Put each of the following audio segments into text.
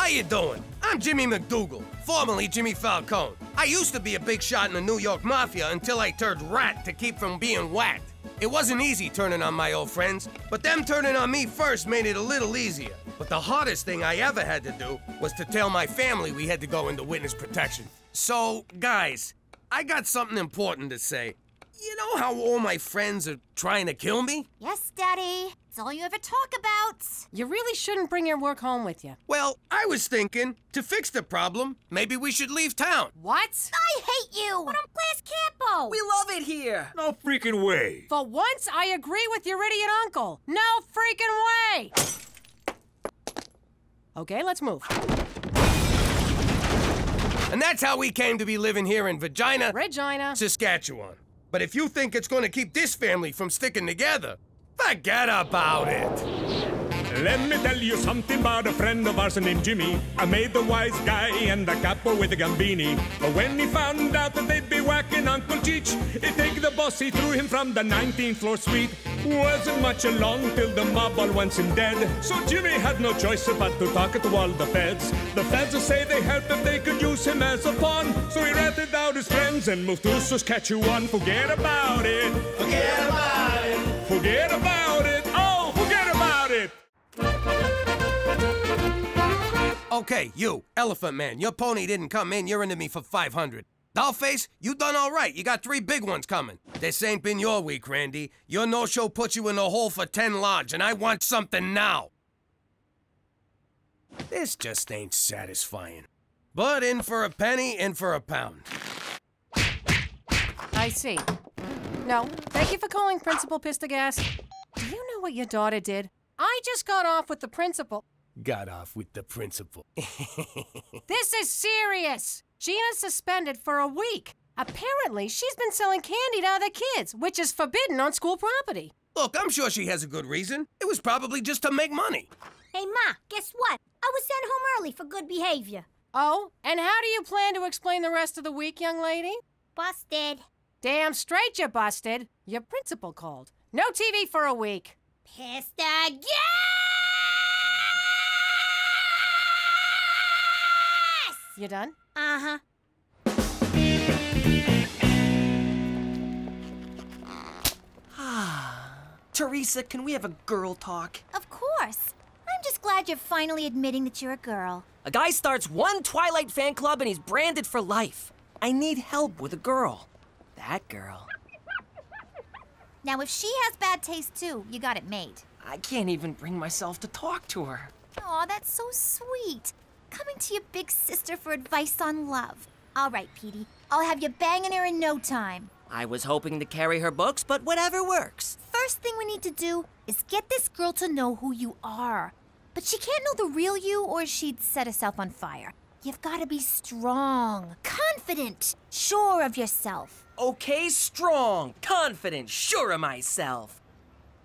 How you doing? I'm Jimmy McDougal, formerly Jimmy Falcone. I used to be a big shot in the New York Mafia until I turned rat to keep from being whacked. It wasn't easy turning on my old friends, but them turning on me first made it a little easier. But the hardest thing I ever had to do was to tell my family we had to go into witness protection. So, guys, I got something important to say. You know how all my friends are trying to kill me? Yes, Daddy. It's all you ever talk about. You really shouldn't bring your work home with you. Well, I was thinking, to fix the problem, maybe we should leave town. What? I hate you! But I'm Blas Campo! We love it here! No freaking way! For once, I agree with your idiot uncle. No freaking way! Okay, let's move. And that's how we came to be living here in Regina, Saskatchewan. But if you think it's going to keep this family from sticking together, forget about it. Let me tell you something about a friend of ours named Jimmy. I made the wise guy and the capo with the gambini. But when he found out that they'd be whacking Uncle Cheech, he'd take the boss, he threw him from the 19th floor suite. Wasn't much along till the mob all wants him dead. So Jimmy had no choice but to talk to all the feds. The feds say they helped if they could use him as a pawn. So he ratted out his friends and moved to Saskatchewan. Forget about it. Forget about it. Forget about it. Oh, forget about it. Okay, you, Elephant Man, your pony didn't come in, you're into me for 500. Dollface, you done all right. You got 3 big ones coming. This ain't been your week, Randy. Your no-show puts you in the hole for 10 large, and I want something now. This just ain't satisfying. But in for a penny, in for a pound. I see. No, thank you for calling Principal Pistagas. Do you know what your daughter did? I just got off with the principal. Got off with the principal. This is serious! Gina's suspended for a week. Apparently, she's been selling candy to other kids, which is forbidden on school property. Look, I'm sure she has a good reason. It was probably just to make money. Hey, Ma, guess what? I was sent home early for good behavior. Oh, and how do you plan to explain the rest of the week, young lady? Busted. Damn straight you busted. Your principal called. No TV for a week. Pistagas! You done? Uh-huh. Teresa, can we have a girl talk? Of course. I'm just glad you're finally admitting that you're a girl. A guy starts one Twilight fan club and he's branded for life. I need help with a girl. That girl. Now, if she has bad taste, too, you got it made. I can't even bring myself to talk to her. Aw, that's so sweet. Coming to your big sister for advice on love. All right, Petey. I'll have you banging her in no time. I was hoping to carry her books, but whatever works. First thing we need to do is get this girl to know who you are. But she can't know the real you or she'd set herself on fire. You've got to be strong, confident, sure of yourself. Okay, strong, confident, sure of myself.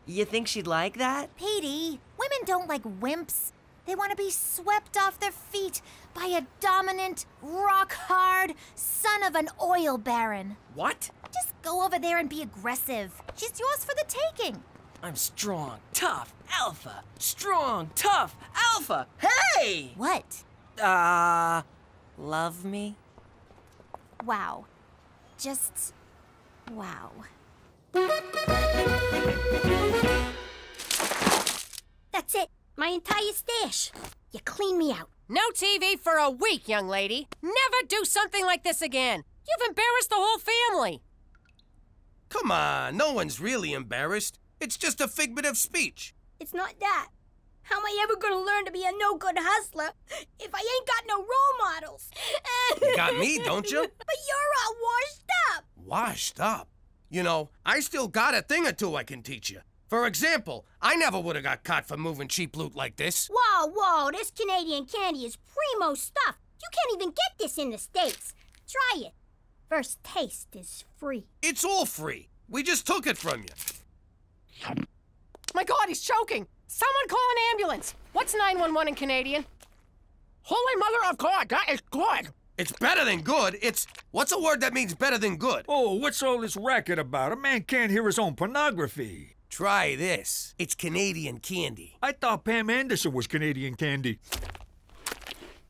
You think she'd like that? Petey, women don't like wimps. They want to be swept off their feet by a dominant, rock-hard son of an oil baron. What? Just go over there and be aggressive. She's yours for the taking. I'm strong, tough, alpha. Strong, tough, alpha. Hey! What? Love me? Wow. Just wow. That's it. My entire stash. You clean me out. No TV for a week, young lady. Never do something like this again. You've embarrassed the whole family. Come on, no one's really embarrassed. It's just a figment of speech. It's not that. How am I ever gonna learn to be a no-good hustler if I ain't got no role models? You got me, don't you? But you're all washed up. Washed up? You know, I still got a thing or two I can teach you. For example, I never would have got caught for moving cheap loot like this. Whoa, this Canadian candy is primo stuff. You can't even get this in the States. Try it. First taste is free. It's all free. We just took it from you. My God, he's choking. Someone call an ambulance. What's 911 in Canadian? Holy Mother of God, that is good. It's better than good. What's a word that means better than good? Oh, what's all this racket about? A man can't hear his own pornography. Try this. It's Canadian candy. I thought Pam Anderson was Canadian candy.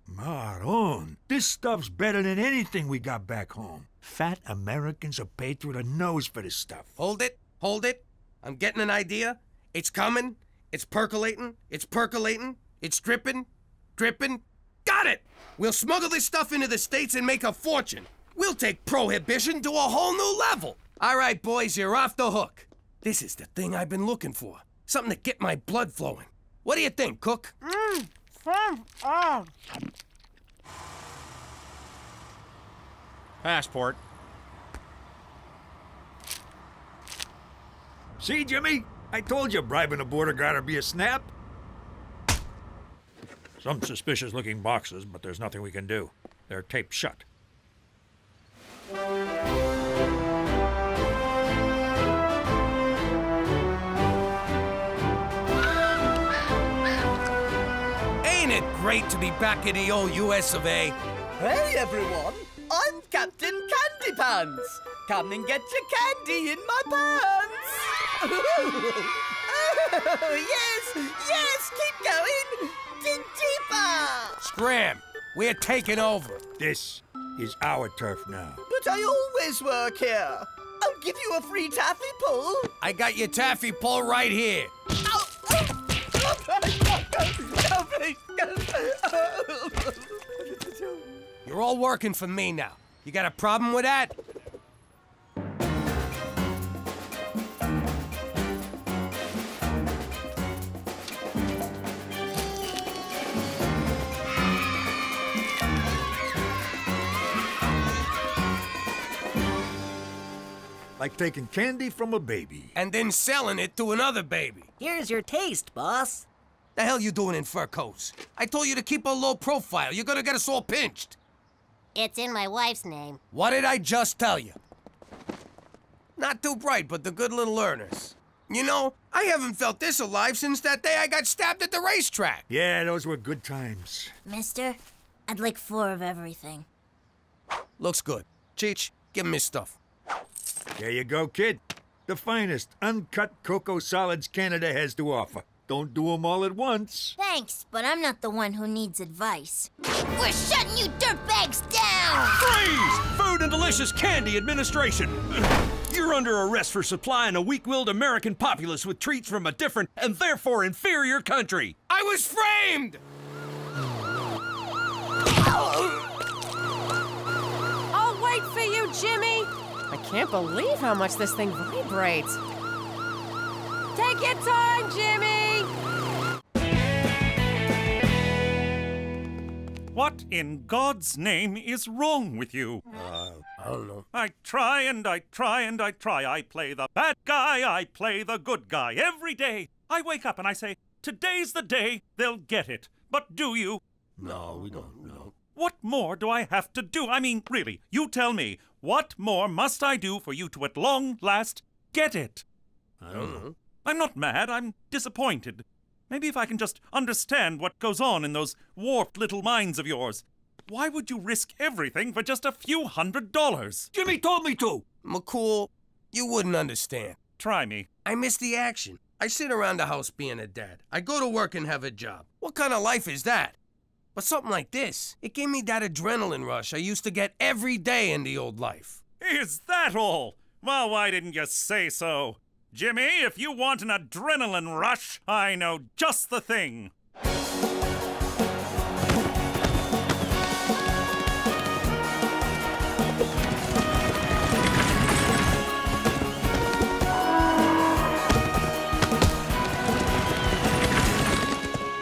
Maroon, this stuff's better than anything we got back home. Fat Americans are paid through the nose for this stuff. Hold it, hold it. I'm getting an idea. It's coming. It's percolating. It's percolating. It's dripping. Dripping. Got it! We'll smuggle this stuff into the States and make a fortune. We'll take prohibition to a whole new level. All right, boys, you're off the hook. This is the thing I've been looking for. Something to get my blood flowing. What do you think, Cook? Passport. See, Jimmy? I told you bribing a border guard would be a snap. Some suspicious-looking boxes, but there's nothing we can do. They're taped shut. Ain't it great to be back in the old US of A? Hey, everyone! I'm Captain Candy Pants! Come and get your candy in my pants! Oh, yes! Yes! Keep going! Dig deeper! Scram! We're taking over. This is our turf now. But I always work here! I'll give you a free taffy pull! I got your taffy pull right here. Oh, oh, please, You're all working for me now. You got a problem with that? Like taking candy from a baby. And then selling it to another baby. Here's your taste, boss. The hell you doing in fur coats? I told you to keep a low profile. You're gonna get us all pinched. It's in my wife's name. What did I just tell you? Not too bright, but the good little learners. You know, I haven't felt this alive since that day I got stabbed at the racetrack. Yeah, those were good times. Mister, I'd like 4 of everything. Looks good. Cheech, give him his stuff. There you go, kid. The finest uncut cocoa solids Canada has to offer. Don't do them all at once. Thanks, but I'm not the one who needs advice. We're shutting you dirtbags down! Freeze! Food and Delicious Candy Administration! You're under arrest for supplying a weak-willed American populace with treats from a different and therefore inferior country. I was framed! I'll wait for you, Jimmy. I can't believe how much this thing vibrates. Take your time, Jimmy! What in God's name is wrong with you? I don't know. I try and I try and I try. I play the bad guy, I play the good guy every day. I wake up and I say, today's the day they'll get it. But do you? No, we don't know. What more do I have to do? I mean, really, you tell me, what more must I do for you to at long last get it? I don't know. I'm not mad, I'm disappointed. Maybe if I can just understand what goes on in those warped little minds of yours. Why would you risk everything for just a few $100s? Jimmy told me to. McCool, you wouldn't understand. Try me. I miss the action. I sit around the house being a dad. I go to work and have a job. What kind of life is that? But something like this, it gave me that adrenaline rush I used to get every day in the old life. Is that all? Well, why didn't you say so? Jimmy, if you want an adrenaline rush, I know just the thing.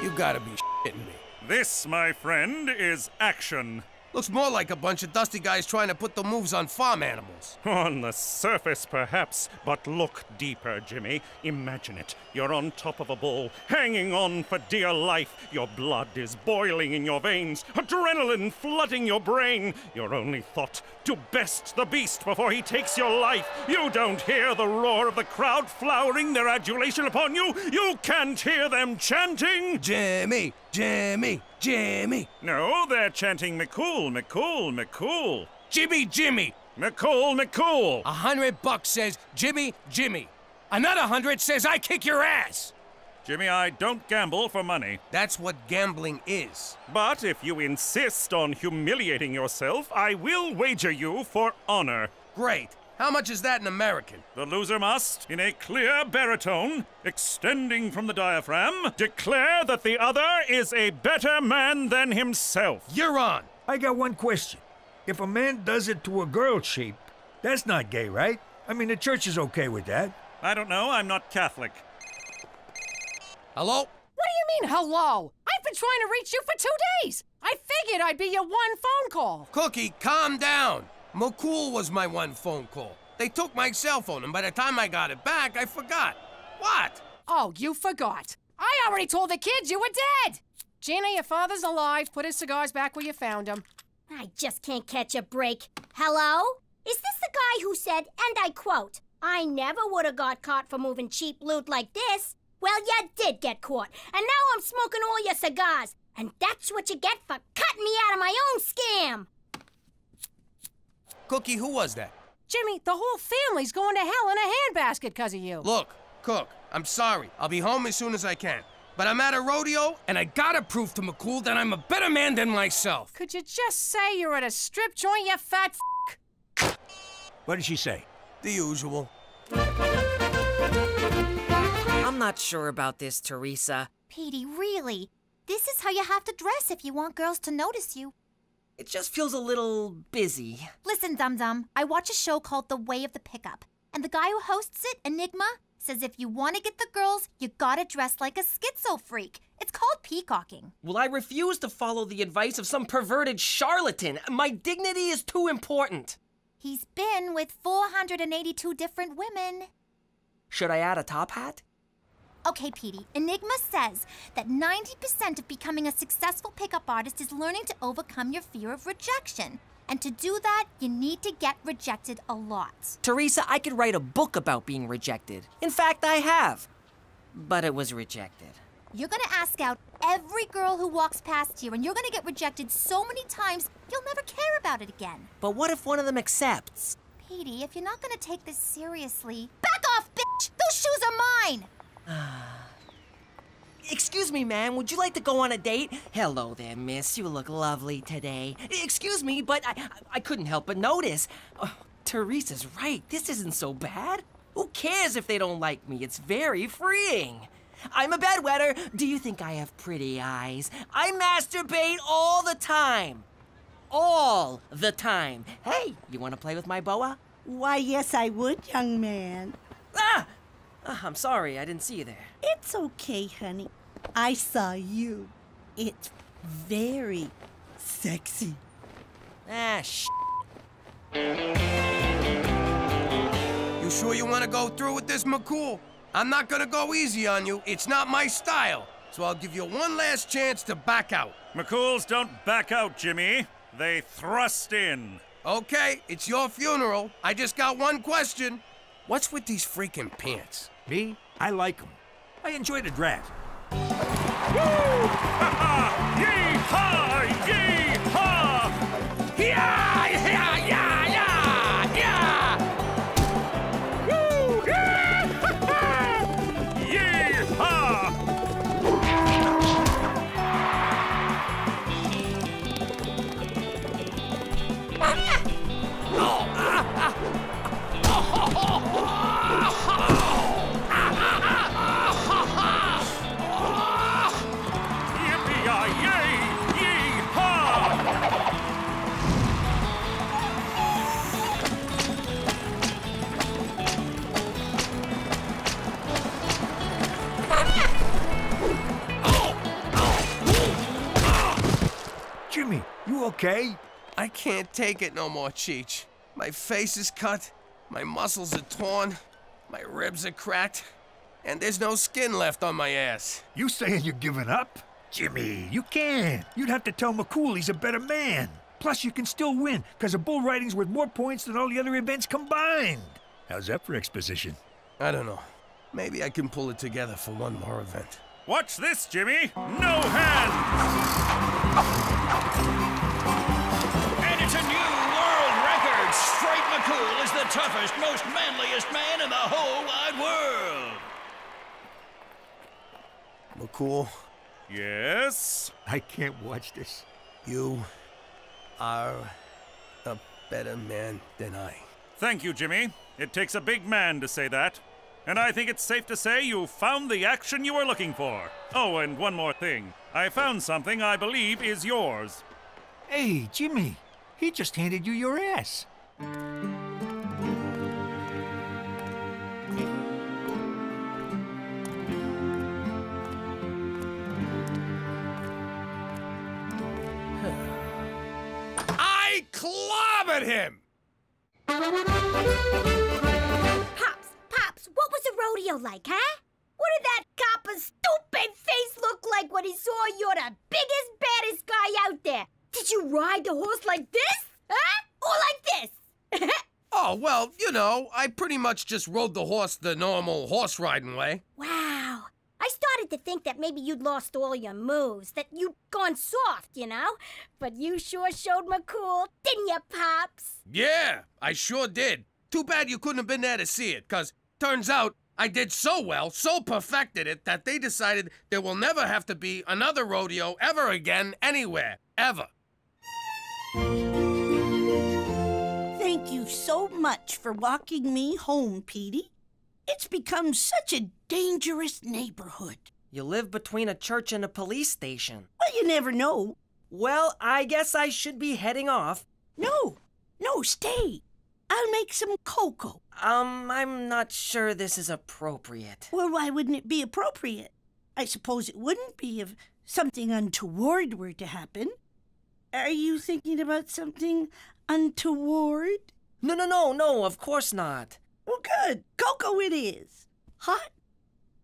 You gotta be shitting me. This, my friend, is action. Looks more like a bunch of dusty guys trying to put the moves on farm animals. On the surface, perhaps, but look deeper, Jimmy. Imagine it. You're on top of a bull, hanging on for dear life. Your blood is boiling in your veins, adrenaline flooding your brain. Your only thought, to best the beast before he takes your life. You don't hear the roar of the crowd flowering their adulation upon you. You can't hear them chanting, Jimmy, Jimmy, Jimmy. No, they're chanting McCool, McCool, McCool. Jimmy, Jimmy. McCool, McCool. $100 says Jimmy, Jimmy. Another 100 says I kick your ass. Jimmy, I don't gamble for money. That's what gambling is. But if you insist on humiliating yourself, I will wager you for honor. Great. How much is that in American? The loser must, in a clear baritone, extending from the diaphragm, declare that the other is a better man than himself. You're on. I got one question. If a man does it to a girl sheep, that's not gay, right? I mean, the church is okay with that. I don't know, I'm not Catholic. Hello? What do you mean, hello? I've been trying to reach you for 2 days. I figured I'd be your one phone call. Cookie, calm down. McCool was my one phone call. They took my cell phone, and by the time I got it back, I forgot. What? Oh, you forgot. I already told the kids you were dead. Gina, your father's alive. Put his cigars back where you found them. I just can't catch a break. Hello? Is this the guy who said, and I quote, "I never would have got caught for moving cheap loot like this"? Well, you did get caught, and now I'm smoking all your cigars. And that's what you get for cutting me out of my own scam. Cookie, who was that? Jimmy, the whole family's going to hell in a handbasket because of you. Look, Cook, I'm sorry. I'll be home as soon as I can. But I'm at a rodeo, and I gotta prove to McCool that I'm a better man than myself. Could you just say you're at a strip joint, you fat f***? What did she say? The usual. I'm not sure about this, Teresa. Petey, really? This is how you have to dress if you want girls to notice you. It just feels a little busy. Listen, Dum Dum, I watch a show called The Way of the Pickup. And the guy who hosts it, Enigma, says if you want to get the girls, you gotta dress like a schizo freak. It's called peacocking. Well, I refuse to follow the advice of some perverted charlatan. My dignity is too important. He's been with 482 different women. Should I add a top hat? Okay, Petey, Enigma says that 90% of becoming a successful pickup artist is learning to overcome your fear of rejection. And to do that, you need to get rejected a lot. Teresa, I could write a book about being rejected. In fact, I have. But it was rejected. You're gonna ask out every girl who walks past here, and you're gonna get rejected so many times, you'll never care about it again. But what if one of them accepts? Petey, if you're not gonna take this seriously, back off, bitch! Those shoes are mine! Excuse me, ma'am, would you like to go on a date? Hello there, miss. You look lovely today. Excuse me, but I couldn't help but notice. Oh, Teresa's right. This isn't so bad. Who cares if they don't like me? It's very freeing. I'm a bedwetter. Do you think I have pretty eyes? I masturbate all the time. All the time. Hey, you want to play with my boa? Why, yes, I would, young man. Ah! I'm sorry, I didn't see you there. It's okay, honey. I saw you. It's very sexy. Ah, sh**. You sure you want to go through with this, McCool? I'm not gonna go easy on you. It's not my style. So I'll give you one last chance to back out. McCools don't back out, Jimmy. They thrust in. Okay, it's your funeral. I just got one question. What's with these freaking pants? Me? I like them. I enjoy the draft. Woo! Ha-ha! Yee-haw! Yee-haw! Yeah! Yeah! Yeah! Yeah! Yeah! Woo! Yeah! Yee-haw! Jimmy, you okay? I can't take it no more, Cheech. My face is cut, my muscles are torn, my ribs are cracked, and there's no skin left on my ass. You saying you're giving up? Jimmy, you can't. You'd have to tell McCool he's a better man. Plus, you can still win, because a bull riding's worth more points than all the other events combined. How's that for exposition? I don't know. Maybe I can pull it together for one more event. Watch this, Jimmy. No hands! And it's a new world record. Straight McCool is the toughest, most manliest man in the whole wide world. McCool, Yes? I can't watch this. you are a better man than I. Thank you, Jimmy. It takes a big man to say that. And I think it's safe to say you found the action you were looking for. Oh, and one more thing. I found something I believe is yours. Hey, Jimmy, he just handed you your ass. I clobbered him! Pops, what was the rodeo like, huh? What did that copper's stupid face look like when he saw you're the biggest, baddest guy out there? Did you ride the horse like this? Huh? Or like this? Oh, well, you know, I pretty much just rode the horse the normal horse riding way. Wow. I started to think that maybe you'd lost all your moves, that you'd gone soft, you know? But you sure showed McCool, didn't you, Pops? Yeah, I sure did. Too bad you couldn't have been there to see it, 'cause turns out I did so well, so perfected it, that they decided there will never have to be another rodeo ever again anywhere. Ever. Thank you so much for walking me home, Petey. It's become such a dangerous neighborhood. You live between a church and a police station. Well, you never know. Well, I guess I should be heading off. No, stay. I'll make some cocoa. I'm not sure this is appropriate. Well, why wouldn't it be appropriate? I suppose it wouldn't be if something untoward were to happen. Are you thinking about something untoward? No, of course not. Well, good. Cocoa it is. Hot,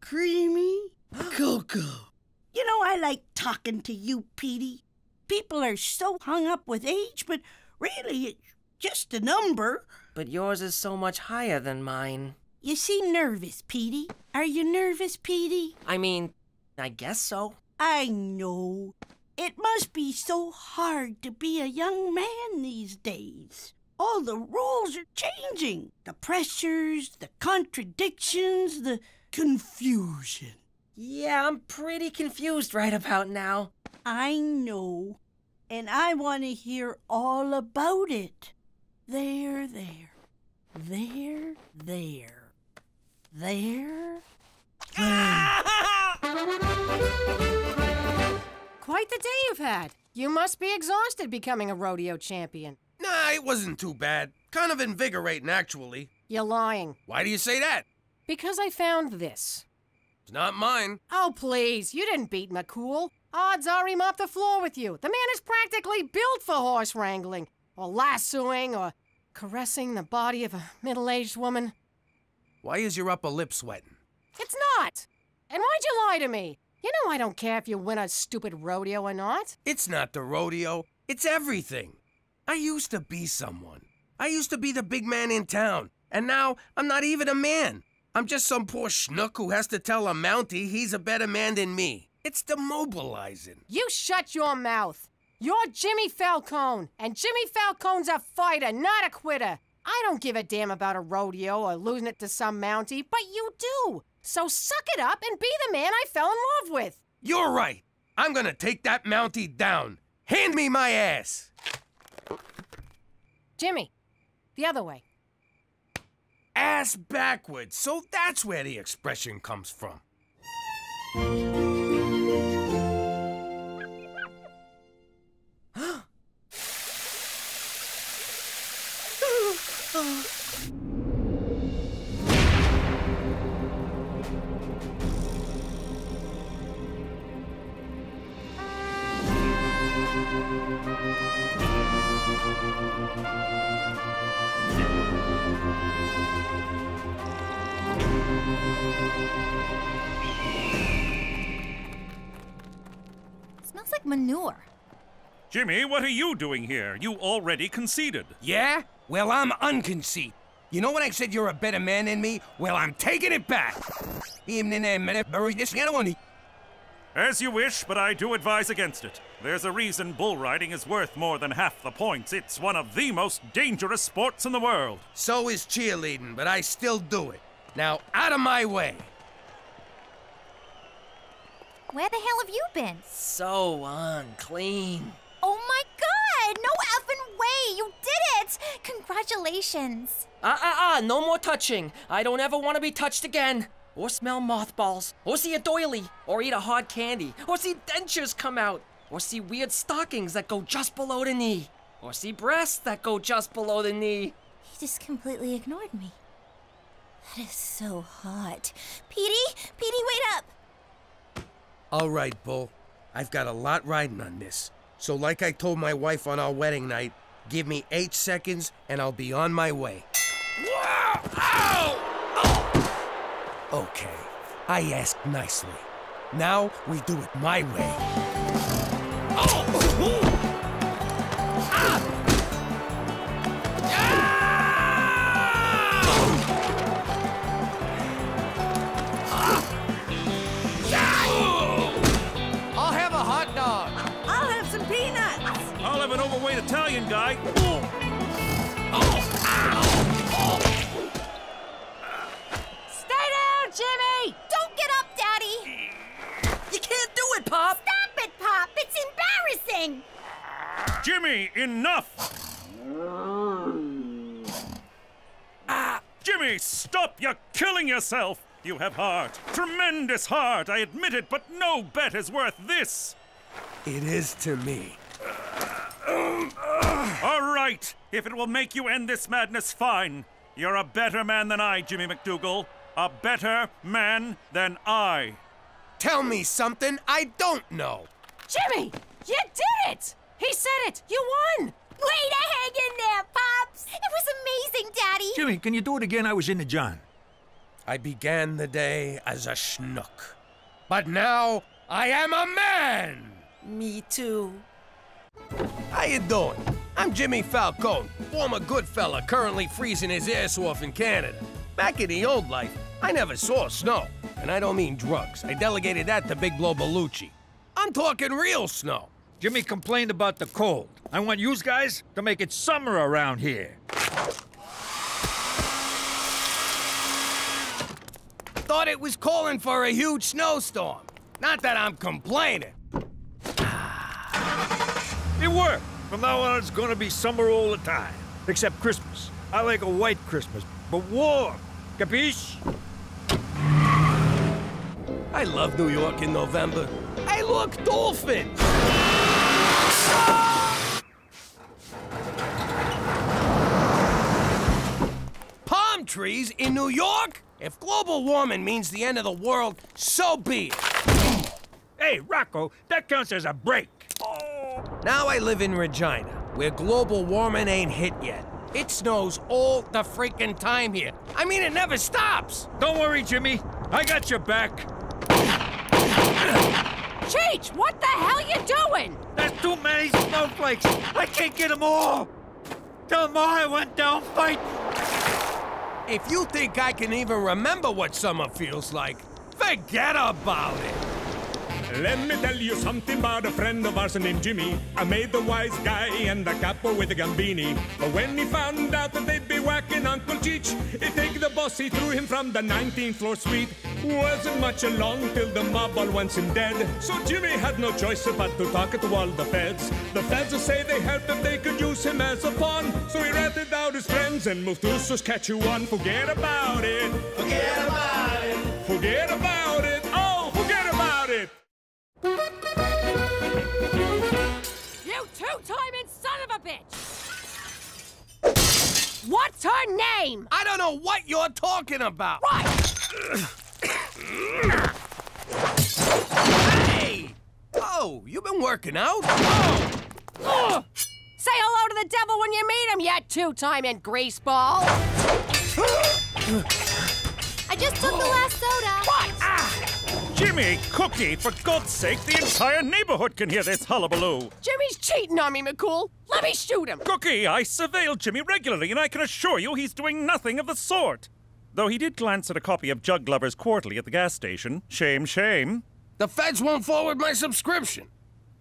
creamy cocoa. You know, I like talking to you, Petey. People are so hung up with age, but really, it's just a number. But yours is so much higher than mine. You seem nervous, Petey. Are you nervous, Petey? I mean, I guess so. I know. It must be so hard to be a young man these days. All the rules are changing. The pressures, the contradictions, the confusion. Yeah, I'm pretty confused right about now. I know. And I want to hear all about it. There. Quite the day you've had. You must be exhausted becoming a rodeo champion. Nah, it wasn't too bad. Kind of invigorating, actually. You're lying. Why do you say that? Because I found this. It's not mine. Oh, please. You didn't beat McCool. Odds are he mopped the floor with you. The man is practically built for horse wrangling, or lassoing, or caressing the body of a middle-aged woman. Why is your upper lip sweating? It's not. And why'd you lie to me? You know I don't care if you win a stupid rodeo or not. It's not the rodeo. It's everything. I used to be someone. I used to be the big man in town. And now I'm not even a man. I'm just some poor schnook who has to tell a Mountie he's a better man than me. It's demobilizing. You shut your mouth. You're Jimmy Falcone, and Jimmy Falcone's a fighter, not a quitter. I don't give a damn about a rodeo or losing it to some Mountie, but you do. So suck it up and be the man I fell in love with. You're right. I'm gonna take that Mountie down. Hand me my ass. Jimmy, the other way. Ass backwards. So that's where the expression comes from. Smells like manure. Jimmy, what are you doing here? You already conceded. Yeah? Well, I'm unconceit. You know when I said you're a better man than me? Well, I'm taking it back. As you wish, but I do advise against it. There's a reason bull riding is worth more than half the points. It's one of the most dangerous sports in the world. So is cheerleading, but I still do it. Now, out of my way. Where the hell have you been? So unclean. Oh my God! No effing way! You did it! Congratulations. No more touching. I don't ever want to be touched again. Or smell mothballs. Or see a doily. Or eat a hard candy. Or see dentures come out. Or see weird stockings that go just below the knee. Or see breasts that go just below the knee. He just completely ignored me. That is so hot. Petey, wait up! All right, Bull. I've got a lot riding on this. So like I told my wife on our wedding night, give me 8 seconds and I'll be on my way. Whoa! Ow! Oh! Okay, I asked nicely. Now we do it my way. Oh! Ah! I'll have a hot dog. I'll have some peanuts. I'll have an overweight Italian guy. Stay down, Jimmy! Don't get up, Daddy! You can't do it, Pop! Stop it, Pop! It's embarrassing! Jimmy, enough! Jimmy, stop! You're killing yourself! You have heart. Tremendous heart, I admit it, but no bet is worth this! It is to me. All right, if it will make you end this madness, fine. You're a better man than I, Jimmy McDougal. A better man than I. Tell me something I don't know. Jimmy, you did it! He said it! You won! Way to hang in there, Pops! It was amazing, Daddy! Jimmy, can you do it again? I was in the John. I began the day as a schnook. But now I am a man! Me too. How you doing? I'm Jimmy Falcone, former good fella currently freezing his ass off in Canada. Back in the old life, I never saw snow. And I don't mean drugs. I delegated that to Big Blow Bellucci. I'm talking real snow. Jimmy complained about the cold. I want you guys to make it summer around here. Thought it was calling for a huge snowstorm. Not that I'm complaining. It worked. From now on, it's gonna be summer all the time. Except Christmas. I like a white Christmas, but warm. Capiche? I love New York in November. Hey, look, dolphins! Palm trees in New York? If global warming means the end of the world, so be it. Hey, Rocco, that counts as a break. Now I live in Regina, where global warming ain't hit yet. It snows all the freaking time here. I mean, it never stops. Don't worry, Jimmy. I got your back. Cheech, what the hell you doing? There's too many snowflakes. I can't get them all. Tell them all I went down fighting. If you think I can even remember what summer feels like, forget about it. Let me tell you something about a friend of ours named Jimmy. I made the wise guy and the capo with the gambini. But when he found out that they'd be whacking Uncle Cheech, he'd take the boss, he threw him from the 19th floor suite. Wasn't much along till the mob all wants him dead. So Jimmy had no choice but to talk to all the feds. The feds will say they helped if they could use him as a pawn. So he ratted out his friends and moved to Saskatchewan. Forget about it. Forget about it. Forget about it. Oh, forget about it. You two-timing son of a bitch! What's her name? I don't know what you're talking about. Right! Hey! Oh, you been working out? Oh! Say hello to the devil when you meet him, you two-timing greaseball! I just took the last soda. What? Jimmy, Cookie, for God's sake, the entire neighborhood can hear this hullabaloo. Jimmy's cheating on me, McCool. Let me shoot him. Cookie, I surveil Jimmy regularly, and I can assure you he's doing nothing of the sort. Though he did glance at a copy of Jug Lovers Quarterly at the gas station. Shame, shame. The feds won't forward my subscription.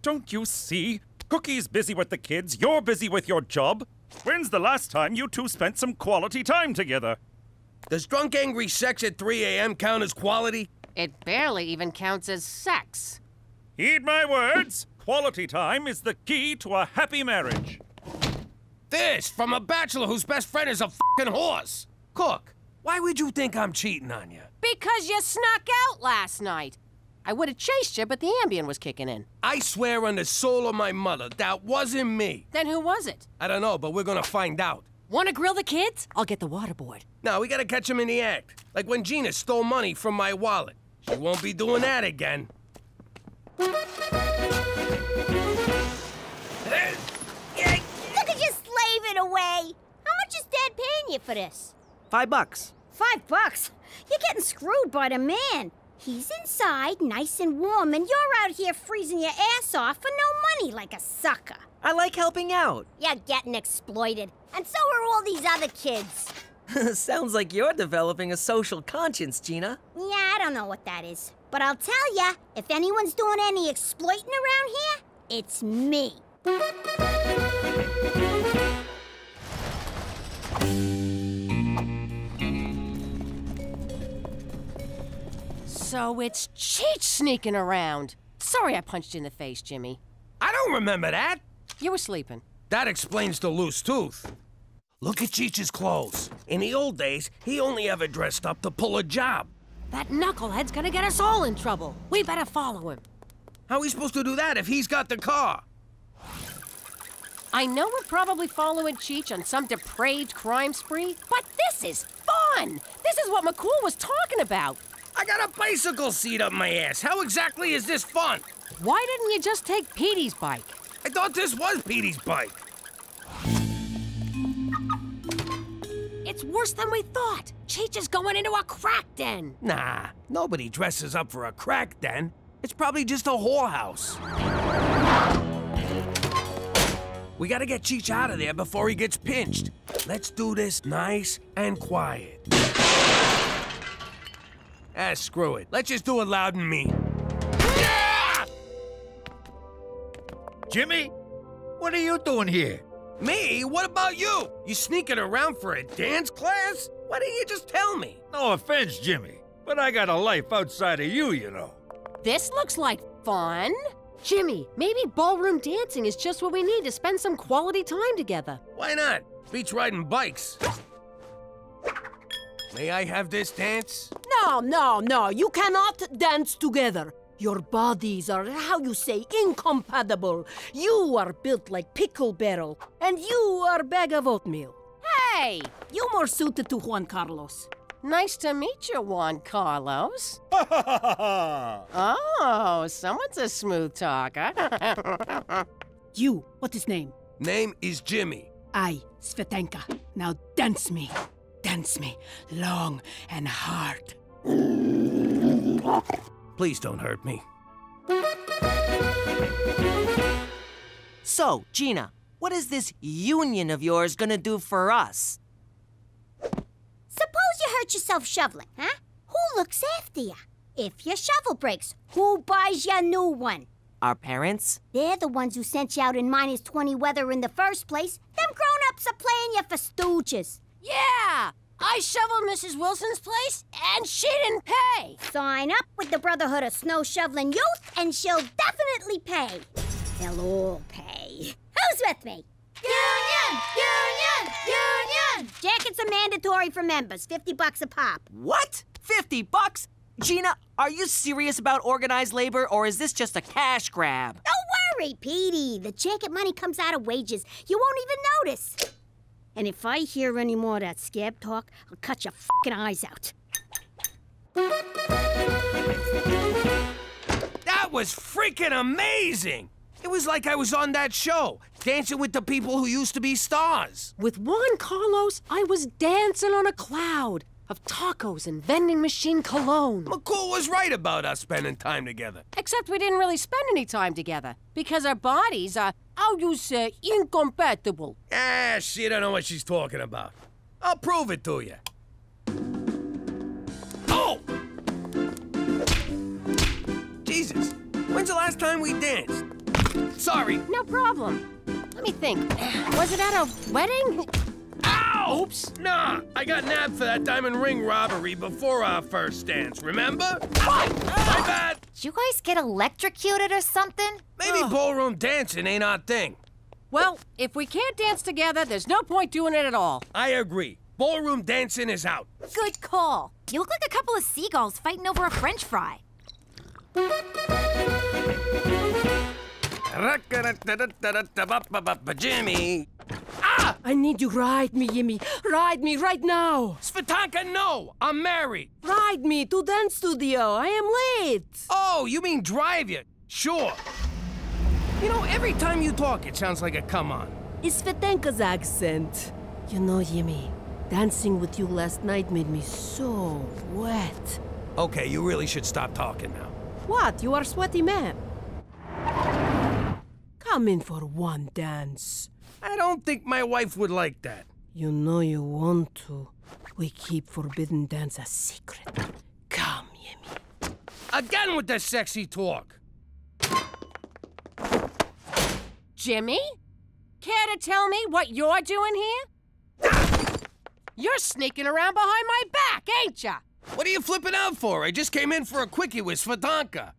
Don't you see? Cookie's busy with the kids, you're busy with your job. When's the last time you two spent some quality time together? Does drunk angry sex at 3 a.m. count as quality? It barely even counts as sex. Heed my words. Quality time is the key to a happy marriage. This from a bachelor whose best friend is a fucking horse. Cook, why would you think I'm cheating on you? Because you snuck out last night. I would have chased you, but the Ambien was kicking in. I swear on the soul of my mother, that wasn't me. Then who was it? I don't know, but we're gonna find out. Want to grill the kids? I'll get the waterboard. No, we gotta catch him in the act. Like when Gina stole money from my wallet. She won't be doing that again. Look at you slaving away. How much is Dad paying you for this? $5. $5? You're getting screwed by the man. He's inside, nice and warm, and you're out here freezing your ass off for no money like a sucker. I like helping out. You're getting exploited, and so are all these other kids. Sounds like you're developing a social conscience, Gina. Yeah, I don't know what that is. But I'll tell ya, if anyone's doing any exploiting around here, it's me. So it's Cheech sneaking around. Sorry I punched you in the face, Jimmy. I don't remember that. You were sleeping. That explains the loose tooth. Look at Cheech's clothes. In the old days, he only ever dressed up to pull a job. That knucklehead's gonna get us all in trouble. We better follow him. How are we supposed to do that if he's got the car? I know we're probably following Cheech on some depraved crime spree, but this is fun! This is what McCool was talking about. I got a bicycle seat up my ass. How exactly is this fun? Why didn't you just take Petey's bike? I thought this was Petey's bike. It's worse than we thought. Cheech is going into a crack den. Nah, nobody dresses up for a crack den. It's probably just a whorehouse. We gotta get Cheech out of there before he gets pinched. Let's do this nice and quiet. Ah, screw it. Let's just do it loud and mean. Yeah! Jimmy, what are you doing here? Me? What about you? You sneaking around for a dance class? Why didn't you just tell me? No offense, Jimmy, but I got a life outside of you, you know. This looks like fun. Jimmy, maybe ballroom dancing is just what we need to spend some quality time together. Why not? Beats riding bikes. May I have this dance? No, you cannot dance together. Your bodies are, how you say, incompatible. You are built like pickle barrel, and you are bag of oatmeal. Hey! You more suited to Juan Carlos. Nice to meet you, Juan Carlos. Oh, someone's a smooth talker. You, what is name? Name is Jimmy. I, Svetanka. Now dance me, long and hard. Please don't hurt me. So, Gina, what is this union of yours gonna do for us? Suppose you hurt yourself shoveling, huh? Who looks after you? If your shovel breaks, who buys you a new one? Our parents? They're the ones who sent you out in -20 weather in the first place. Them grown-ups are playing you for stooges. Yeah! I shoveled Mrs. Wilson's place, and she didn't pay. Sign up with the Brotherhood of Snow Shoveling Youth, and she'll definitely pay. They'll all pay. Who's with me? Union! Union! Union! Jackets are mandatory for members, $50 a pop. What? $50? Gina, are you serious about organized labor, or is this just a cash grab? Don't worry, Petey. The jacket money comes out of wages. You won't even notice. And if I hear any more of that scab talk, I'll cut your fucking eyes out. That was freaking amazing! It was like I was on that show, dancing with the people who used to be stars. With Juan Carlos, I was dancing on a cloud of tacos and vending machine cologne. McCool was right about us spending time together. Except we didn't really spend any time together, because our bodies are, how you say, incompatible. Ah, she don't know what she's talking about. I'll prove it to you. Oh! Jesus, when's the last time we danced? Sorry. No problem. Let me think. Was it at a wedding? Ow! No! Oops. Nah, I got nabbed for that diamond ring robbery before our first dance, remember? My bad! Did you guys get electrocuted or something? Maybe ballroom dancing ain't our thing. Well, if we can't dance together, there's no point doing it at all. I agree. Ballroom dancing is out. Good call. You look like a couple of seagulls fighting over a French fry. Jimmy! I need you ride me, Jimmy. Ride me right now. Svitanka, no! I'm married! Ride me to dance studio. I am late. Oh, you mean drive you? Sure. You know, every time you talk, it sounds like a come on. It's Svetanka's accent. You know, Jimmy, dancing with you last night made me so wet. Okay, you really should stop talking now. What? You are a sweaty man. Come in for one dance. I don't think my wife would like that. You know you want to. We keep forbidden dance a secret. Come, Jimmy. Again with the sexy talk. Jimmy? Care to tell me what you're doing here? You're sneaking around behind my back, ain't ya? What are you flipping out for? I just came in for a quickie with Svitanka.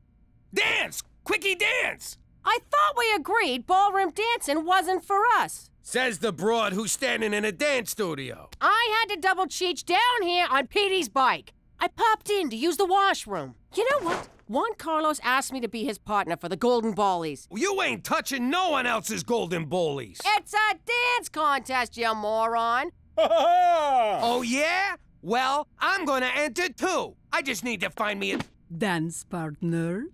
Dance! Quickie dance! I thought we agreed ballroom dancing wasn't for us. Says the broad who's standing in a dance studio. I had to double cheech down here on Petey's bike. I popped in to use the washroom. You know what? Juan Carlos asked me to be his partner for the Golden Ballies. You ain't touching no one else's golden bullies. It's a dance contest, you moron. Oh, yeah? Well, I'm gonna enter too. I just need to find me a Dance partner?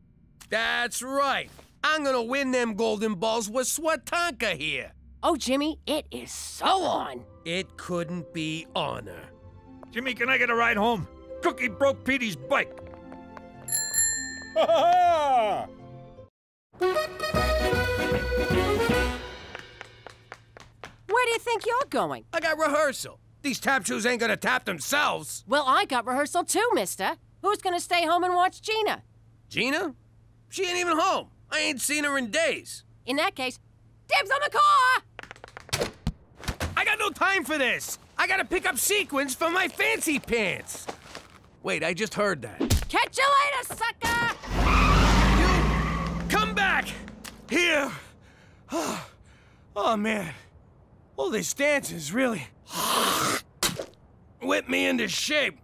That's right. I'm gonna win them golden balls with Svitanka here. Oh, Jimmy, it is so on. It couldn't be honor. Jimmy, can I get a ride home? Cookie broke Petey's bike. Where do you think you're going? I got rehearsal. These tap shoes ain't gonna tap themselves. Well, I got rehearsal too, mister. Who's gonna stay home and watch Gina? Gina? She ain't even home. I ain't seen her in days. In that case, dibs on the car! I got no time for this. I gotta pick up sequins for my fancy pants. Wait, I just heard that. Catch you later, sucker! You come back! Here! Oh, man. All this dance is really whipped me into shape.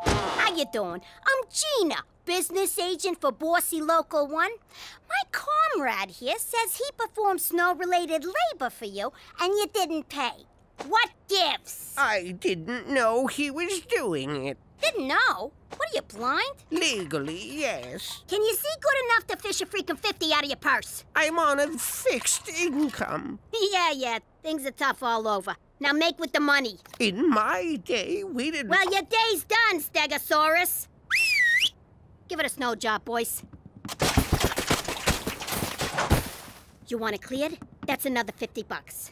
How you doing? I'm Gina, business agent for Bossy Local 1. My comrade here says he performed snow-related labor for you, and you didn't pay. What gives? I didn't know he was doing it. Didn't know? What are you, blind? Legally, yes. Can you see good enough to fish a freaking 50 out of your purse? I'm on a fixed income. Yeah, things are tough all over. Now make with the money. In my day, we didn't... Well, your day's done, Stegosaurus. Give it a snow job, boys. You want it cleared? That's another $50.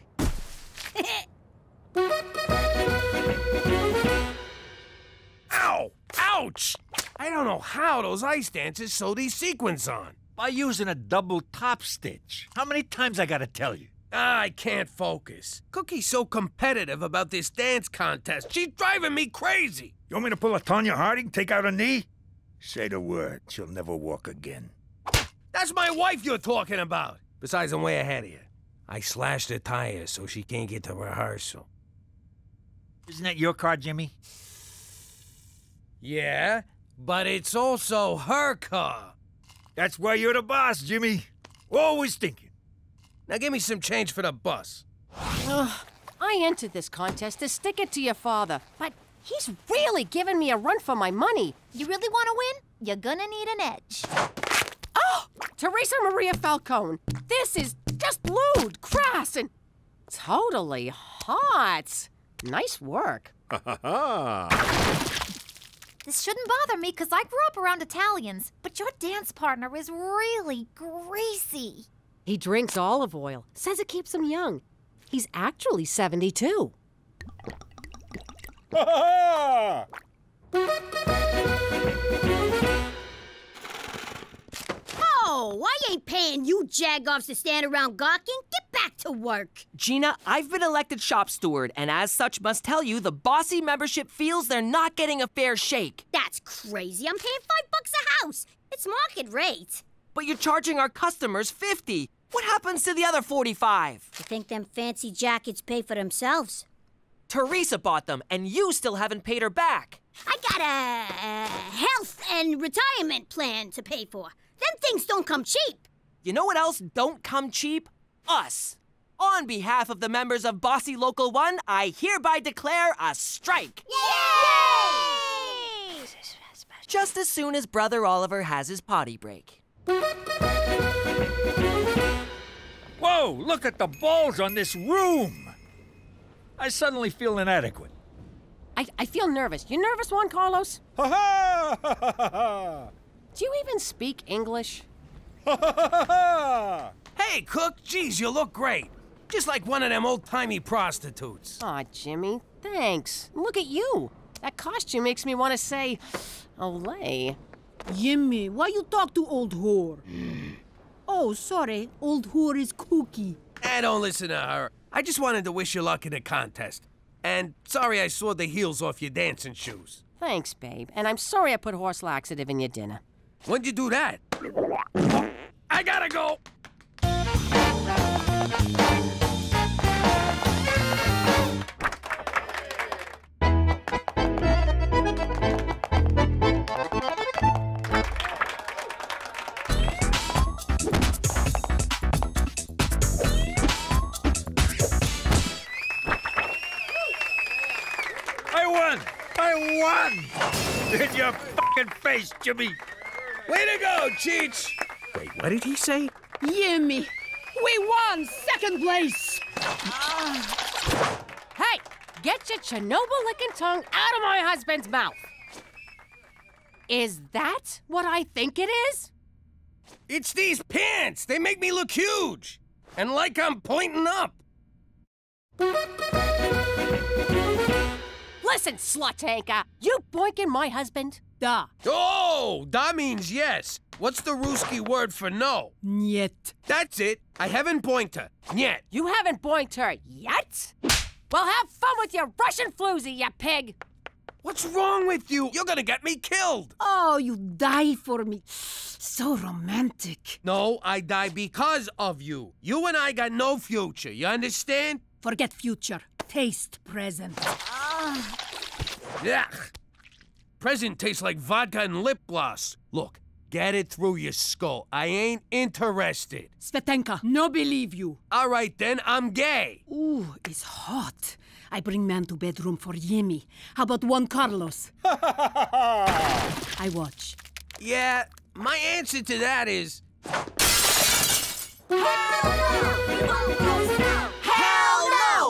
Ow! Ouch! I don't know how those ice dancers sew these sequins on. By using a double top stitch. How many times I gotta tell you? I can't focus. Cookie's so competitive about this dance contest. She's driving me crazy. You want me to pull a Tonya Harding, take out a knee? Say the word, she'll never walk again. That's my wife you're talking about. Besides, I'm way ahead of you. I slashed her tires so she can't get to rehearsal. Isn't that your car, Jimmy? Yeah, but it's also her car. That's why you're the boss, Jimmy. Always thinking. Now give me some change for the bus. I entered this contest to stick it to your father, but he's really giving me a run for my money. You really want to win? You're gonna need an edge. Oh, Teresa Maria Falcone, this is just lewd, crass, and totally hot. Nice work. This shouldn't bother me because I grew up around Italians, but your dance partner is really greasy. He drinks olive oil, says it keeps him young. He's actually 72. Whoa! I ain't paying you jagoffs to stand around gawking. Get back to work. Gina, I've been elected shop steward, and as such must tell you the bossy membership feels they're not getting a fair shake. That's crazy. I'm paying $5 a house. It's market rate. But you're charging our customers $50. What happens to the other $45? You think them fancy jackets pay for themselves? Teresa bought them, and you still haven't paid her back. I got a health and retirement plan to pay for. Them things don't come cheap. You know what else don't come cheap? Us. On behalf of the members of Bossy Local 1, I hereby declare a strike. Yay! Just as soon as Brother Oliver has his potty break. Whoa, look at the balls on this room! I suddenly feel inadequate. I feel nervous. You nervous, Juan Carlos? Ha ha! Ha ha ha! Do you even speak English? Ha ha ha ha! Hey, Cook, geez, you look great. Just like one of them old-timey prostitutes. Aw, Jimmy, thanks. Look at you. That costume makes me want to say, Olay. Jimmy, why you talk to old whore? Oh, sorry, old whore is Cookie. Don't listen to her. I just wanted to wish you luck in the contest. And sorry I sawed the heels off your dancing shoes. Thanks, babe. And I'm sorry I put horse laxative in your dinner. When'd you do that? I gotta go! I won! In your fucking face, Jimmy! Way to go, Cheech! Wait, what did he say? Jimmy, we won second place. Hey, get your Chernobyl-licking tongue out of my husband's mouth. Is that what I think it is? It's these pants! They make me look huge! And like I'm pointing up! Listen, slut anchor, you boinking my husband? Da. Oh, that means yes. What's the Ruski word for no? Niet. That's it. I haven't boinked her. Yet. You haven't boinked her yet? Well, have fun with your Russian floozy, you pig! What's wrong with you? You're gonna get me killed. Oh, you die for me. So romantic. No, I die because of you. You and I got no future, you understand? Forget future. Taste present. Yuck. Present tastes like vodka and lip gloss. Look, get it through your skull. I ain't interested. Svetanka, no believe you. All right, then, I'm gay. Ooh, it's hot. I bring man to bedroom for Jimmy. How about Juan Carlos? I watch. Yeah, my answer to that is...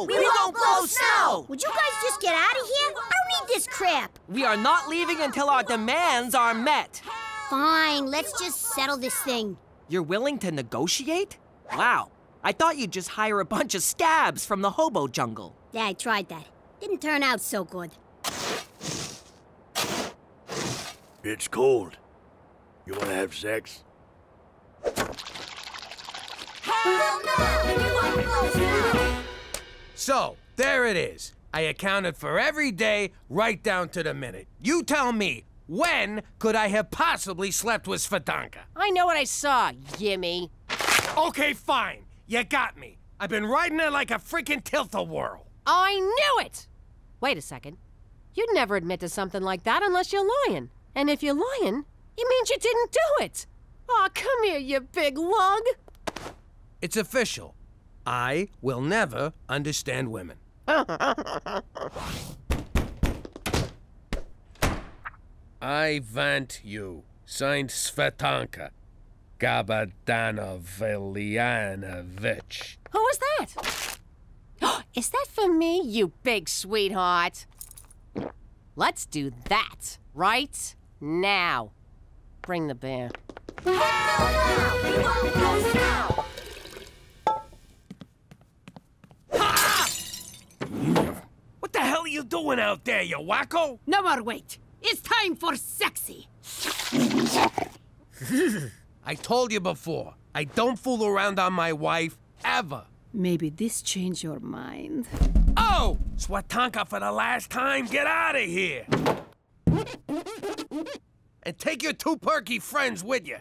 We won't blow snow! Would you guys just get out of here? I don't need this crap. We are not leaving until our demands are met. Fine, let's just settle this thing. You're willing to negotiate? Wow. I thought you'd just hire a bunch of scabs from the hobo jungle. Yeah, I tried that. Didn't turn out so good. It's cold. You wanna have sex? Hell no! We won't blow snow! So, there it is. I accounted for every day, right down to the minute. You tell me, when could I have possibly slept with Svetanka? I know what I saw, Jimmy. Okay, fine. You got me. I've been riding her like a freaking tilt-a-whirl. I knew it! Wait a second. You'd never admit to something like that unless you're lying. And if you're lying, it means you didn't do it. Aw, come here, you big lug. It's official. I will never understand women. I want you. Signed Svetanka Gabadanoviljanovic. Who is that? Is that for me, you big sweetheart? Let's do that right now. Bring the beer. Hell no! We won't blow snow! What the hell are you doing out there, you wacko? No more wait. It's time for sexy. I told you before, I don't fool around on my wife, ever. Maybe this changed your mind. Oh! Swatanka, for the last time, get out of here! And take your two perky friends with you.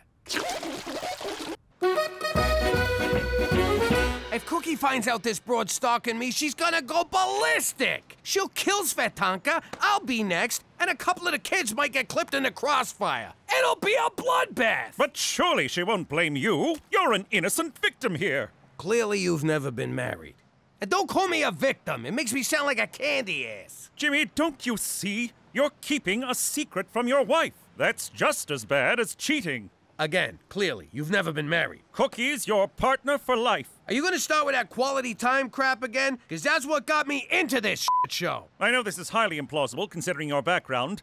If Cookie finds out this broad's stalking me, she's gonna go ballistic! She'll kill Svetanka, I'll be next, and a couple of the kids might get clipped in the crossfire. It'll be a bloodbath! But surely she won't blame you. You're an innocent victim here. Clearly you've never been married. And don't call me a victim. It makes me sound like a candy ass. Jimmy, don't you see? You're keeping a secret from your wife. That's just as bad as cheating. Again, clearly, you've never been married. Cookie's your partner for life. Are you gonna start with that quality time crap again? Because that's what got me into this shit show. I know this is highly implausible considering your background,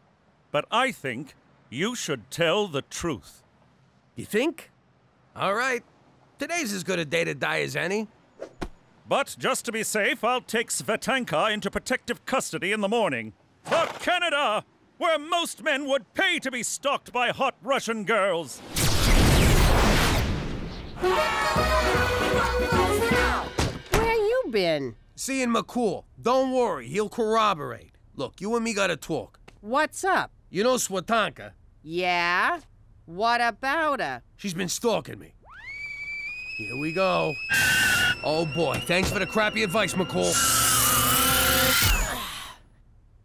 but I think you should tell the truth. You think? All right. Today's as good a day to die as any. But just to be safe, I'll take Svetanka into protective custody in the morning. For Canada, where most men would pay to be stalked by hot Russian girls. Where you been? Seeing McCool. Don't worry, he'll corroborate. Look, you and me gotta talk. What's up? You know Swatanka? Yeah? What about her? She's been stalking me. Here we go. Oh boy, thanks for the crappy advice, McCool.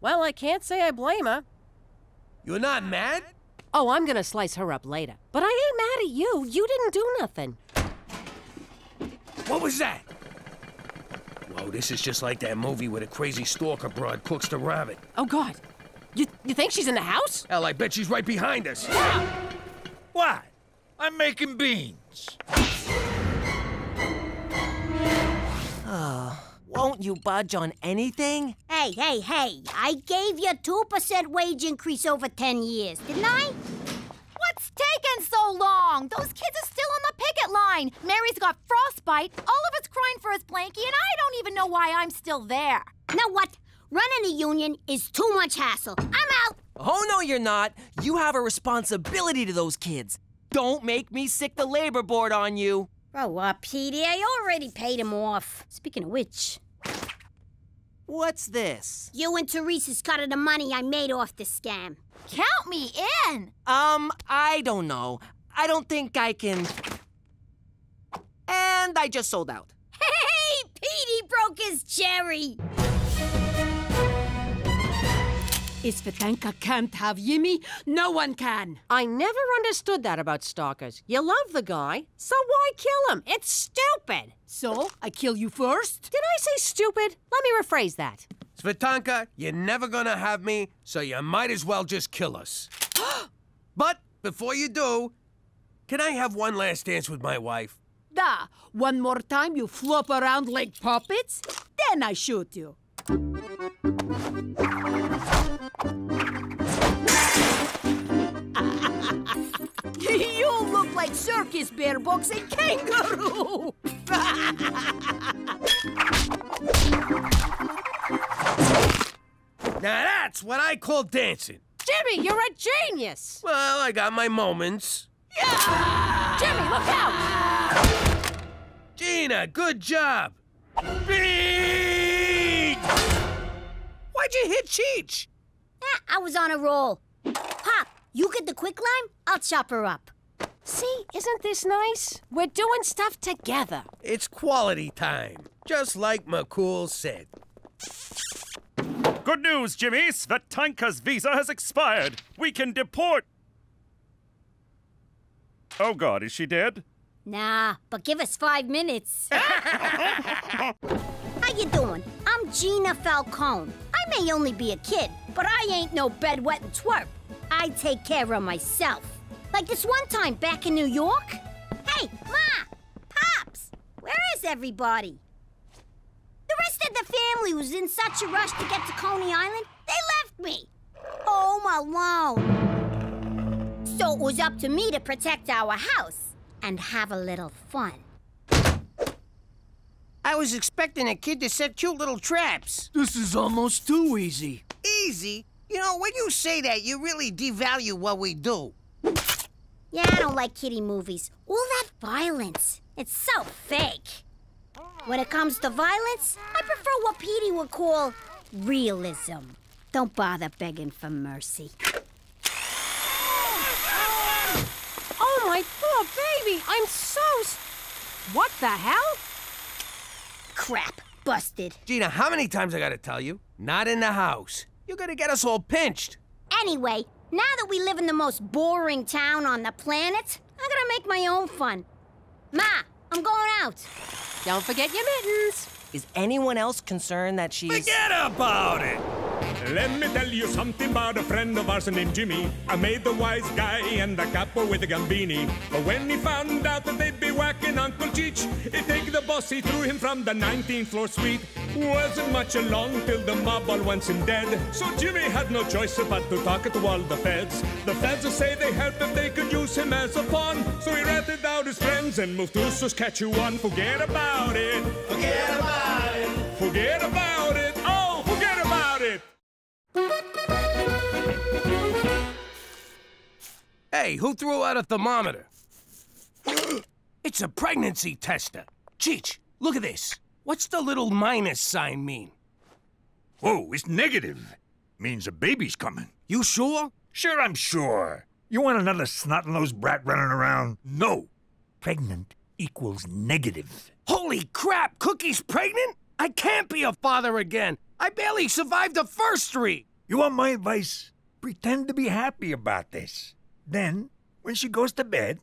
Well, I can't say I blame her. You're not mad? Oh, I'm gonna slice her up later. But I ain't mad at you. You didn't do nothing. What was that? Whoa, this is just like that movie where the crazy stalker broad cooks the rabbit. Oh, God. You think she's in the house? Hell, I bet she's right behind us. What? I'm making beans. Won't you budge on anything? Hey, I gave you 2% wage increase over 10 years, didn't I? What's taking so long? Those kids are still on the picket line. Mary's got frostbite, Oliver's crying for his blankie, and I don't even know why I'm still there. Know what? Running a union is too much hassle. I'm out! Oh, no, you're not. You have a responsibility to those kids. Don't make me sick the labor board on you. Grow up, Petey. I already paid him off. Speaking of which... What's this? You and Teresa's cut of the money I made off the scam. Count me in! I don't know. I don't think I can... And I just sold out. Hey, Petey broke his cherry! If Svetanka can't have Yimmy, no one can. I never understood that about stalkers. You love the guy, so why kill him? It's stupid. So, I kill you first? Did I say stupid? Let me rephrase that. Svetanka, you're never gonna have me, so you might as well just kill us. But before you do, can I have one last dance with my wife? Da, one more time you flop around like puppets, then I shoot you. You look like circus bear books and kangaroo! Now that's what I call dancing. Jimmy, you're a genius! Well, I got my moments. Jimmy, look out! Gina, good job. Beat! Why'd you hit Cheech? I was on a roll. Pop, you get the quicklime, I'll chop her up. See, isn't this nice? We're doing stuff together. It's quality time, just like McCool said. Good news, Jimmy. Svetanka's visa has expired. We can deport... Oh, God, is she dead? Nah, but give us 5 minutes. How you doing? I'm Gina Falcone. I may only be a kid, but I ain't no bedwetting twerp. I take care of myself. Like this one time back in New York. Hey, Ma! Pops! Where is everybody? The rest of the family was in such a rush to get to Coney Island, they left me. Home alone. So it was up to me to protect our house and have a little fun. I was expecting a kid to set cute little traps. This is almost too easy. Easy? You know, when you say that, you really devalue what we do. Yeah, I don't like kiddie movies. All that violence. It's so fake. When it comes to violence, I prefer what Petey would call realism. Don't bother begging for mercy. Oh, my poor baby! I'm so... What the hell? Crap. Busted. Gina, how many times I gotta tell you? Not in the house. You're gonna get us all pinched. Anyway, now that we live in the most boring town on the planet, I'm gonna make my own fun. Ma, I'm going out. Don't forget your mittens. Is anyone else concerned that she's... Forget about it! Let me tell you something about a friend of ours named Jimmy. I made the wise guy and the capo with a gambini. But when he found out that they'd be whacking Uncle Cheech, he'd take the boss, he threw him from the 19th floor suite. Wasn't much along till the mob all wants him dead. So Jimmy had no choice but to talk to all the feds. The feds say they help if they could use him as a pawn. So he ratted out his friends and moved to Saskatchewan. Forget about it. Forget about it. Forget about it. Oh, forget about it. Hey, who threw out a thermometer? It's a pregnancy tester. Cheech, look at this. What's the little minus sign mean? Whoa, it's negative. Means a baby's coming. You sure? Sure, I'm sure. You want another snot-nosed brat running around? No. Pregnant equals negative. Holy crap, Cookie's pregnant? I can't be a father again. I barely survived the first 3. You want my advice? Pretend to be happy about this. Then, when she goes to bed,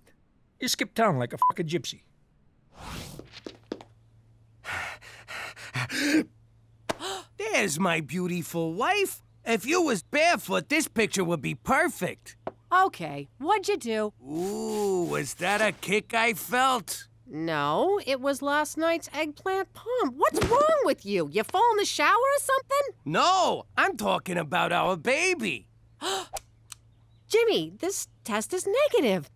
you skip town like a fucking gypsy. There's my beautiful wife. If you was barefoot, this picture would be perfect. Okay, what'd you do? Ooh, was that a kick I felt? No, it was last night's eggplant palm. What's wrong with you? You fall in the shower or something? No, I'm talking about our baby. Jimmy, this test is negative.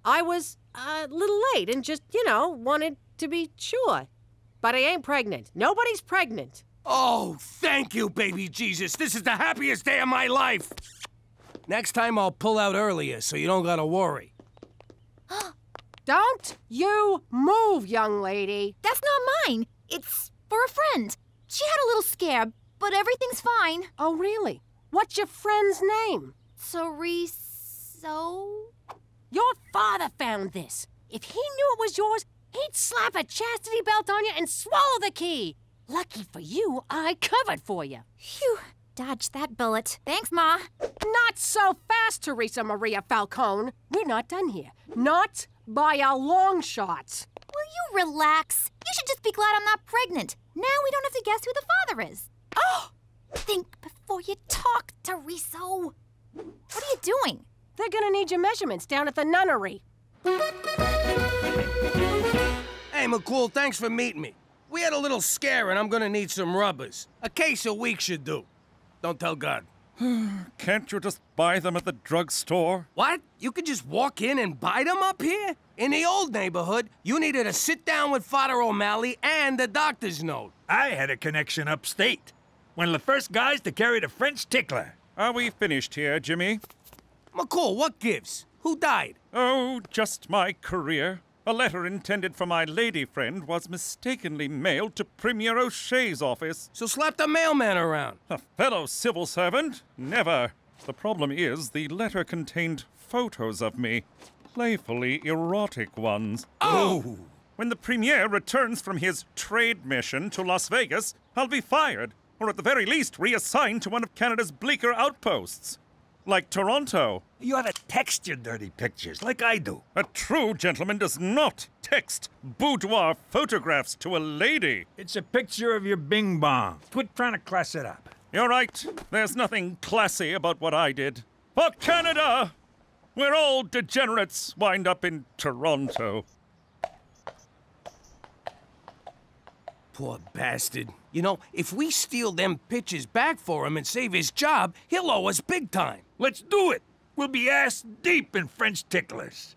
I was a little late and just, wanted to be sure. But I ain't pregnant. Nobody's pregnant. Oh, thank you, baby Jesus. This is the happiest day of my life. Next time I'll pull out earlier so you don't gotta worry. Don't you move, young lady. That's not mine. It's for a friend. She had a little scare, but everything's fine. Oh, really? What's your friend's name? Teresa? Your father found this. If he knew it was yours, he'd slap a chastity belt on you and swallow the key. Lucky for you, I covered for you. Phew. Dodged that bullet. Thanks, Ma. Not so fast, Teresa Maria Falcone. We're not done here. Not by a long shot. Will you relax? You should just be glad I'm not pregnant. Now we don't have to guess who the father is. Oh! Think before you talk, Teresa. What are you doing? They're gonna need your measurements down at the nunnery. Hey, McCool, thanks for meeting me. We had a little scare and I'm gonna need some rubbers. A case a week should do. Don't tell God. Can't you just buy them at the drugstore? What? You could just walk in and buy them up here? In the old neighborhood, you needed to sit down with Father O'Malley and a doctor's note. I had a connection upstate. One of the first guys to carry the French tickler. Are we finished here, Jimmy? McCool, what gives? Who died? Oh, just my career. A letter intended for my lady friend was mistakenly mailed to Premier O'Shea's office. So slap the mailman around. A fellow civil servant? Never. The problem is the letter contained photos of me. Playfully erotic ones. Oh! When the Premier returns from his trade mission to Las Vegas, I'll be fired, or at the very least reassigned to one of Canada's bleaker outposts. Like Toronto. You ought to text your dirty pictures, like I do. A true gentleman does not text boudoir photographs to a lady. It's a picture of your bing bong. Quit trying to class it up. You're right. There's nothing classy about what I did. For Canada! Where all degenerates wind up in Toronto. Poor bastard. You know, if we steal them pictures back for him and save his job, he'll owe us big time. Let's do it. We'll be ass deep in French ticklers.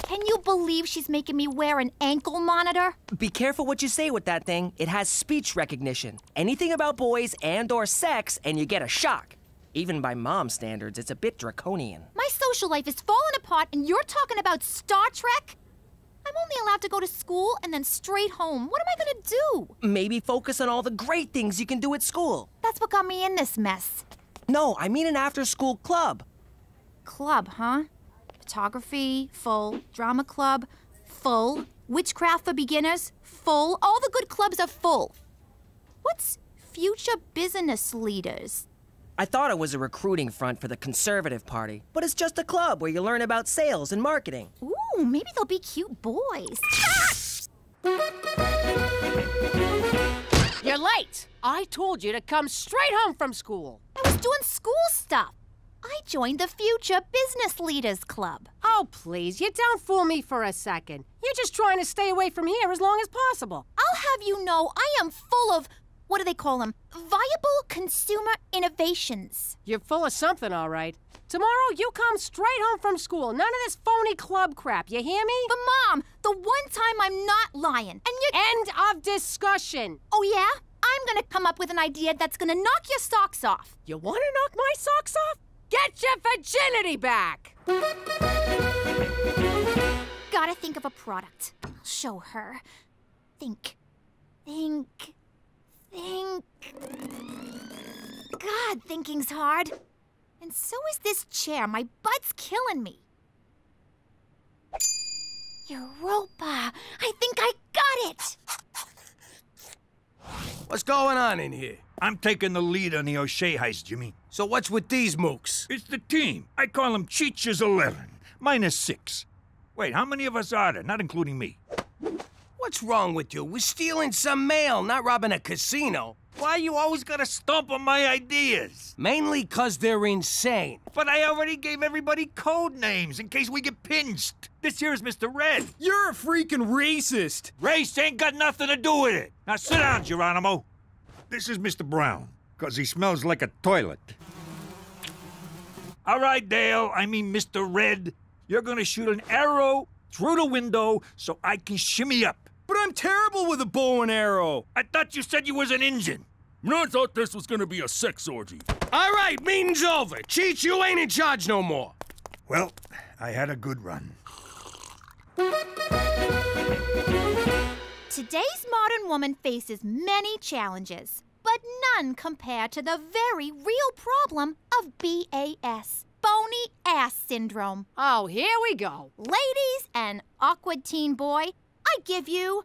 Can you believe she's making me wear an ankle monitor? Be careful what you say with that thing. It has speech recognition. Anything about boys and/or sex, and you get a shock. Even by Mom's standards, it's a bit draconian. My social life is falling apart and you're talking about Star Trek? I'm only allowed to go to school and then straight home. What am I gonna do? Maybe focus on all the great things you can do at school. That's what got me in this mess. No, I mean an after-school club. Club, huh? Photography, full. Drama club, full. Witchcraft for beginners, full. All the good clubs are full. What's future business leaders? I thought it was a recruiting front for the Conservative Party, but it's just a club where you learn about sales and marketing. Ooh, maybe they'll be cute boys. You're late. I told you to come straight home from school. I was doing school stuff. I joined the Future Business Leaders Club. Oh, please, you don't fool me for a second. You're just trying to stay away from here as long as possible. I'll have you know I am full of, what do they call them? Viable consumer innovations. You're full of something, all right. Tomorrow, you come straight home from school. None of this phony club crap, you hear me? But Mom, the one time I'm not lying, and you— End of discussion. Oh yeah? I'm gonna come up with an idea that's gonna knock your socks off. You want to knock my socks off? Get your virginity back! Gotta think of a product. Show her. Think. God, thinking's hard. And so is this chair. My butt's killing me. Europa. I think I got it. What's going on in here? I'm taking the lead on the O'Shea heist, Jimmy. So what's with these mooks? It's the team. I call them Cheech's 11, minus 6. Wait, how many of us are there, not including me? What's wrong with you? We're stealing some mail, not robbing a casino. Why you always gotta stomp on my ideas? Mainly 'cause they're insane. But I already gave everybody code names in case we get pinched. This here's Mr. Red. You're a freaking racist. Race ain't got nothing to do with it. Now sit down, Geronimo. This is Mr. Brown, 'cause he smells like a toilet. All right, Dale, I mean Mr. Red. You're gonna shoot an arrow through the window so I can shimmy up. But I'm terrible with a bow and arrow. I thought you said you was an Injun. I thought this was gonna be a sex orgy. All right, meeting's over. Cheech, you ain't in charge no more. Well, I had a good run. Today's modern woman faces many challenges, but none compare to the very real problem of BAS, bony ass syndrome. Oh, here we go. Ladies and awkward teen boy, I give you...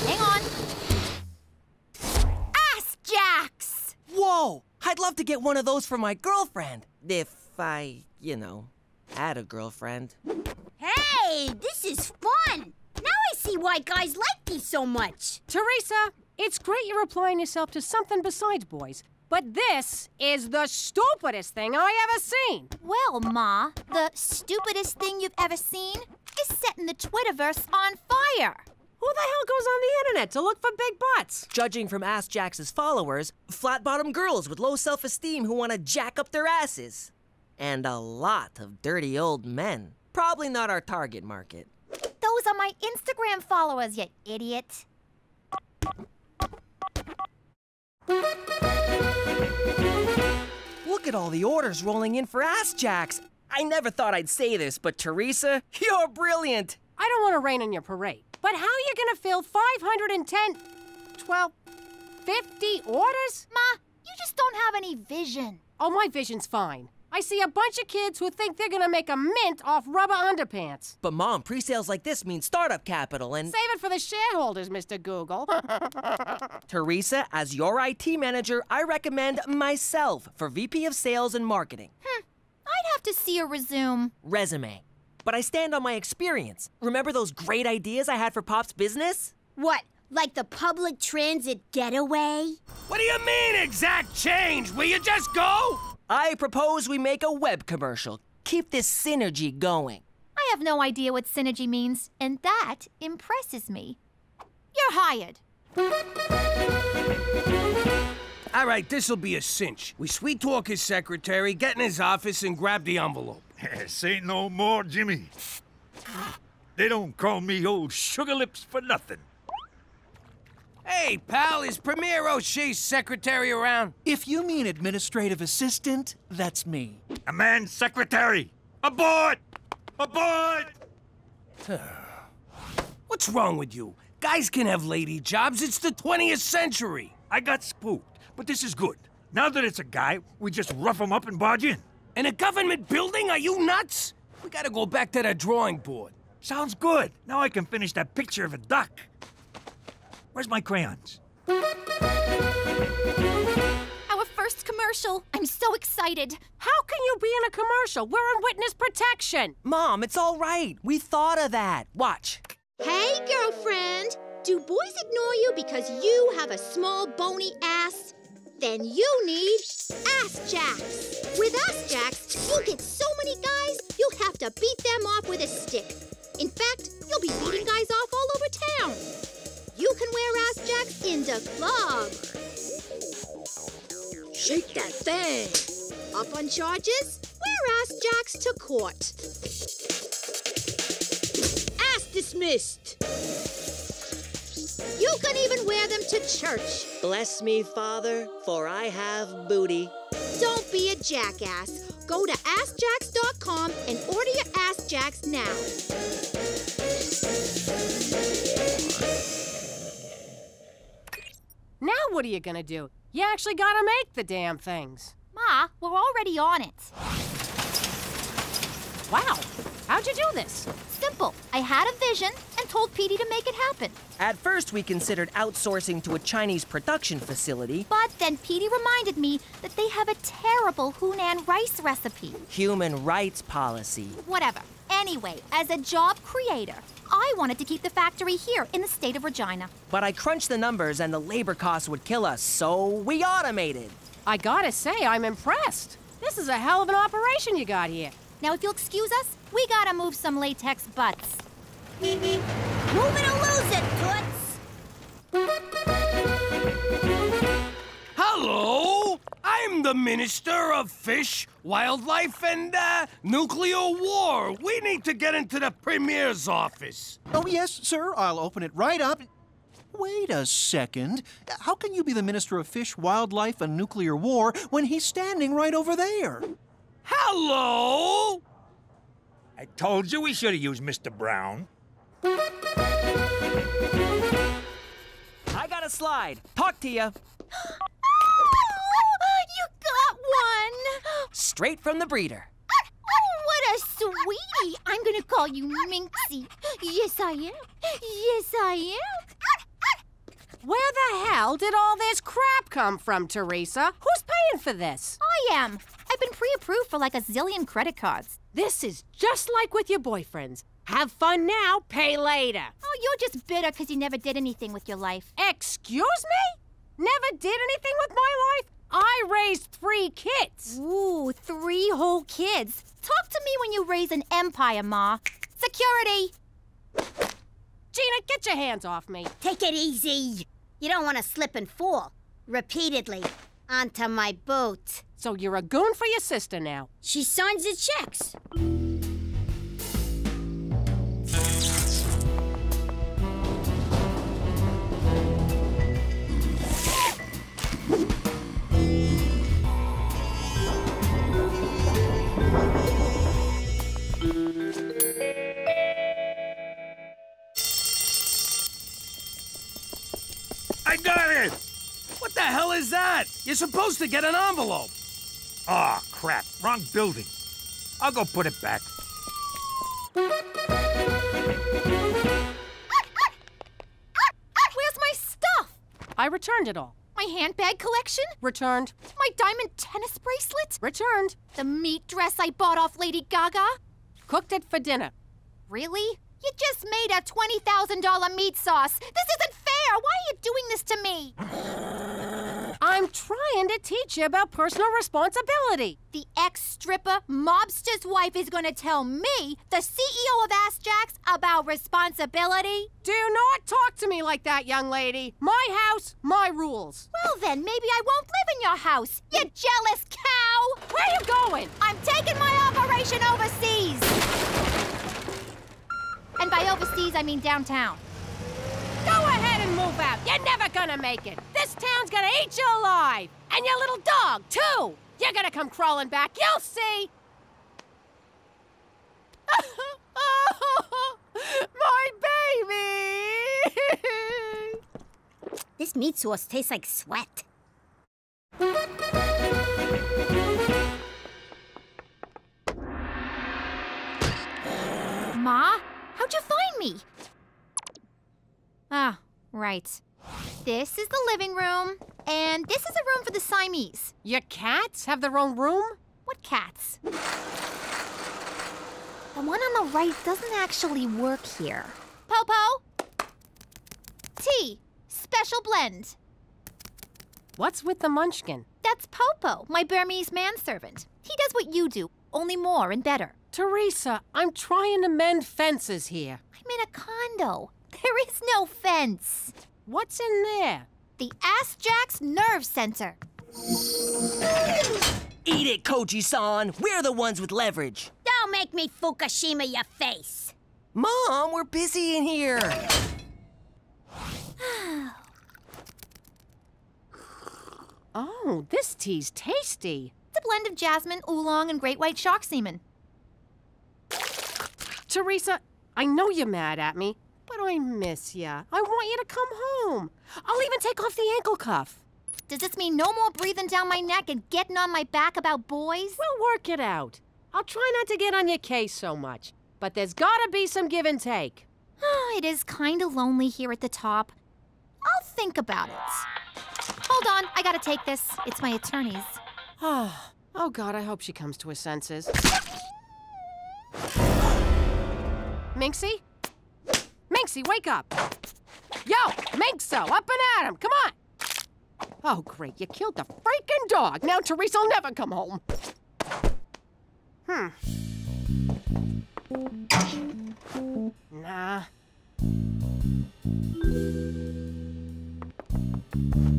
Hang on. Ass jacks! Whoa! I'd love to get one of those for my girlfriend. If I, had a girlfriend. Hey, this is fun. Now I see why guys like these so much. Teresa, it's great you're applying yourself to something besides boys, but this is the stupidest thing I ever seen. Well, Ma, the stupidest thing you've ever seen is setting the Twitterverse on fire. Who the hell goes on the internet to look for big butts? Judging from Ass Jax's followers, flat-bottom girls with low self-esteem who want to jack up their asses. And a lot of dirty old men. Probably not our target market. Those are my Instagram followers, you idiot. Look at all the orders rolling in for Ass Jacks. I never thought I'd say this, but Teresa, you're brilliant. I don't want to rain on your parade, but how are you going to fill 510, 12, 50 orders? Ma, you just don't have any vision. Oh, my vision's fine. I see a bunch of kids who think they're gonna make a mint off rubber underpants. But Mom, pre-sales like this mean startup capital and... Save it for the shareholders, Mr. Google. Teresa, as your IT manager, I recommend myself for VP of Sales and Marketing. I'd have to see a resume. Resume. But I stand on my experience. Remember those great ideas I had for Pop's business? What, like the public transit getaway? What do you mean, exact change? Will you just go? I propose we make a web commercial. Keep this synergy going. I have no idea what synergy means, and that impresses me. You're hired. All right, this'll be a cinch. We sweet talk his secretary, get in his office, and grab the envelope. Say no more, Jimmy. They don't call me old sugar lips for nothing. Hey, pal, is Premier O'Shea's secretary around? If you mean administrative assistant, that's me. A man's secretary! Aboard! Aboard! What's wrong with you? Guys can have lady jobs. It's the 20th century. I got spooked, but this is good. Now that it's a guy, we just rough him up and barge in. In a government building? Are you nuts? We gotta go back to the drawing board. Sounds good. Now I can finish that picture of a duck. Where's my crayons? Our first commercial. I'm so excited. How can you be in a commercial? We're in witness protection. Mom, it's all right. We thought of that. Watch. Hey, girlfriend. Do boys ignore you because you have a small bony ass? Then you need Ass Jacks. With Ass Jacks, you'll get so many guys, you'll have to beat them off with a stick. In fact, you'll be beating guys off all over town. You can wear Ass Jacks in the club. Shake that thing. Up on charges? Wear Ass Jacks to court. Ass dismissed. You can even wear them to church. Bless me, Father, for I have booty. Don't be a jackass. Go to AskJacks.com and order your Ass Jacks now. Now what are you gonna do? You actually gotta make the damn things. Ma, we're already on it. Wow, how'd you do this? Simple. I had a vision and told Petey to make it happen. At first, we considered outsourcing to a Chinese production facility. But then Petey reminded me that they have a terrible Hunan rice recipe. Human rights policy. Whatever. Anyway, as a job creator, I wanted to keep the factory here in the state of Regina. But I crunched the numbers and the labor costs would kill us, so we automated. I gotta say, I'm impressed. This is a hell of an operation you got here. Now, if you'll excuse us, we gotta move some latex butts. Move it or lose it, Toots! Hello! I'm the Minister of Fish, Wildlife, and, Nuclear War. We need to get into the Premier's office. Oh, yes, sir. I'll open it right up. Wait a second. How can you be the Minister of Fish, Wildlife, and Nuclear War when he's standing right over there? Hello! I told you we should have used Mr. Brown. I got a slide. Talk to ya. You got one! Straight from the breeder. What a sweetie! I'm gonna call you Minxie. Yes, I am. Yes, I am. Where the hell did all this crap come from, Teresa? Who's paying for this? I am. I've been pre-approved for like a zillion credit cards. This is just like with your boyfriends. Have fun now, pay later. Oh, you're just bitter because you never did anything with your life. Excuse me? Never did anything with my life? I raised 3 kids. Ooh, 3 whole kids. Talk to me when you raise an empire, Ma. Security! Gina, get your hands off me. Take it easy. You don't want to slip and fall. Repeatedly. Onto my boot. So you're a goon for your sister now. She signs the checks. I got it! What the hell is that? You're supposed to get an envelope. Aw, crap. Wrong building. I'll go put it back. Where's my stuff? I returned it all. My handbag collection? Returned. My diamond tennis bracelet? Returned. The meat dress I bought off Lady Gaga? Cooked it for dinner. Really? You just made a $20,000 meat sauce. This isn't fair. Why are you doing this to me? I'm trying to teach you about personal responsibility. The ex-stripper mobster's wife is going to tell me, the CEO of Ass Jacks, about responsibility? Do not talk to me like that, young lady. My house, my rules. Well then, maybe I won't live in your house, you jealous cow! Where are you going? I'm taking my operation overseas! And by overseas, I mean downtown. Go ahead and move out. You're never gonna make it. This town's gonna eat you alive. And your little dog, too. You're gonna come crawling back. You'll see. My baby! This meat sauce tastes like sweat. Ma, how'd you find me? Ah, right. This is the living room, and this is a room for the Siamese. Your cats have their own room? What cats? The one on the right doesn't actually work here. Popo? Tea. Special blend. What's with the munchkin? That's Popo, my Burmese manservant. He does what you do, only more and better. Teresa, I'm trying to mend fences here. I'm in a condo. There is no fence. What's in there? The Ass Jack's Nerve Center. Eat it, Koji-san. We're the ones with leverage. Don't make me Fukushima your face. Mom, we're busy in here. Oh, this tea's tasty. It's a blend of jasmine, oolong, and great white shark semen. Teresa, I know you're mad at me, but I miss ya. I want you to come home. I'll even take off the ankle cuff. Does this mean no more breathing down my neck and getting on my back about boys? We'll work it out. I'll try not to get on your case so much, but there's gotta be some give and take. It is kind of lonely here at the top. I'll think about it. Hold on, I gotta take this. It's my attorney's. Oh, God, I hope she comes to her senses. Minxie? Minxie, wake up! Yo, Minxo, up and at him, come on! Oh, great, you killed the freaking dog. Now Teresa'll never come home. Nah.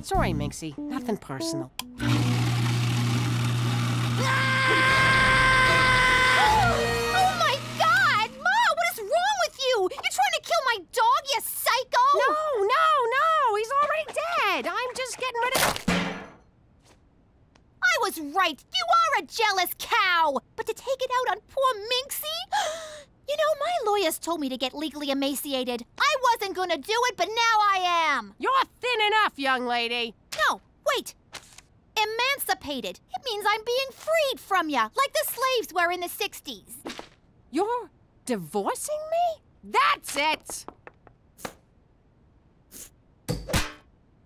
Sorry, Minxie, nothing personal. Oh my God! Ma, what is wrong with you? You're trying to kill my dog, you psycho! No! He's already dead. I'm just getting rid of... I was right. You are a jealous cow. But to take it out on poor Minxie? You know, my lawyers told me to get legally emaciated. I wasn't gonna do it, but now I am. You're thin enough, young lady. No, wait. Emancipated. It means I'm being freed from ya, like the slaves were in the 60s. You're divorcing me? That's it!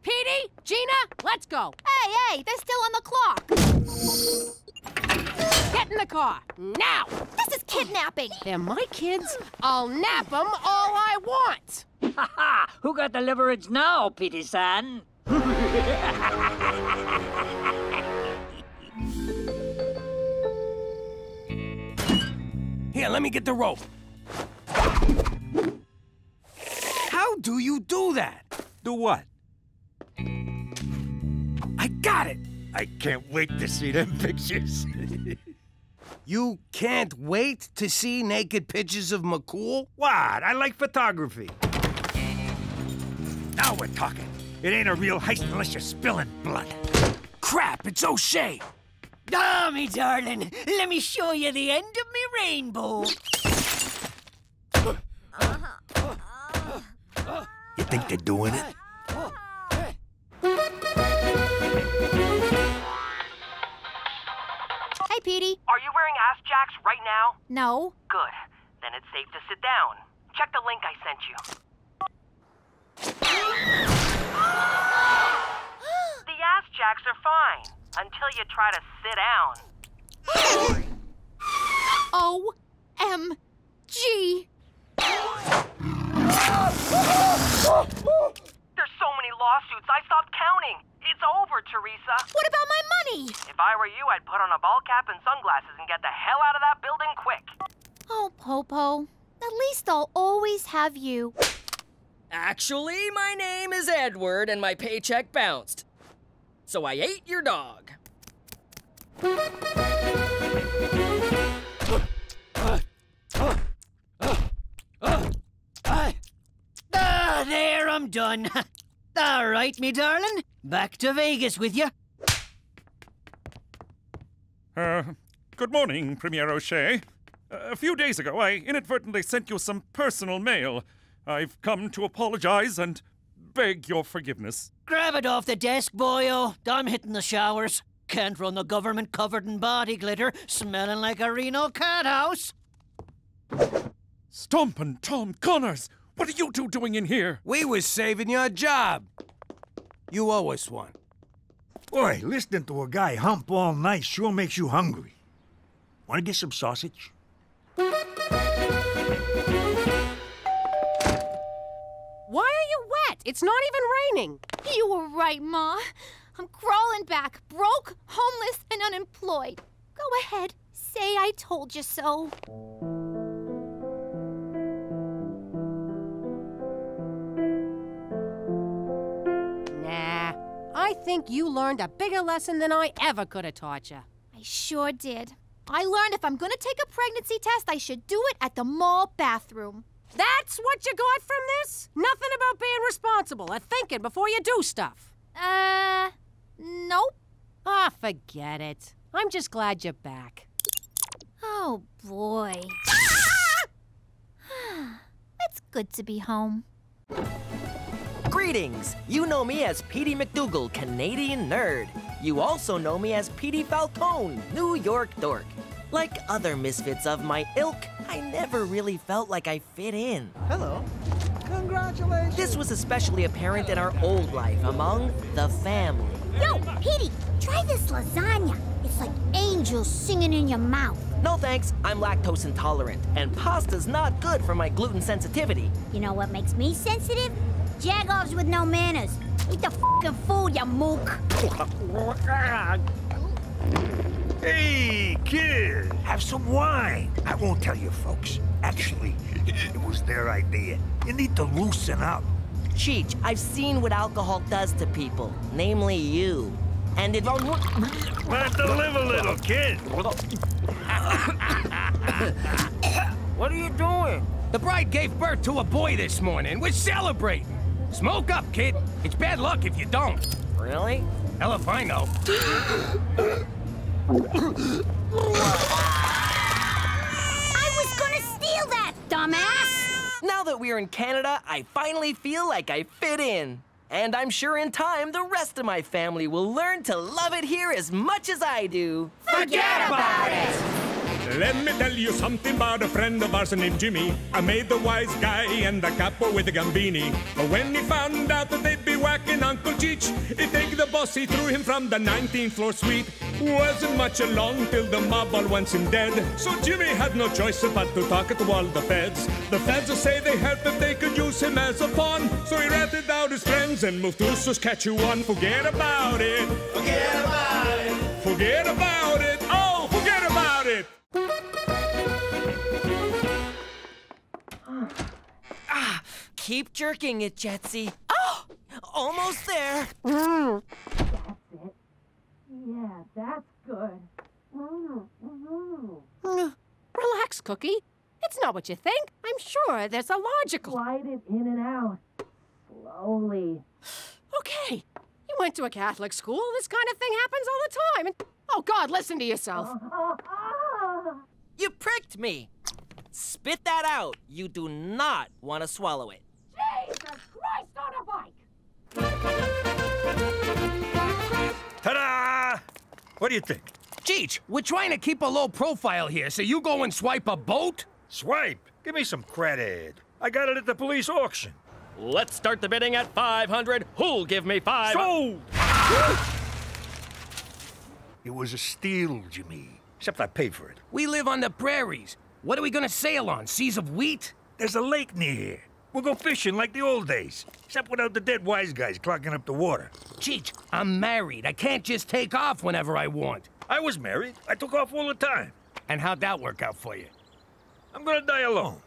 Petey, Gina, let's go. Hey, they're still on the clock. Get in the car, now! This is kidnapping. They're my kids. I'll nap them all I want. Ha ha! Who got the leverage now, Petey-san? Here, let me get the rope. How do you do that? Do what? I got it! I can't wait to see them pictures. You can't wait to see naked pictures of McCool? What? I like photography. Now we're talking. It ain't a real heist unless you're spilling blood. Crap, it's O'Shea! Ah, me darling, let me show you the end of me rainbow. You think they're doing it? Hey, Petey. Are you wearing ass jacks right now? No. Good. Then it's safe to sit down. Check the link I sent you. The ass jacks are fine until you try to sit down. O-M-G. There's so many lawsuits, I stopped counting. It's over, Teresa. What about my money? If I were you, I'd put on a ball cap and sunglasses and get the hell out of that building quick. Oh, Popo. At least I'll always have you. Actually, my name is Edward and my paycheck bounced. So I ate your dog. There, I'm done. All right, me darling. Back to Vegas with you. Good morning, Premier O'Shea. A few days ago, I inadvertently sent you some personal mail. I've come to apologize and beg your forgiveness. Grab it off the desk, boyo. I'm hitting the showers. Can't run the government covered in body glitter, smelling like a Reno cat house. Stompin' Tom Connors! What are you two doing in here? We was saving your job. You owe us one. Boy, listening to a guy hump all night sure makes you hungry. Want to get some sausage? Why are you wet? It's not even raining. You were right, Ma. I'm crawling back, broke, homeless, and unemployed. Go ahead, say I told you so. Nah, I think you learned a bigger lesson than I ever could have taught you. I sure did. I learned if I'm gonna take a pregnancy test, I should do it at the mall bathroom. That's what you got from this? Nothing about being responsible or thinking before you do stuff. Nope. Ah, forget it. I'm just glad you're back. Oh, boy. It's good to be home. Greetings! You know me as Petey McDougal, Canadian nerd. You also know me as Petey Falcone, New York dork. Like other misfits of my ilk, I never really felt like I fit in. Hello. Congratulations. This was especially apparent in our old life among the family. Yo, Petey, try this lasagna. It's like angels singing in your mouth. No thanks, I'm lactose intolerant, and pasta's not good for my gluten sensitivity. You know what makes me sensitive? Jagoffs with no manners. Eat the f***ing food, you mook. Hey, kid, have some wine. I won't tell you folks. Actually, it was their idea. You need to loosen up. Cheech, I've seen what alcohol does to people, namely you. And it won't... Let to live a little, kid. What are you doing? The bride gave birth to a boy this morning. We're celebrating. Smoke up, kid. It's bad luck if you don't. Really? Hell if I know. I was gonna steal that, dumbass! Now that we're in Canada, I finally feel like I fit in. And I'm sure in time, the rest of my family will learn to love it here as much as I do. Forget about it! Let me tell you something about a friend of ours named Jimmy. I made the wise guy and the capo with the gambini. But when he found out that they'd be whacking Uncle Cheech, he'd take the boss, he threw him from the 19th floor suite. Wasn't much along till the mob all wants him dead. So Jimmy had no choice but to talk to all the feds. The feds will say they helped if they could use him as a pawn. So he ratted out his friends and moved to Saskatchewan. Forget about it. Forget about it. Forget about it. Oh, forget about it. Keep jerking it, Jetsy. Oh, almost there. That's it. Yeah, that's good. Relax, Cookie. It's not what you think. I'm sure there's a logical... Slide it in and out. Slowly. Okay. You went to a Catholic school. This kind of thing happens all the time. And, oh, God, listen to yourself. You pricked me. Spit that out. You do not want to swallow it. Jesus Christ on a bike! Ta-da! What do you think? Cheech, we're trying to keep a low profile here, so you go and swipe a boat? Swipe? Give me some credit. I got it at the police auction. Let's start the bidding at 500. Who'll give me 5? Sold! It was a steal, Jimmy. Except I paid for it. We live on the prairies. What are we gonna sail on? Seas of wheat? There's a lake near here. We'll go fishing like the old days. Except without the dead wise guys clogging up the water. Cheech, I'm married. I can't just take off whenever I want. I was married. I took off all the time. And how'd that work out for you? I'm gonna die alone.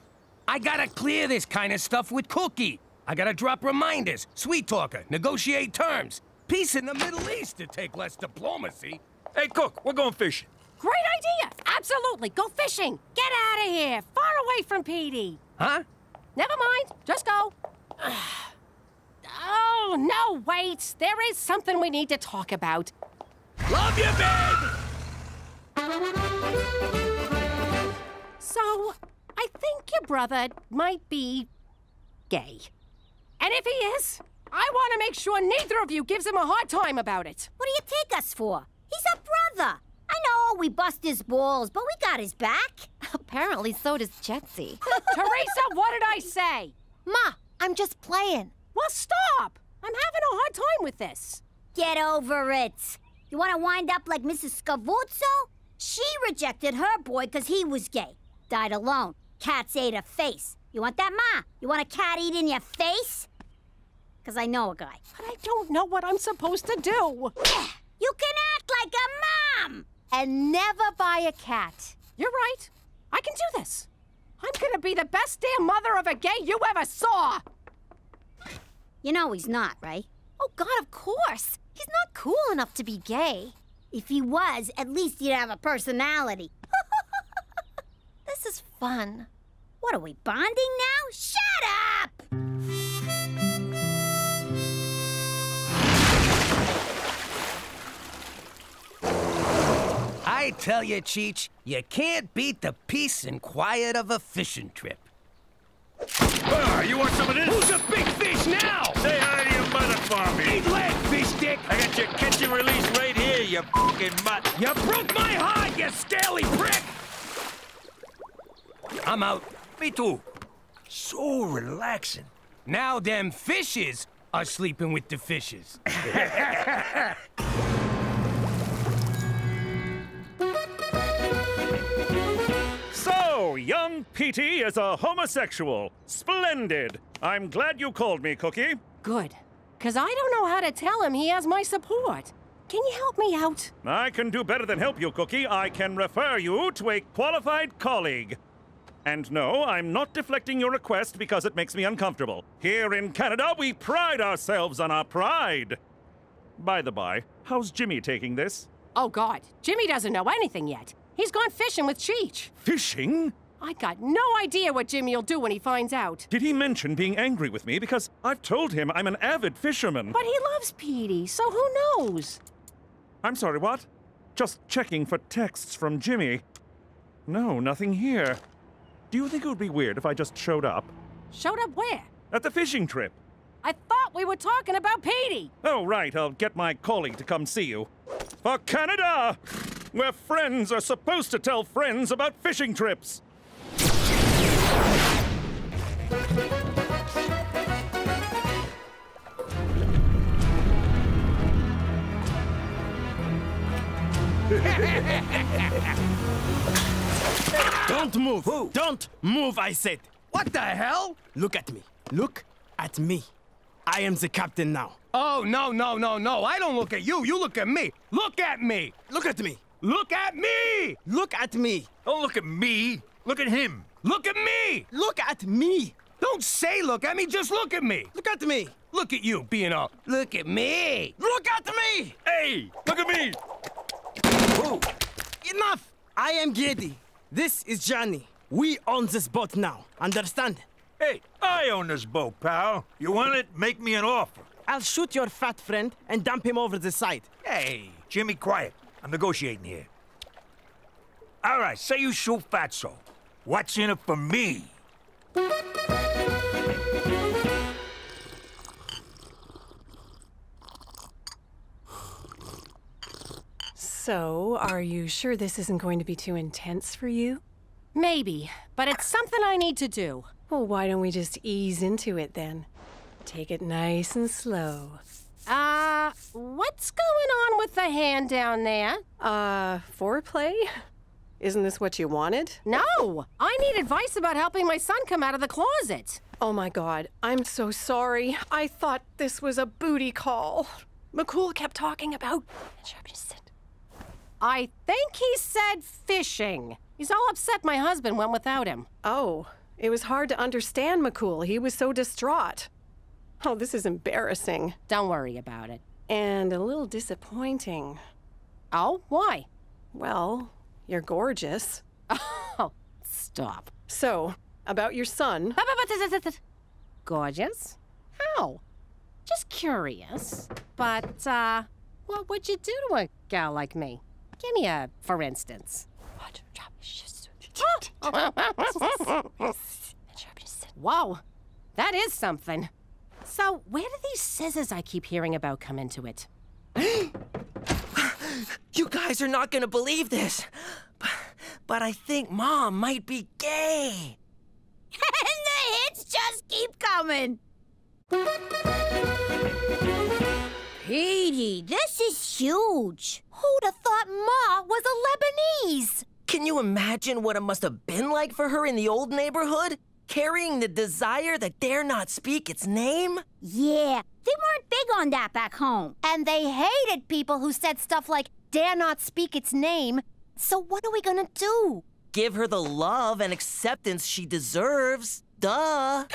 I gotta clear this kind of stuff with Cookie. I gotta drop reminders, sweet talker, negotiate terms. Peace in the Middle East to take less diplomacy. Hey, Cook, we're going fishing. Great idea! Absolutely! Go fishing! Get out of here! Far away from Petey! Huh? Never mind. Just go. Oh, Oh, no, wait. There is something we need to talk about. Love you, babe! So, I think your brother might be gay. And if he is, I want to make sure neither of you gives him a hard time about it. What do you take us for? He's a brother. I know we bust his balls, but we got his back. Apparently so does Jetsy. Teresa, what did I say? Ma, I'm just playing. Well, stop! I'm having a hard time with this. Get over it. You want to wind up like Mrs. Scavuzzo? She rejected her boy because he was gay. Died alone. Cats ate her face. You want that, Ma? You want a cat eat in your face? Because I know a guy. But I don't know what I'm supposed to do. You can act like a mom! And never buy a cat. You're right. I can do this. I'm gonna be the best damn mother of a gay you ever saw! You know he's not, right? Oh, God, of course. He's not cool enough to be gay. If he was, at least he'd have a personality. This is fun. What, are we bonding now? Shut up! I tell you, Cheech, you can't beat the peace and quiet of a fishing trip. You want some of this? Who's a big fish now? Say hi to your mother for me. Eat leg, fish dick! I got your catch and release right here, you fucking mutt. You broke my heart, you scaly prick! I'm out. Me too. So relaxing. Now them fishes are sleeping with the fishes. So, young Petey is a homosexual. Splendid. I'm glad you called me, Cookie. Good. Because I don't know how to tell him he has my support. Can you help me out? I can do better than help you, Cookie. I can refer you to a qualified colleague. And no, I'm not deflecting your request because it makes me uncomfortable. Here in Canada, we pride ourselves on our pride. By the by, how's Jimmy taking this? Oh, God. Jimmy doesn't know anything yet. He's gone fishing with Cheech. Fishing? I got no idea what Jimmy'll do when he finds out. Did he mention being angry with me? Because I've told him I'm an avid fisherman. But he loves Petey, so who knows? I'm sorry, what? Just checking for texts from Jimmy. No, nothing here. Do you think it would be weird if I just showed up? Showed up where? At the fishing trip. I thought we were talking about Petey. Oh, right. I'll get my colleague to come see you. For Canada, where friends are supposed to tell friends about fishing trips. Don't move! Who? Don't move, I said! What the hell? Look at me. Look at me. I am the captain now. Oh, no, no, no, no. I don't look at you. You look at me. Look at me. Look at me. Look at me. Look at me. Don't look at me. Look at him. Look at me. Look at me. Don't say look at me. Just look at me. Look at me. Look at you being all, look at me. Look at me. Hey, look at me. Oh. Enough. I am Geddy. This is Johnny. We own this boat now. Understand? Hey, I own this boat, pal. You want it? Make me an offer. I'll shoot your fat friend and dump him over the side. Hey, Jimmy, quiet. I'm negotiating here. All right, say you shoot Fatso. What's in it for me? So, are you sure this isn't going to be too intense for you? Maybe, but it's something I need to do. Well, why don't we just ease into it then? Take it nice and slow. What's going on with the hand down there? Foreplay? Isn't this what you wanted? No! I need advice about helping my son come out of the closet. Oh my God, I'm so sorry. I thought this was a booty call. McCool kept talking about... I think he said fishing. He's all upset my husband went without him. Oh, it was hard to understand McCool. He was so distraught. Oh, this is embarrassing. Don't worry about it. And a little disappointing. Oh, why? Well, you're gorgeous. Oh, stop. So, about your son. Gorgeous? How? Just curious. But, what would you do to a gal like me? Give me a for instance. Whoa, that is something. So, where do these scissors I keep hearing about come into it? You guys are not gonna believe this, but I think Mom might be gay. And the hits just keep coming. Petey, this is huge. Who'd have thought Ma was a Lebanese? Can you imagine what it must have been like for her in the old neighborhood? Carrying the desire that dare not speak its name? Yeah, they weren't big on that back home. And they hated people who said stuff like, dare not speak its name. So what are we gonna do? Give her the love and acceptance she deserves. Duh.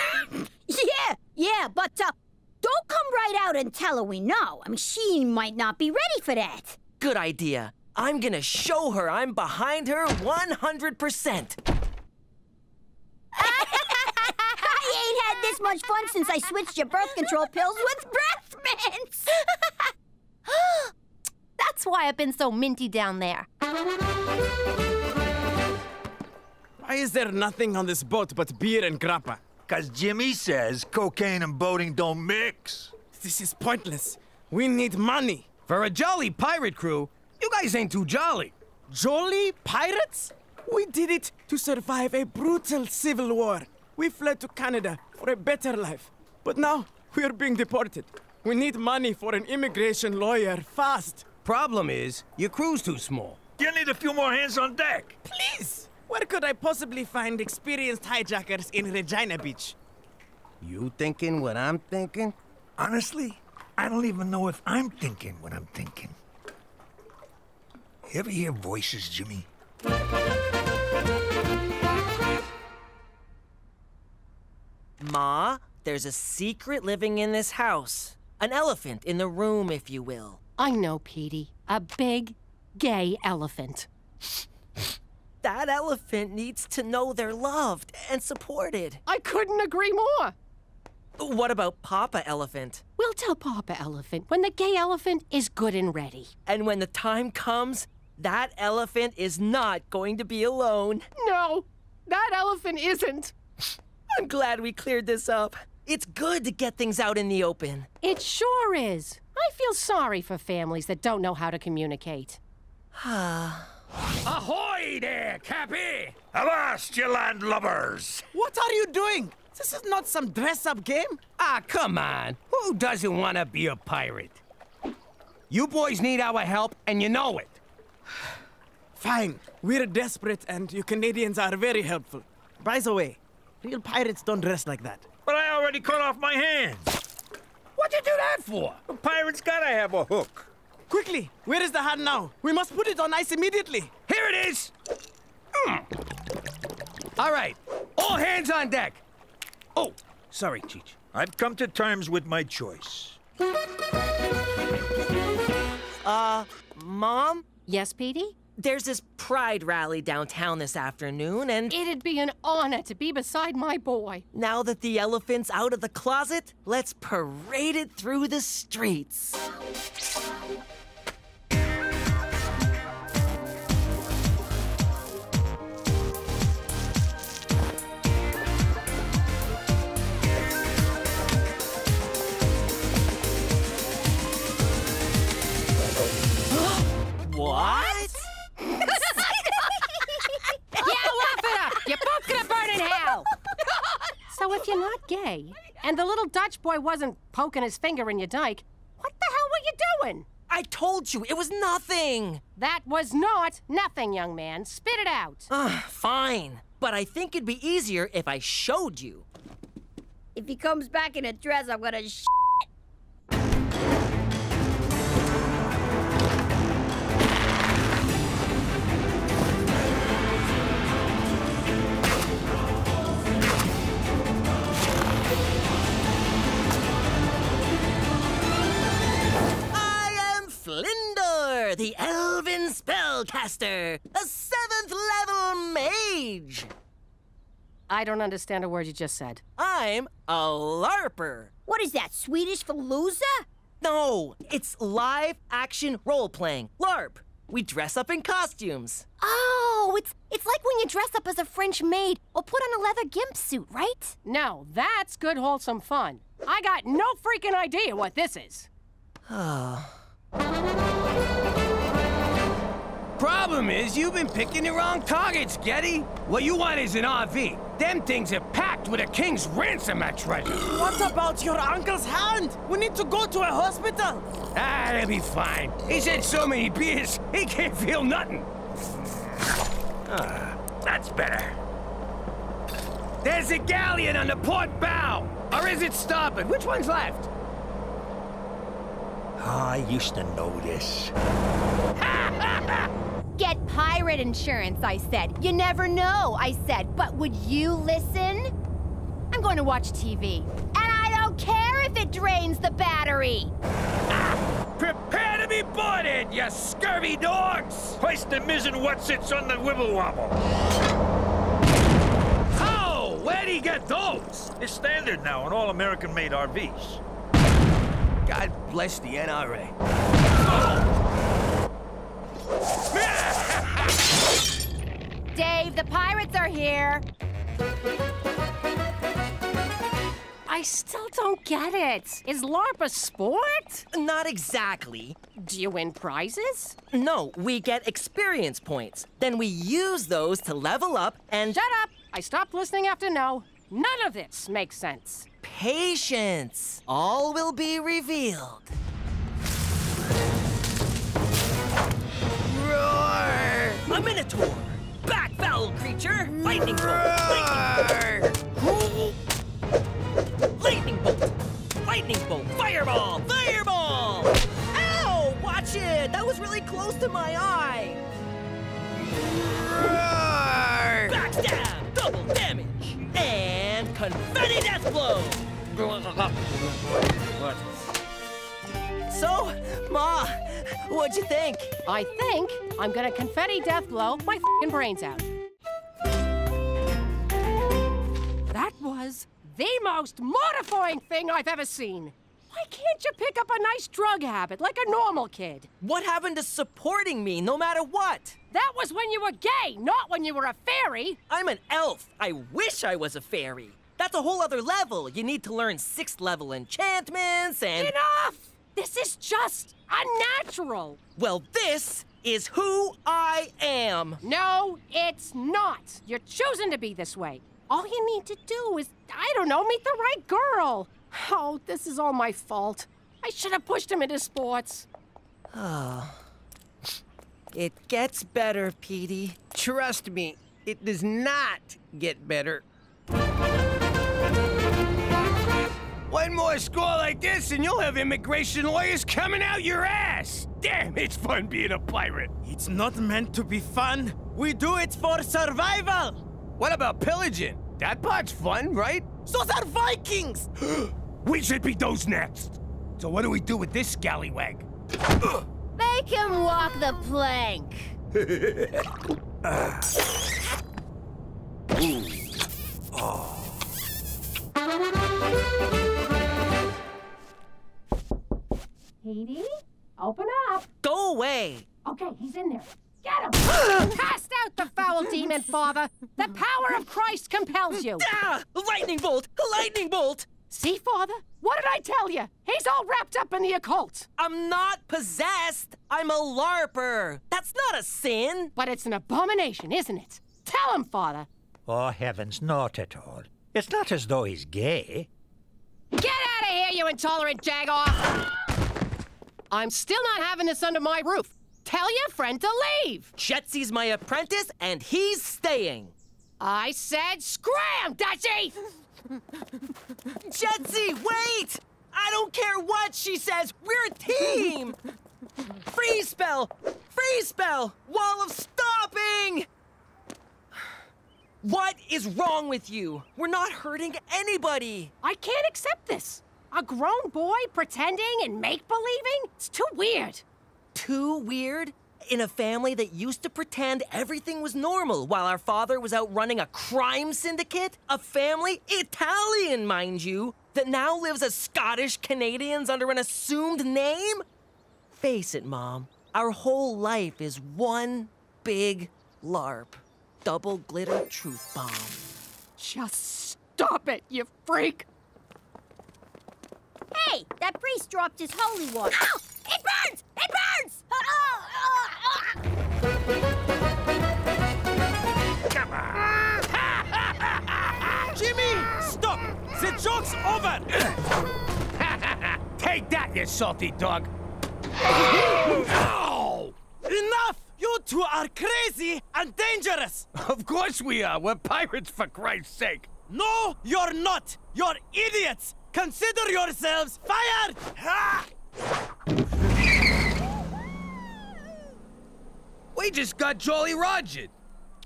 Yeah, but don't come right out and tell her we know. I mean, she might not be ready for that. Good idea. I'm gonna show her I'm behind her 100%. I ain't had this much fun since I switched your birth control pills with breath mints. That's why I've been so minty down there. Why is there nothing on this boat but beer and grappa? 'Cause Jimmy says cocaine and boating don't mix. This is pointless. We need money. For a jolly pirate crew, you guys ain't too jolly. Jolly pirates? We did it to survive a brutal civil war. We fled to Canada for a better life. But now we are being deported. We need money for an immigration lawyer fast. Problem is, your crew's too small. You need a few more hands on deck. Please! Where could I possibly find experienced hijackers in Regina Beach? You thinking what I'm thinking? Honestly, I don't even know if I'm thinking what I'm thinking. You ever hear voices, Jimmy? Ma, there's a secret living in this house. An elephant in the room, if you will. I know, Petey. A big, gay elephant. That elephant needs to know they're loved and supported. I couldn't agree more. What about Papa Elephant? We'll tell Papa Elephant when the gay elephant is good and ready. And when the time comes, that elephant is not going to be alone. No, that elephant isn't. I'm glad we cleared this up. It's good to get things out in the open. It sure is. I feel sorry for families that don't know how to communicate. Ahoy there, Cappy! Avast, you landlubbers! What are you doing? This is not some dress-up game. Ah, come on. Who doesn't want to be a pirate? You boys need our help, and you know it. Fine. We're desperate, and you Canadians are very helpful. By the way, real pirates don't dress like that. But I already cut off my hands. What'd you do that for? A pirate's gotta have a hook. Quickly, where is the hat now? We must put it on ice immediately. Here it is. All right, all hands on deck. Oh, sorry, Cheech. I've come to terms with my choice. Mom? Yes, Petey? There's this pride rally downtown this afternoon, and It'd be an honor to be beside my boy. now that the elephant's out of the closet, let's parade it through the streets. What? You're both gonna burn in hell! So if you're not gay, and the little Dutch boy wasn't poking his finger in your dike, what the hell were you doing? I told you, it was nothing! That was not nothing, young man. Spit it out. Fine. But I think it'd be easier if I showed you. If he comes back in a dress, I'm gonna Flindor, the elven spellcaster, a 7th level mage. I don't understand a word you just said. I'm a LARPer. What is that, Swedish for loser? No, it's live action role playing. LARP. We dress up in costumes. Oh, it's like when you dress up as a French maid or put on a leather gimp suit, right? No, that's good, wholesome fun. I got no freaking idea what this is. Problem is, you've been picking the wrong targets, Getty. What you want is an RV. Them things are packed with a king's ransom at treasure. What about your uncle's hand? We need to go to a hospital. Ah, they'll be fine. He's had so many beers, he can't feel nothing. That's better. There's a galleon on the port bow. Or is it starboard? Which one's left? I used to know this. Get pirate insurance, I said. You never know, I said. But would you listen? I'm going to watch TV. And I don't care if it drains the battery. Prepare to be boarded, you scurvy dogs! Hoist the mizzen whatsits on the wibble wobble. Oh, where'd he get those? It's standard now on all American-made RVs. God bless the NRA. Dave, the pirates are here. I still don't get it. Is LARP a sport? Not exactly. Do you win prizes? No, we get experience points. Then we use those to level up and... Shut up! I stopped listening after no. None of this makes sense. Patience. All will be revealed. Roar! A minotaur. Back, foul creature. Lightning bolt. Lightning bolt. Lightning bolt. Fireball. Fireball. Ow! Watch it. That was really close to my eye. Roar! Backstab. Double damage. And confetti death blow. What? So, Ma, what'd you think? I think I'm gonna confetti death blow my f***ing brains out. That was the most mortifying thing I've ever seen. Why can't you pick up a nice drug habit like a normal kid? What happened to supporting me no matter what? That was when you were gay, not when you were a fairy. I'm an elf. I wish I was a fairy. That's a whole other level. You need to learn 6th level enchantments and... Enough! This is just unnatural. Well, this is who I am. No, it's not. You're choosing to be this way. All you need to do is, I don't know, meet the right girl. Oh, this is all my fault. I should have pushed him into sports. Oh. It gets better, Petey. Trust me, it does not get better. One more score like this and you'll have immigration lawyers coming out your ass! Damn, it's fun being a pirate! It's not meant to be fun. We do it for survival. What about pillaging? That part's fun, right? Those are Vikings! We should be those next! So what do we do with this scallywag? Make him walk the plank. Petey, open up. Go away. Okay, he's in there. Get him! Cast out the foul demon, Father! The power of Christ compels you! Ah! Lightning bolt! Lightning bolt! See, Father? What did I tell you? He's all wrapped up in the occult. I'm not possessed. I'm a LARPer. That's not a sin. But it's an abomination, isn't it? Tell him, Father. Oh, heavens, not at all. It's not as though he's gay. Get out of here, you intolerant jagoff! I'm still not having this under my roof. Tell your friend to leave. Jetsy's my apprentice, and he's staying. I said scram, Dutchie! Jetsy, wait! I don't care what she says. We're a team! Freeze spell! Freeze spell! Wall of stopping! What is wrong with you? We're not hurting anybody. I can't accept this. A grown boy pretending and make-believing? It's too weird. Too weird? In a family that used to pretend everything was normal while our father was out running a crime syndicate? A family, Italian, mind you, that now lives as Scottish Canadians under an assumed name? Face it, Mom. Our whole life is one big LARP. Double glitter truth bomb. Just stop it, you freak! Hey, that priest dropped his holy water. Ow! It burns! It burns! Come on! Jimmy, stop! The joke's over! Take that, you salty dog! Ow! Enough! You two are crazy and dangerous! Of course we are. We're pirates, for Christ's sake. No, you're not! You're idiots! Consider yourselves fired! Ha! We just got Jolly Rogered.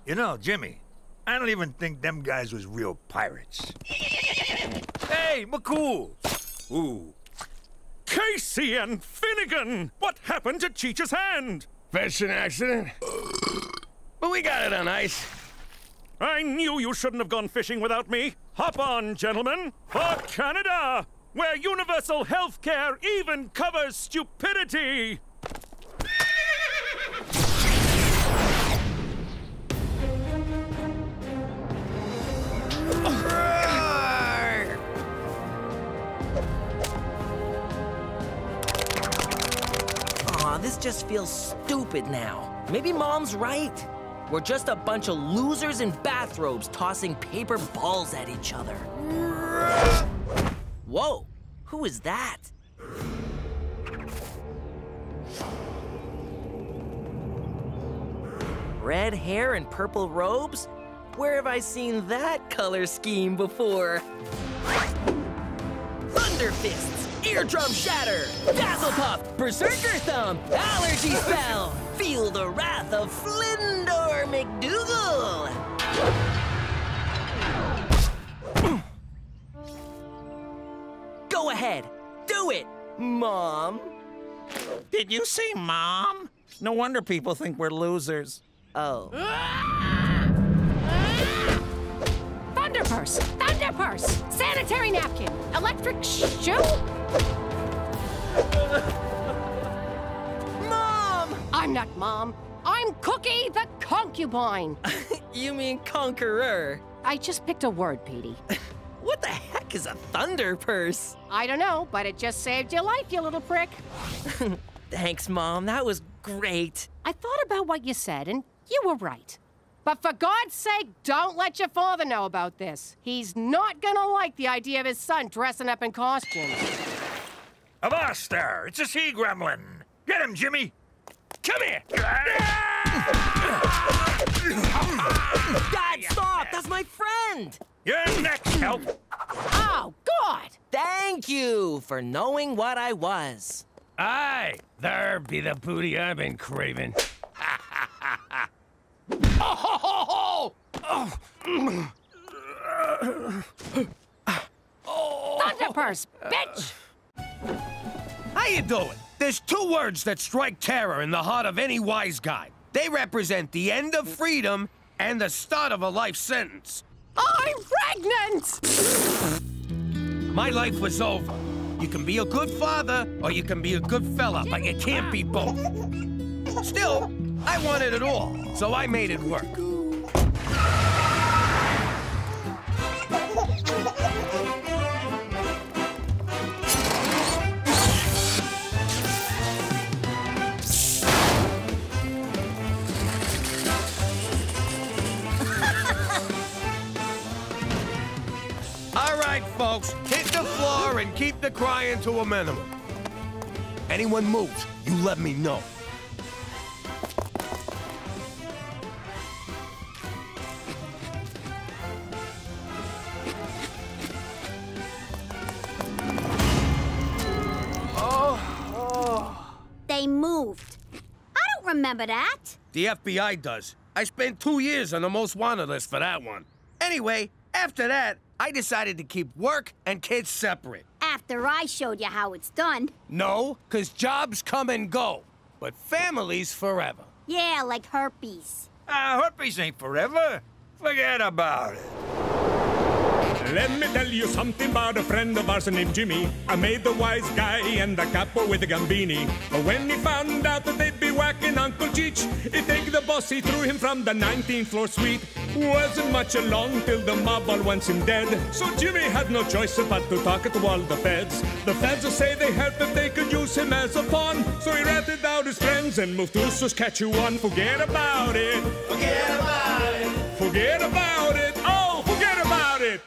You know, Jimmy, I don't even think them guys was real pirates. Hey, McCool! Ooh. Casey and Finnegan! What happened to Cheech's hand? Fishing accident. But we got it on ice. I knew you shouldn't have gone fishing without me. Hop on, gentlemen, for Canada, where universal health care even covers stupidity. Aw, this just feels stupid now. Maybe Mom's right. We're just a bunch of losers in bathrobes tossing paper balls at each other. Whoa, who is that? Red hair and purple robes? Where have I seen that color scheme before? Thunder Fists, Eardrum Shatter, Dazzle Puff, Berserker Thumb, Allergy Spell! Feel the wrath of Flindor McDougal! Go ahead, do it, Mom. Did you say Mom? No wonder people think we're losers. Oh. Thunderpurse! Thunderpurse! Sanitary napkin! Electric shoe? Mom! I'm not Mom. I'm Cookie the Concubine. You mean Conqueror? I just picked a word, Petey. What the heck is a Thunderpurse? I don't know, but it just saved your life, you little prick. Thanks, Mom. That was great. I thought about what you said, and you were right. But for God's sake, don't let your father know about this. He's not gonna like the idea of his son dressing up in costumes. Avast there! It's a sea gremlin! Get him, Jimmy! Come here! Dad, stop! That's my friend! You're next, help! Oh, God! Thank you for knowing what I was. Aye, there be the booty I've been craving. Thunderpurse, bitch! How you doing? There's two words that strike terror in the heart of any wise guy. They represent the end of freedom and the start of a life sentence. I'm pregnant! My life was over. You can be a good father or you can be a good fella, but you can't be both. Still, I wanted it all, so I made it work. All right, folks, hit the floor and keep the crying to a minimum. Anyone moves, you let me know. They moved. I don't remember that. The FBI does. I spent 2 years on the most wanted list for that one. Anyway, after that, I decided to keep work and kids separate. After I showed you how it's done. No, 'cause jobs come and go. but family's forever. Yeah, like herpes. Herpes ain't forever. Forget about it. Let me tell you something about a friend of ours named Jimmy. I made the wise guy and the capo with the gambini. But when he found out that they'd be whacking Uncle Cheech, he take the boss, he threw him from the 19th floor suite. Wasn't much along till the mob all wants him dead. So Jimmy had no choice but to talk to all the feds. The feds say they heard that they could use him as a pawn. So he ratted out his friends and moved to Saskatchewan. Forget about it. Forget about it. Forget about it. Oh, forget about it.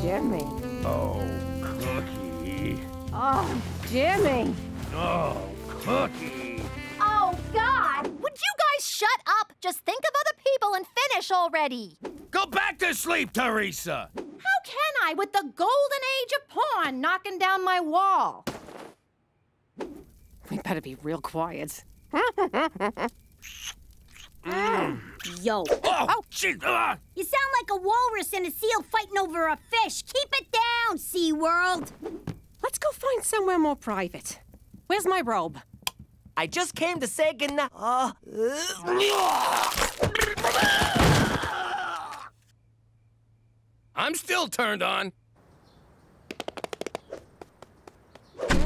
Jimmy. Oh, Cookie. Oh, Jimmy. Oh, Cookie. Oh, God! Would you guys shut up? Just think of other people and finish already. Go back to sleep, Teresa. How can I with the golden age of porn knocking down my wall? We better be real quiet. Yo. Oh, shit. You sound like a walrus and a seal fighting over a fish. Keep it down, SeaWorld. Let's go find somewhere more private. Where's my robe? I just came to say goodnight. I'm still turned on.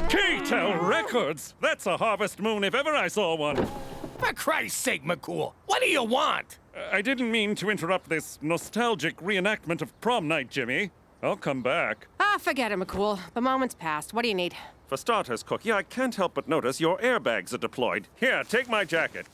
K-Tel Records! That's a harvest moon if ever I saw one. For Christ's sake, McCool, what do you want? I didn't mean to interrupt this nostalgic reenactment of prom night, Jimmy. I'll come back. Forget it, McCool. The moment's passed. What do you need? For starters, Cookie, I can't help but notice your airbags are deployed. Here, take my jacket.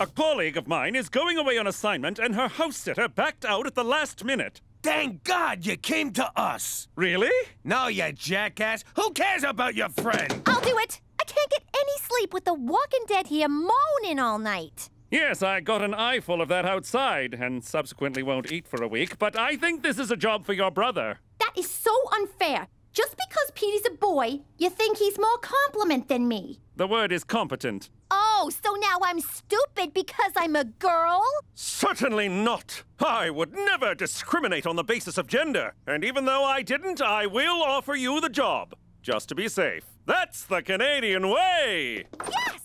A colleague of mine is going away on assignment and her house sitter backed out at the last minute. Thank God you came to us. Really? No, you jackass. Who cares about your friend? I'll do it. I can't get any sleep with the Walking Dead here moaning all night. Yes, I got an eyeful of that outside and subsequently won't eat for a week, but I think this is a job for your brother. That is so unfair. Just because Petey's a boy, you think he's more competent than me. The word is competent. Oh, so now I'm stupid because I'm a girl? Certainly not. I would never discriminate on the basis of gender. And even though I didn't, I will offer you the job. Just to be safe. That's the Canadian way! Yes!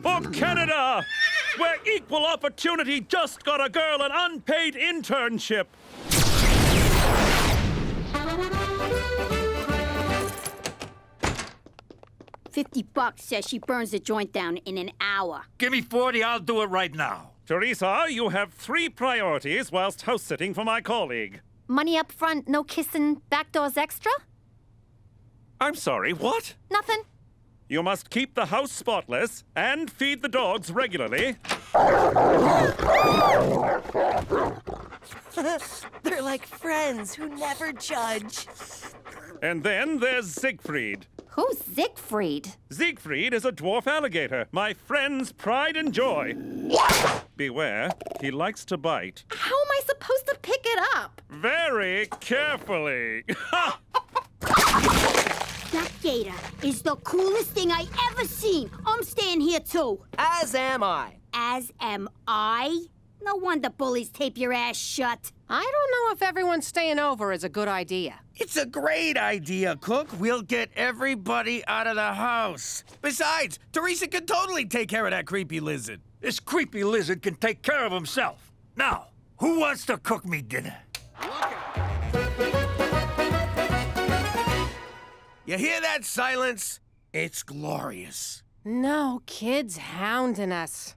For Canada, where equal opportunity just got a girl an unpaid internship. $50 says she burns the joint down in an hour. Give me 40, I'll do it right now. Teresa, you have 3 priorities whilst house-sitting for my colleague. Money up front, no kissing, back doors extra? I'm sorry, what? Nothing. You must keep the house spotless and feed the dogs regularly. They're like friends who never judge. And then there's Siegfried. Who's Siegfried? Siegfried is a dwarf alligator, my friend's pride and joy. Beware, he likes to bite. How am I supposed to pick it up? Very carefully. That gator is the coolest thing I ever seen. I'm staying here too. As am I. As am I? No wonder bullies tape your ass shut. I don't know if everyone staying over is a good idea. It's a great idea, Cook. We'll get everybody out of the house. Besides, Teresa can totally take care of that creepy lizard. This creepy lizard can take care of himself. Now, who wants to cook me dinner? You hear that silence? It's glorious. No kids hounding us.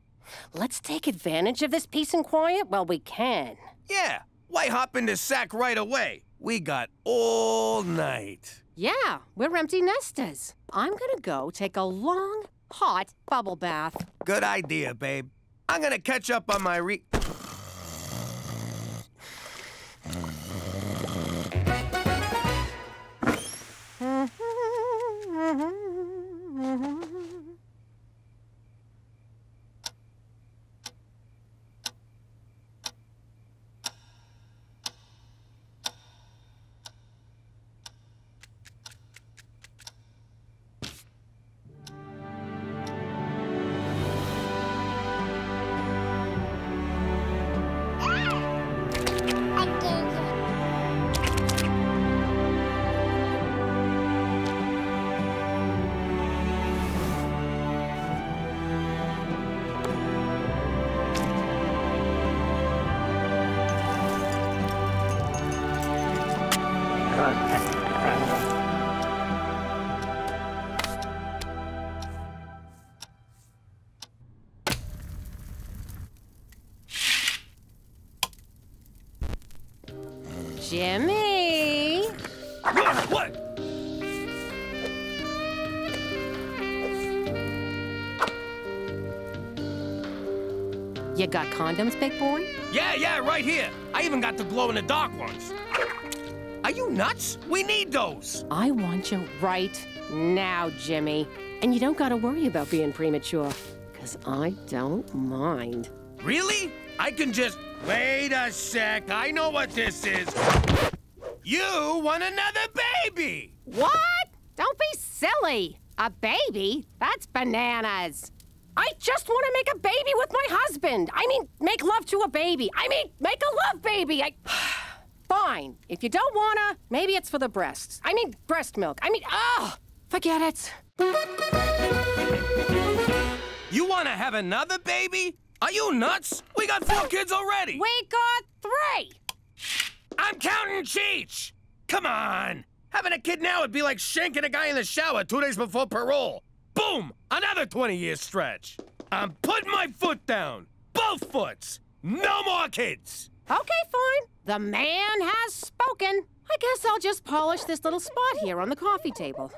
Let's take advantage of this peace and quiet while we can. Yeah, why hop in the sack right away? We got all night. Yeah, we're empty nesters. I'm gonna go take a long, hot bubble bath. Good idea, babe. I'm gonna catch up on my Jimmy! What? You got condoms, big boy? Yeah, right here. I even got the glow-in-the-dark ones. Are you nuts? We need those. I want you right now, Jimmy. And you don't gotta worry about being premature, 'cause I don't mind. Really? I can just... Wait a sec. I know what this is. You want another baby! What? Don't be silly. A baby? That's bananas. I just want to make a baby with my husband. I mean, make love to a baby. I mean, make a love baby. Fine. If you don't wanna, maybe it's for the breasts. I mean, breast milk. I mean, forget it. You want to have another baby? Are you nuts? We got 4 kids already. We got 3. I'm counting Cheech. Come on. Having a kid now would be like shanking a guy in the shower 2 days before parole. Boom! Another 20-year stretch. I'm putting my foot down. Both foots. No more kids. Okay, fine. The man has spoken. I guess I'll just polish this little spot here on the coffee table.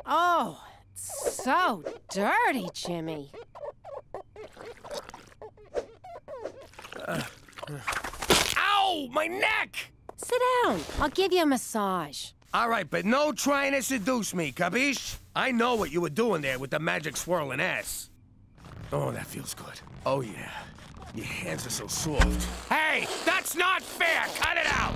Oh, it's so dirty, Jimmy. Ow! My neck! Sit down. I'll give you a massage. All right, but no trying to seduce me, capiche? I know what you were doing there with the magic swirling ass. Oh, that feels good. Oh, yeah. Your hands are so soft. Hey, that's not fair! Cut it out!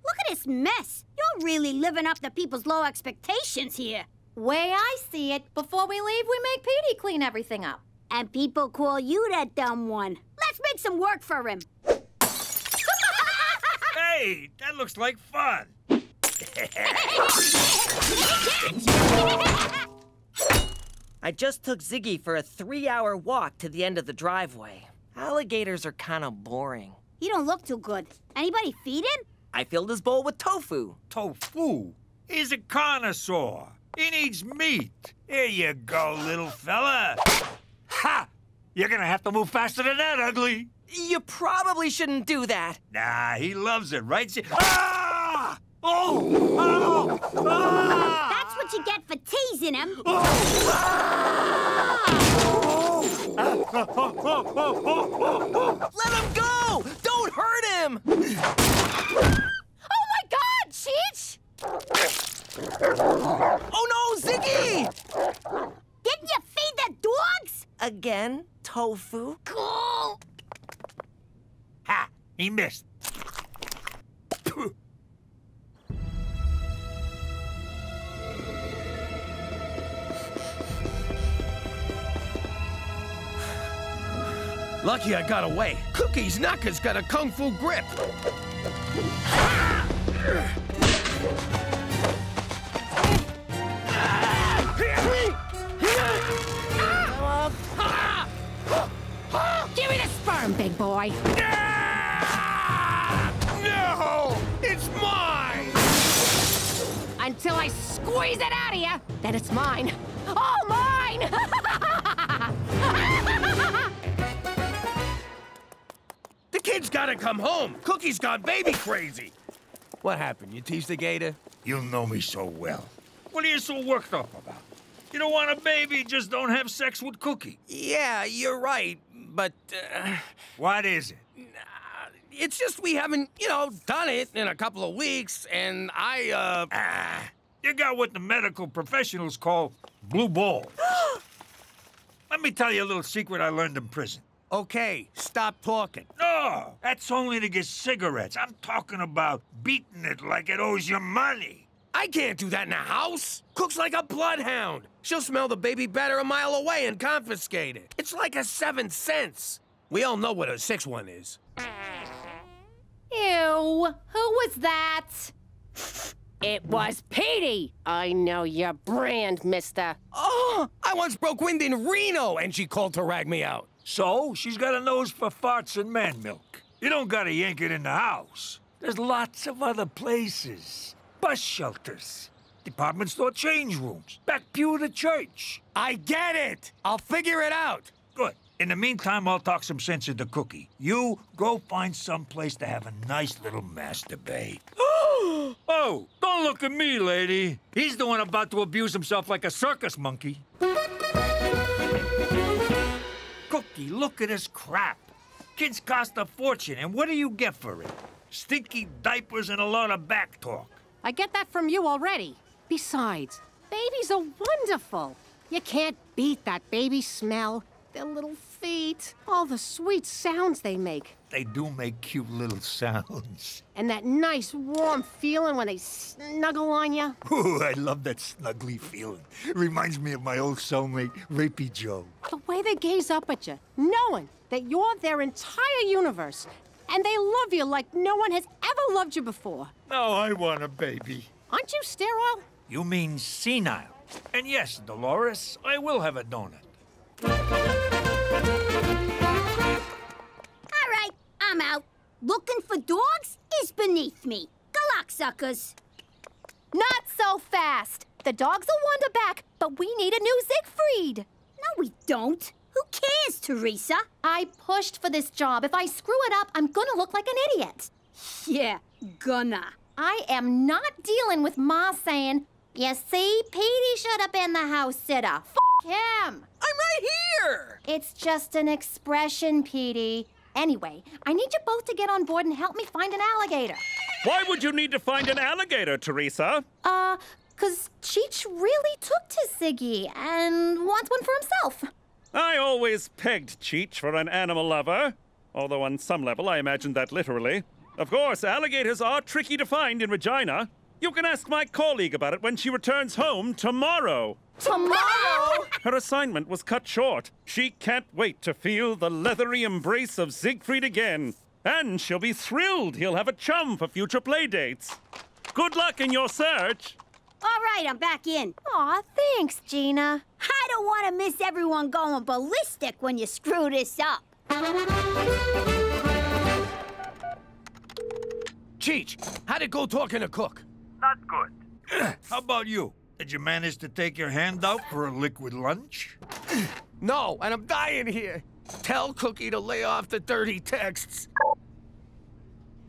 Look at this mess. You're really living up to people's low expectations here. Way I see it, before we leave, we make Petey clean everything up. And people call you that dumb one. Let's make some work for him. Hey, that looks like fun. I just took Ziggy for a 3-hour walk to the end of the driveway. Alligators are kind of boring. He don't look too good. Anybody feed him? I filled his bowl with tofu. Tofu? He's a connoisseur. He needs meat. Here you go, little fella. Ha! You're gonna have to move faster than that, ugly. You probably shouldn't do that. Nah, he loves it, right? Ah! Oh! Oh! Ah! That's what you get for teasing him. Let him go! Don't hurt him! Oh, my God, Cheech! Oh, no, Ziggy! Didn't you feed the dogs? Again? Tofu? Cool. Ha! He missed. Lucky I got away. Cookie's knocker's got a kung fu grip. Give me the sperm, big boy. No! It's mine! Until I squeeze it out of you, then it's mine. All mine! The kid's gotta come home. Cookie's gone baby crazy. What happened? You teased the gator? You know me so well. What are you so worked up about? You don't want a baby, just don't have sex with Cookie. Yeah, you're right, but... What is it? It's just we haven't, done it in a couple of weeks, and You got what the medical professionals call blue balls. Let me tell you a little secret I learned in prison. Okay, stop talking. No, that's only to get cigarettes. I'm talking about beating it like it owes you money. I can't do that in a house. Cook's like a bloodhound. She'll smell the baby batter a mile away and confiscate it. It's like a 7 cents. We all know what a 6 one is. Ew, who was that? It was Petey. I know your brand, mister. Oh, I I once broke wind in Reno, and she called to rag me out. So, she's got a nose for farts and man milk. You don't gotta yank it in the house. There's lots of other places. Bus shelters, department store change rooms, back pew of the church. I get it! I'll figure it out. Good. In the meantime, I'll talk some sense into Cookie. You go find some place to have a nice little masturbate. Oh, don't look at me, lady. He's the one about to abuse himself like a circus monkey. Cookie, look at this crap. Kids cost a fortune, and what do you get for it? Stinky diapers and a lot of back talk. I get that from you already. Besides, babies are wonderful. You can't beat that baby smell. Their little feet, all the sweet sounds they make. They do make cute little sounds. And that nice, warm feeling when they snuggle on you. Ooh, I love that snuggly feeling. Reminds me of my old cellmate, Rapey Joe. The way they gaze up at you, knowing that you're their entire universe, and they love you like no one has ever loved you before. Now I want a baby. Aren't you sterile? You mean senile. And yes, Dolores, I will have a donut. All right, I'm out. Looking for dogs is beneath me. Good luck, suckers. Not so fast. The dogs will wander back, but we need a new Siegfried. No, we don't. Who cares, Teresa? I pushed for this job. If I screw it up, I'm gonna look like an idiot. Yeah, gonna. I am not dealing with Ma saying, you see, Petey should have been the house sitter. F him. I'm right here. It's just an expression, Petey. Anyway, I need you both to get on board and help me find an alligator. Why would you need to find an alligator, Teresa? 'Cause Cheech really took to Siggy and wants one for himself. I always pegged Cheech for an animal lover. Although on some level, I imagined that literally. Of course, alligators are tricky to find in Regina. You can ask my colleague about it when she returns home tomorrow. Tomorrow? Her assignment was cut short. She can't wait to feel the leathery embrace of Siegfried again. And she'll be thrilled he'll have a chum for future playdates. Good luck in your search. All right, I'm back in. Aw, thanks, Gina. I don't want to miss everyone going ballistic when you screw this up. Cheech, how'd it go talking to Cook? Not good. How about you? Did you manage to take your hand out for a liquid lunch? No, and I'm dying here. Tell Cookie to lay off the dirty texts.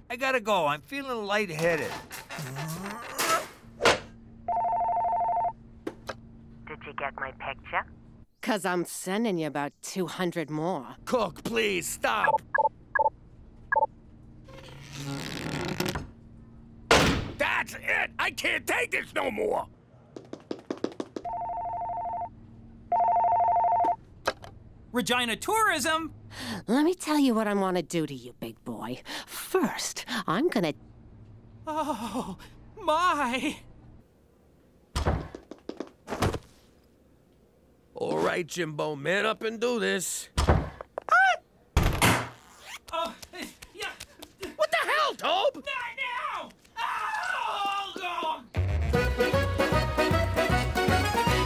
I gotta go. I'm feeling lightheaded. Did you get my picture? 'Cause I'm sending you about 200 more. Cook, please, stop. That's it! I can't take this no more! Regina Tourism! Let me tell you what I want to do to you, big boy. First, I'm gonna... Oh, my! All right, Jimbo, man up and do this. Yeah. What the hell, Tobe? Not now! Oh,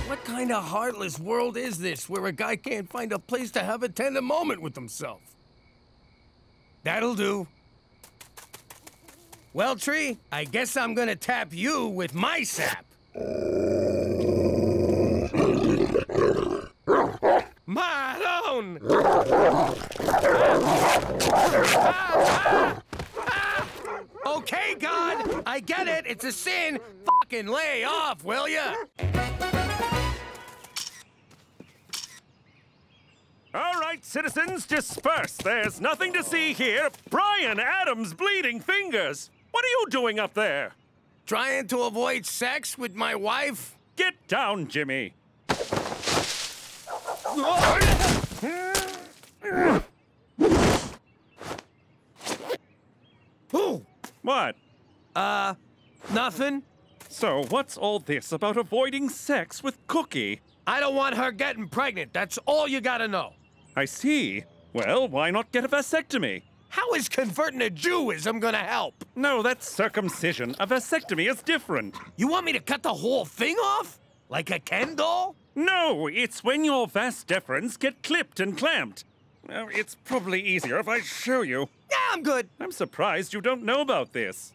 What kind of heartless world is this where a guy can't find a place to have a tender moment with himself? That'll do. Well, Tree, I guess I'm gonna tap you with my sap. Marlon! Okay, God, I get it. It's a sin. Fucking lay off, will ya? All right, citizens, disperse. There's nothing to see here. Brian Adams' bleeding fingers. What are you doing up there? Trying to avoid sex with my wife? Get down, Jimmy. Who? What? Nothing. So, what's all this about avoiding sex with Cookie? I don't want her getting pregnant. That's all you gotta know. I see. Well, why not get a vasectomy? How is converting to Jewism gonna help? No, that's circumcision. A vasectomy is different. You want me to cut the whole thing off? Like a Ken doll? No, it's when your vas deferens get clipped and clamped. Well, it's probably easier if I show you. Yeah, I'm good. I'm surprised you don't know about this.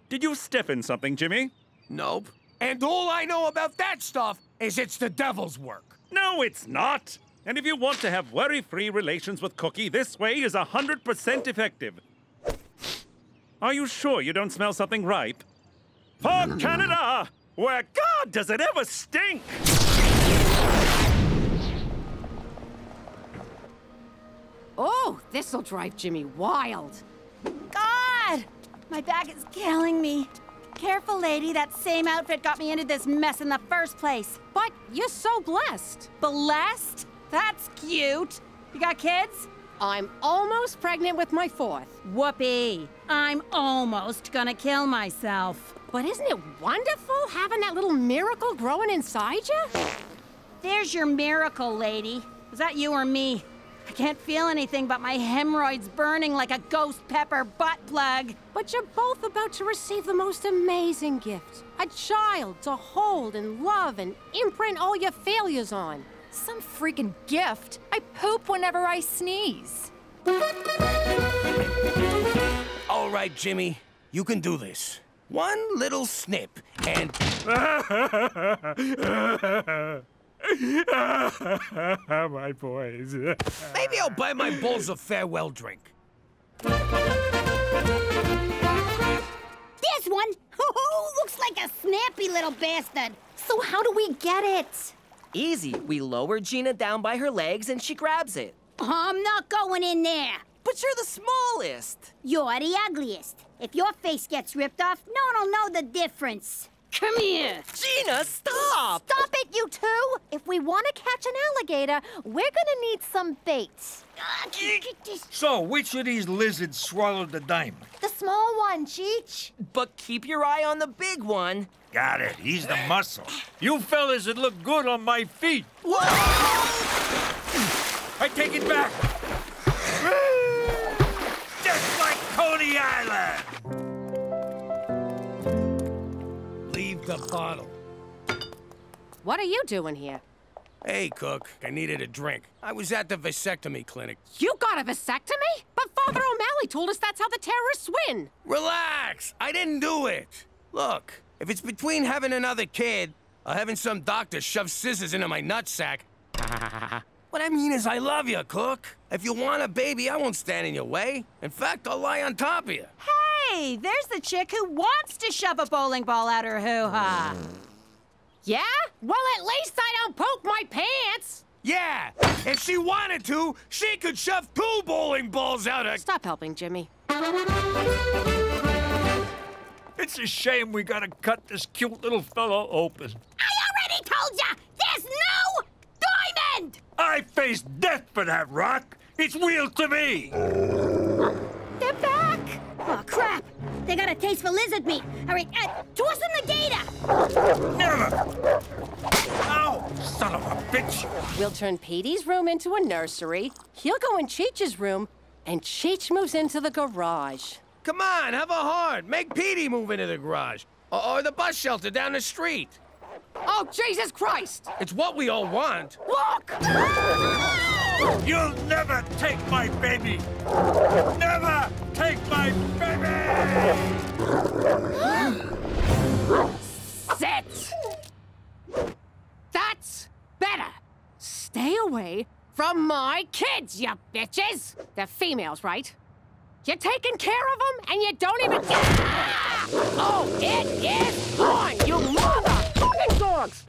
Did you step in something, Jimmy? Nope. And all I know about that stuff is it's the devil's work. No, it's not. And if you want to have worry-free relations with Cookie, this way is 100% effective. Are you sure you don't smell something ripe? For Canada, where God does it ever stink! Oh, this'll drive Jimmy wild. God! My back is killing me. Careful, lady. That same outfit got me into this mess in the first place. But you're so blessed. Blessed? That's cute. You got kids? I'm almost pregnant with my 4th. Whoopee. I'm almost gonna kill myself. But isn't it wonderful having that little miracle growing inside you? There's your miracle, lady. Was that you or me? I can't feel anything but my hemorrhoids burning like a ghost pepper butt plug. But you're both about to receive the most amazing gift. A child to hold and love and imprint all your failures on. Some freaking gift. I poop whenever I sneeze. All right, Jimmy, you can do this. One little snip, and... My boys. Maybe I'll buy my bulls a farewell drink. There's one. Looks like a snappy little bastard. So how do we get it? Easy. We lower Gina down by her legs and she grabs it. I'm not going in there. But you're the smallest. You're the ugliest. If your face gets ripped off, no one will know the difference. Come here. Gina, stop! Stop it, you two! If we want to catch an alligator, we're gonna need some bait. So, which of these lizards swallowed the diamond? The small one, Cheech. But keep your eye on the big one. Got it. He's the muscle. You fellas would look good on my feet. Whoa! I take it back. Just like Coney Island. Leave the bottle. What are you doing here? Hey, Cook, I needed a drink. I was at the vasectomy clinic. You got a vasectomy? But Father O'Malley told us that's how the terrorists win. Relax! I didn't do it. Look, if it's between having another kid or having some doctor shove scissors into my nutsack... What I mean is I love you, Cook. If you want a baby, I won't stand in your way. In fact, I'll lie on top of you. Hey, there's the chick who wants to shove a bowling ball out her hoo-ha. Yeah? Well, at least I don't poke my pants. Yeah, if she wanted to, she could shove 2 bowling balls out her... Stop helping, Jimmy. It's a shame we gotta cut this cute little fellow open. I already told ya! There's no diamond! I faced death for that rock. It's wheeled to me. They're back! Oh, crap! They got a taste for lizard meat. All right, toss them the gator! Never! Ow, son of a bitch! We'll turn Petey's room into a nursery. He'll go in Cheech's room, and Cheech moves into the garage. Come on, have a heart. Make Petey move into the garage. Or the bus shelter down the street. Oh, Jesus Christ! It's what we all want. Look! You'll never take my baby! Never take my baby! Sit! That's better. Stay away from my kids, you bitches! They're females, right? You're taking care of them, and you don't even... Oh, it is on, you motherfucking dogs!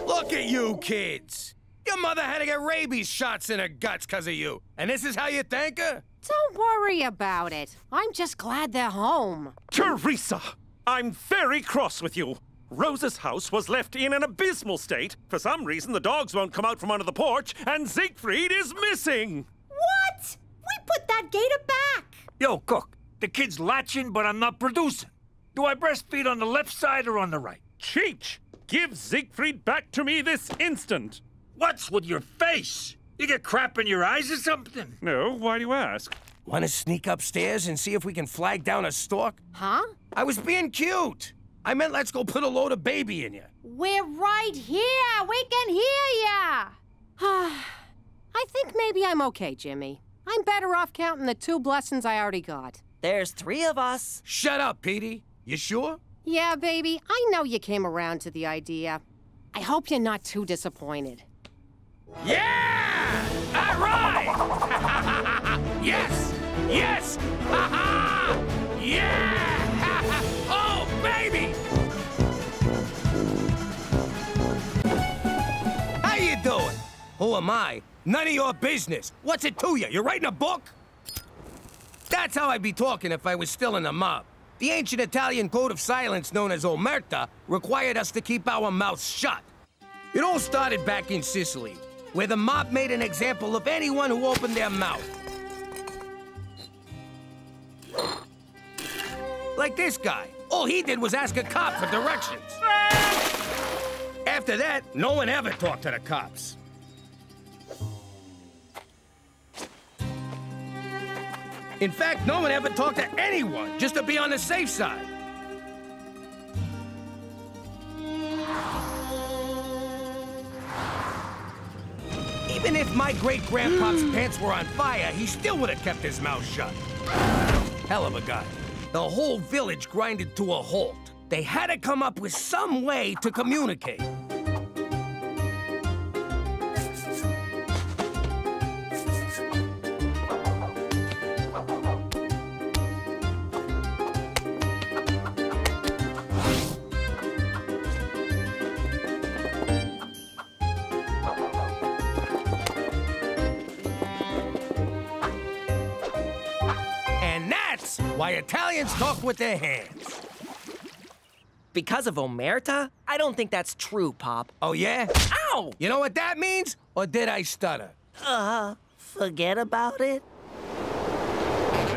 Look at you kids. Your mother had to get rabies shots in her guts because of you. And this is how you thank her? Don't worry about it. I'm just glad they're home. Teresa, I'm very cross with you. Rosa's house was left in an abysmal state. For some reason, the dogs won't come out from under the porch, and Siegfried is missing. What? We put that gator back. Yo, Cook, the kid's latching, but I'm not producing. Do I breastfeed on the left side or on the right? Cheech, give Siegfried back to me this instant. What's with your face? You get crap in your eyes or something? No, why do you ask? Want to sneak upstairs and see if we can flag down a stork? Huh? I was being cute. I meant let's go put a load of baby in you. We're right here. We can hear ya. I think maybe I'm okay, Jimmy. I'm better off counting the 2 blessings I already got. There's 3 of us. Shut up, Petey. You sure? Yeah, baby. I know you came around to the idea. I hope you're not too disappointed. Yeah! All right! Yes! Yes! Ha-ha! Yeah! Oh, baby! How you doing? Who am I? None of your business. What's it to you? You're writing a book? That's how I'd be talking if I was still in the mob. The ancient Italian code of silence known as omerta required us to keep our mouths shut. It all started back in Sicily, where the mob made an example of anyone who opened their mouth. Like this guy. All he did was ask a cop for directions. After that, no one ever talked to the cops. In fact, no one ever talked to anyone, just to be on the safe side. Even if my great-grandpa's pants were on fire, he still would have kept his mouth shut. Hell of a guy. The whole village grinded to a halt. They had to come up with some way to communicate. Why Italians talk with their hands. Because of omerta? I don't think that's true, Pop. Oh, yeah? Ow! You know what that means? Or did I stutter? Forget about it.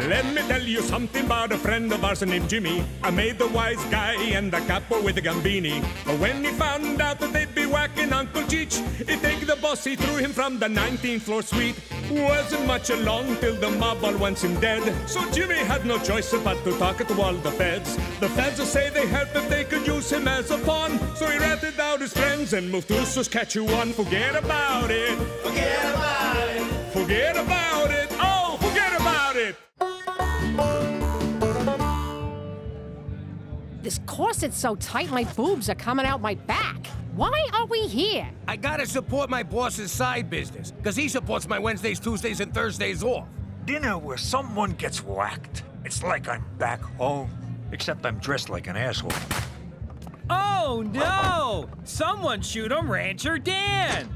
Let me tell you something about a friend of ours named Jimmy. I made the wise guy and the capo with the gambini. But when he found out that they'd be whacking Uncle Cheech, he'd take the boss, he threw him from the 19th floor suite. Wasn't much along till the mob all wants him dead. So Jimmy had no choice but to talk to all the feds. The feds will say they help if they could use him as a pawn. So he ratted out his friends and moved to Saskatchewan. Forget about it. Forget about it. Forget about it. Oh, forget about it. This corset's so tight my boobs are coming out my back. Why are we here? I gotta support my boss's side business, because he supports my Wednesdays, Tuesdays, and Thursdays off. Dinner where someone gets whacked. It's like I'm back home, except I'm dressed like an asshole. Oh, no! Someone shoot him, Rancher Dan!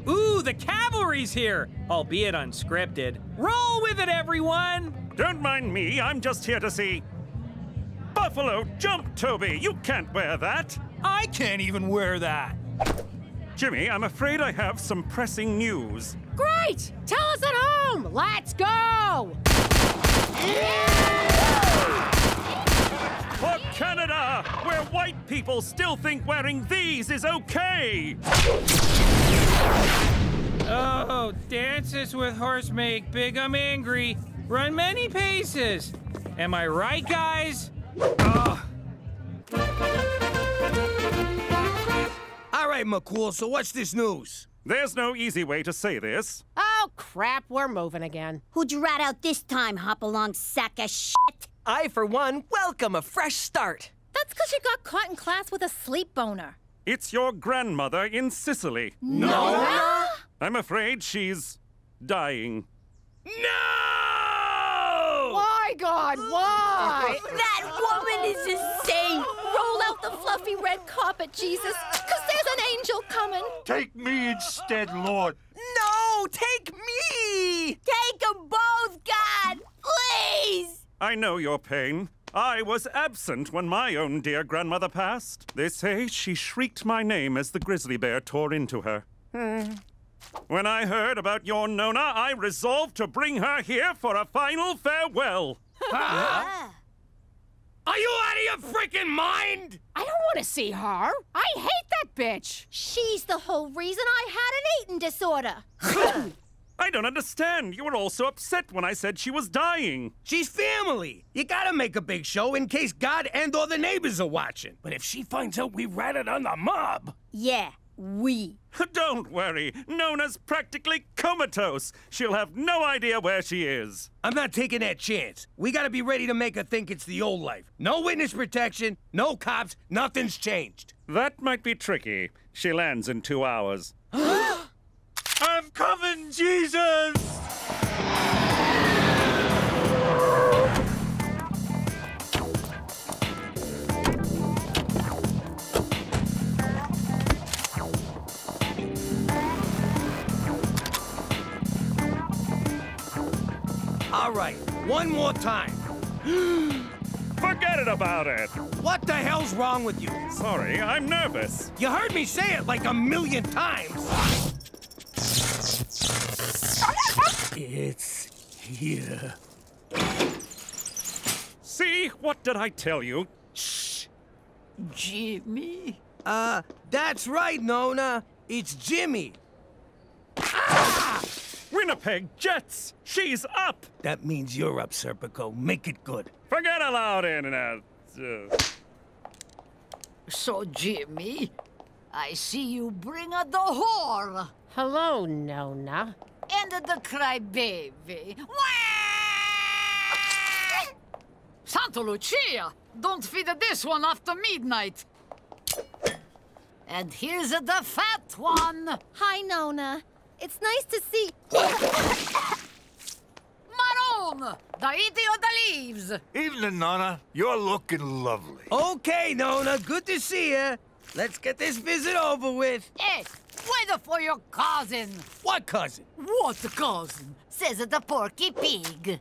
Ooh, the cavalry's here, albeit unscripted. Roll with it, everyone! Don't mind me, I'm just here to see... Buffalo Jump, Toby! You can't wear that! I can't even wear that! Jimmy, I'm afraid I have some pressing news. Great! Tell us at home! Let's go! For Canada, where white people still think wearing these is okay! Oh, dances with horse make big 'em angry. Run many paces. Am I right, guys? Oh. All right, McCool, so what's this news? There's no easy way to say this. Oh, crap, we're moving again. Who'd you rat out this time, hop-along sack of shit? I, for one, welcome a fresh start. That's because you got caught in class with a sleep boner. It's your grandmother in Sicily. No! I'm afraid she's dying. No! Why, God, why? That woman is insane! Roll out the fluffy red carpet, Jesus, because there's an angel coming. Take me instead, Lord. No, take me! Take them both, God! Please! I know your pain. I was absent when my own dear grandmother passed. They say she shrieked my name as the grizzly bear tore into her. When I heard about your Nona, I resolved to bring her here for a final farewell. Huh? Are you out of your freaking mind? I don't want to see her. I hate that bitch. She's the whole reason I had an eating disorder. I don't understand. You were all so upset when I said she was dying. She's family. You gotta make a big show in case God and/or the neighbors are watching. But if she finds out we ratted on the mob... Yeah, we. Don't worry. Nona's practically comatose. She'll have no idea where she is. I'm not taking that chance. We gotta be ready to make her think it's the old life. No witness protection, no cops, nothing's changed. That might be tricky. She lands in 2 hours. I'm coming, Jesus! All right, one more time. Forget it about it. What the hell's wrong with you? Sorry, I'm nervous. You heard me say it like 1,000,000 times. It's here. See? What did I tell you? Shh. Jimmy? That's right, Nona. It's Jimmy. Winnipeg Jets! She's up! That means you're up, Serpico. Make it good. Forget aloud, Internet. So, Jimmy, I see you bring a the whore. Hello, Nona. And the crybaby. Santa Lucia! Don't feed this one after midnight. And here's the fat one. Hi, Nona. It's nice to see... Maroon! The eating of the leaves. Evening, Nona. You're looking lovely. Okay, Nona. Good to see you. Let's get this visit over with. Hey, wait for your cousin. What cousin? What cousin? Says the Porky Pig.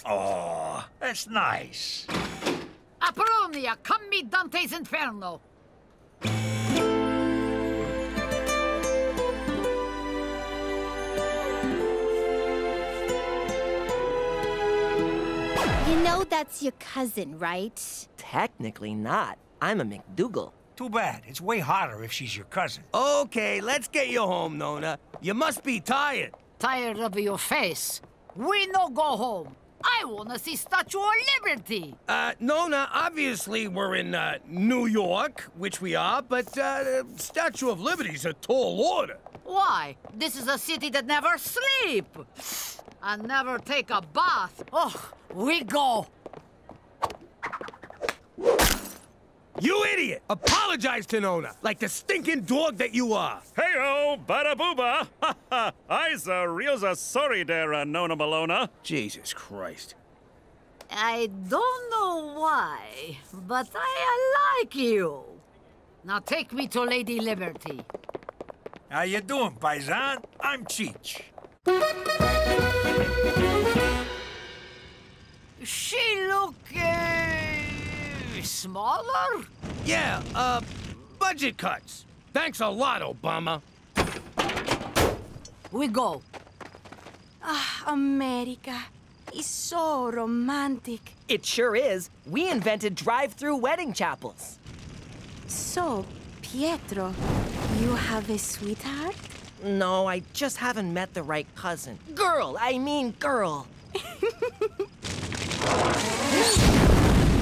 Oh, that's nice. Apollonia, come meet Dante's Inferno. You know that's your cousin, right? Technically not. I'm a McDougal. Too bad. It's way hotter if she's your cousin. Okay, let's get you home, Nona. You must be tired. Tired of your face. We no go home. I wanna see Statue of Liberty. Nona, obviously we're in, New York, which we are, but, Statue of Liberty's a tall order. Why? This is a city that never sleep. And never take a bath. Oh, we go. You idiot! Apologize to Nona, like the stinking dog that you are. Hey-o, bada booba! Ha ha! Iza realza sorry there, Nona Malona. Jesus Christ. I don't know why, but I like you. Now take me to Lady Liberty. How you doing, paisan? I'm Cheech. She look, smaller? Yeah, budget cuts. Thanks a lot, Obama. We go. Ah, America. It's so romantic. It sure is. We invented drive-through wedding chapels. So, Pietro, you have a sweetheart? No, I just haven't met the right cousin. Girl, I mean girl.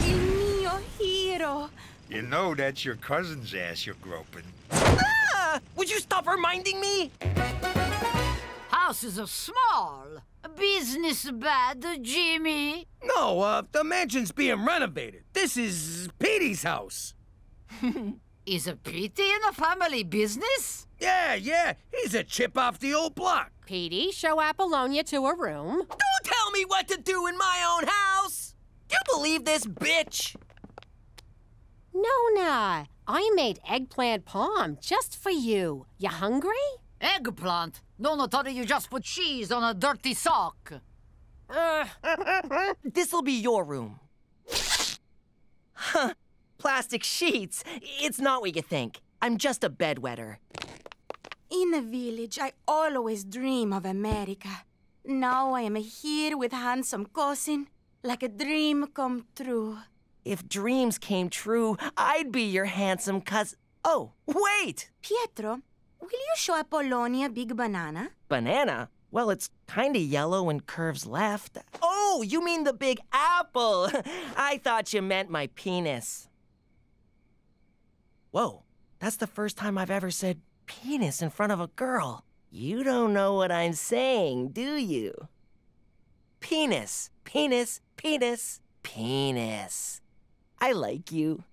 Il mio hero. You know that's your cousin's ass you're groping. Ah! Would you stop reminding me? House is small. Business bad, Jimmy. No, the mansion's being renovated. This is Petey's house. Is a Petey in a family business? Yeah, he's a chip off the old block. Petey, show Apollonia to a room. Don't tell me what to do in my own house! Do you believe this bitch? Nona, I made eggplant palm just for you. You hungry? Eggplant? Nona thought you just put cheese on a dirty sock. This'll be your room. Huh. Plastic sheets. It's not what you think. I'm just a bedwetter. In the village, I always dream of America. Now I am here with handsome cousin, like a dream come true. If dreams came true, I'd be your handsome cousin. Oh, wait! Pietro, will you show Apollonia Big Banana? Banana? Well, it's kinda yellow and curves left. Oh, you mean the big apple! I thought you meant my penis. Whoa, that's the first time I've ever said penis in front of a girl. You don't know what I'm saying, do you? Penis, penis, penis, penis. I like you.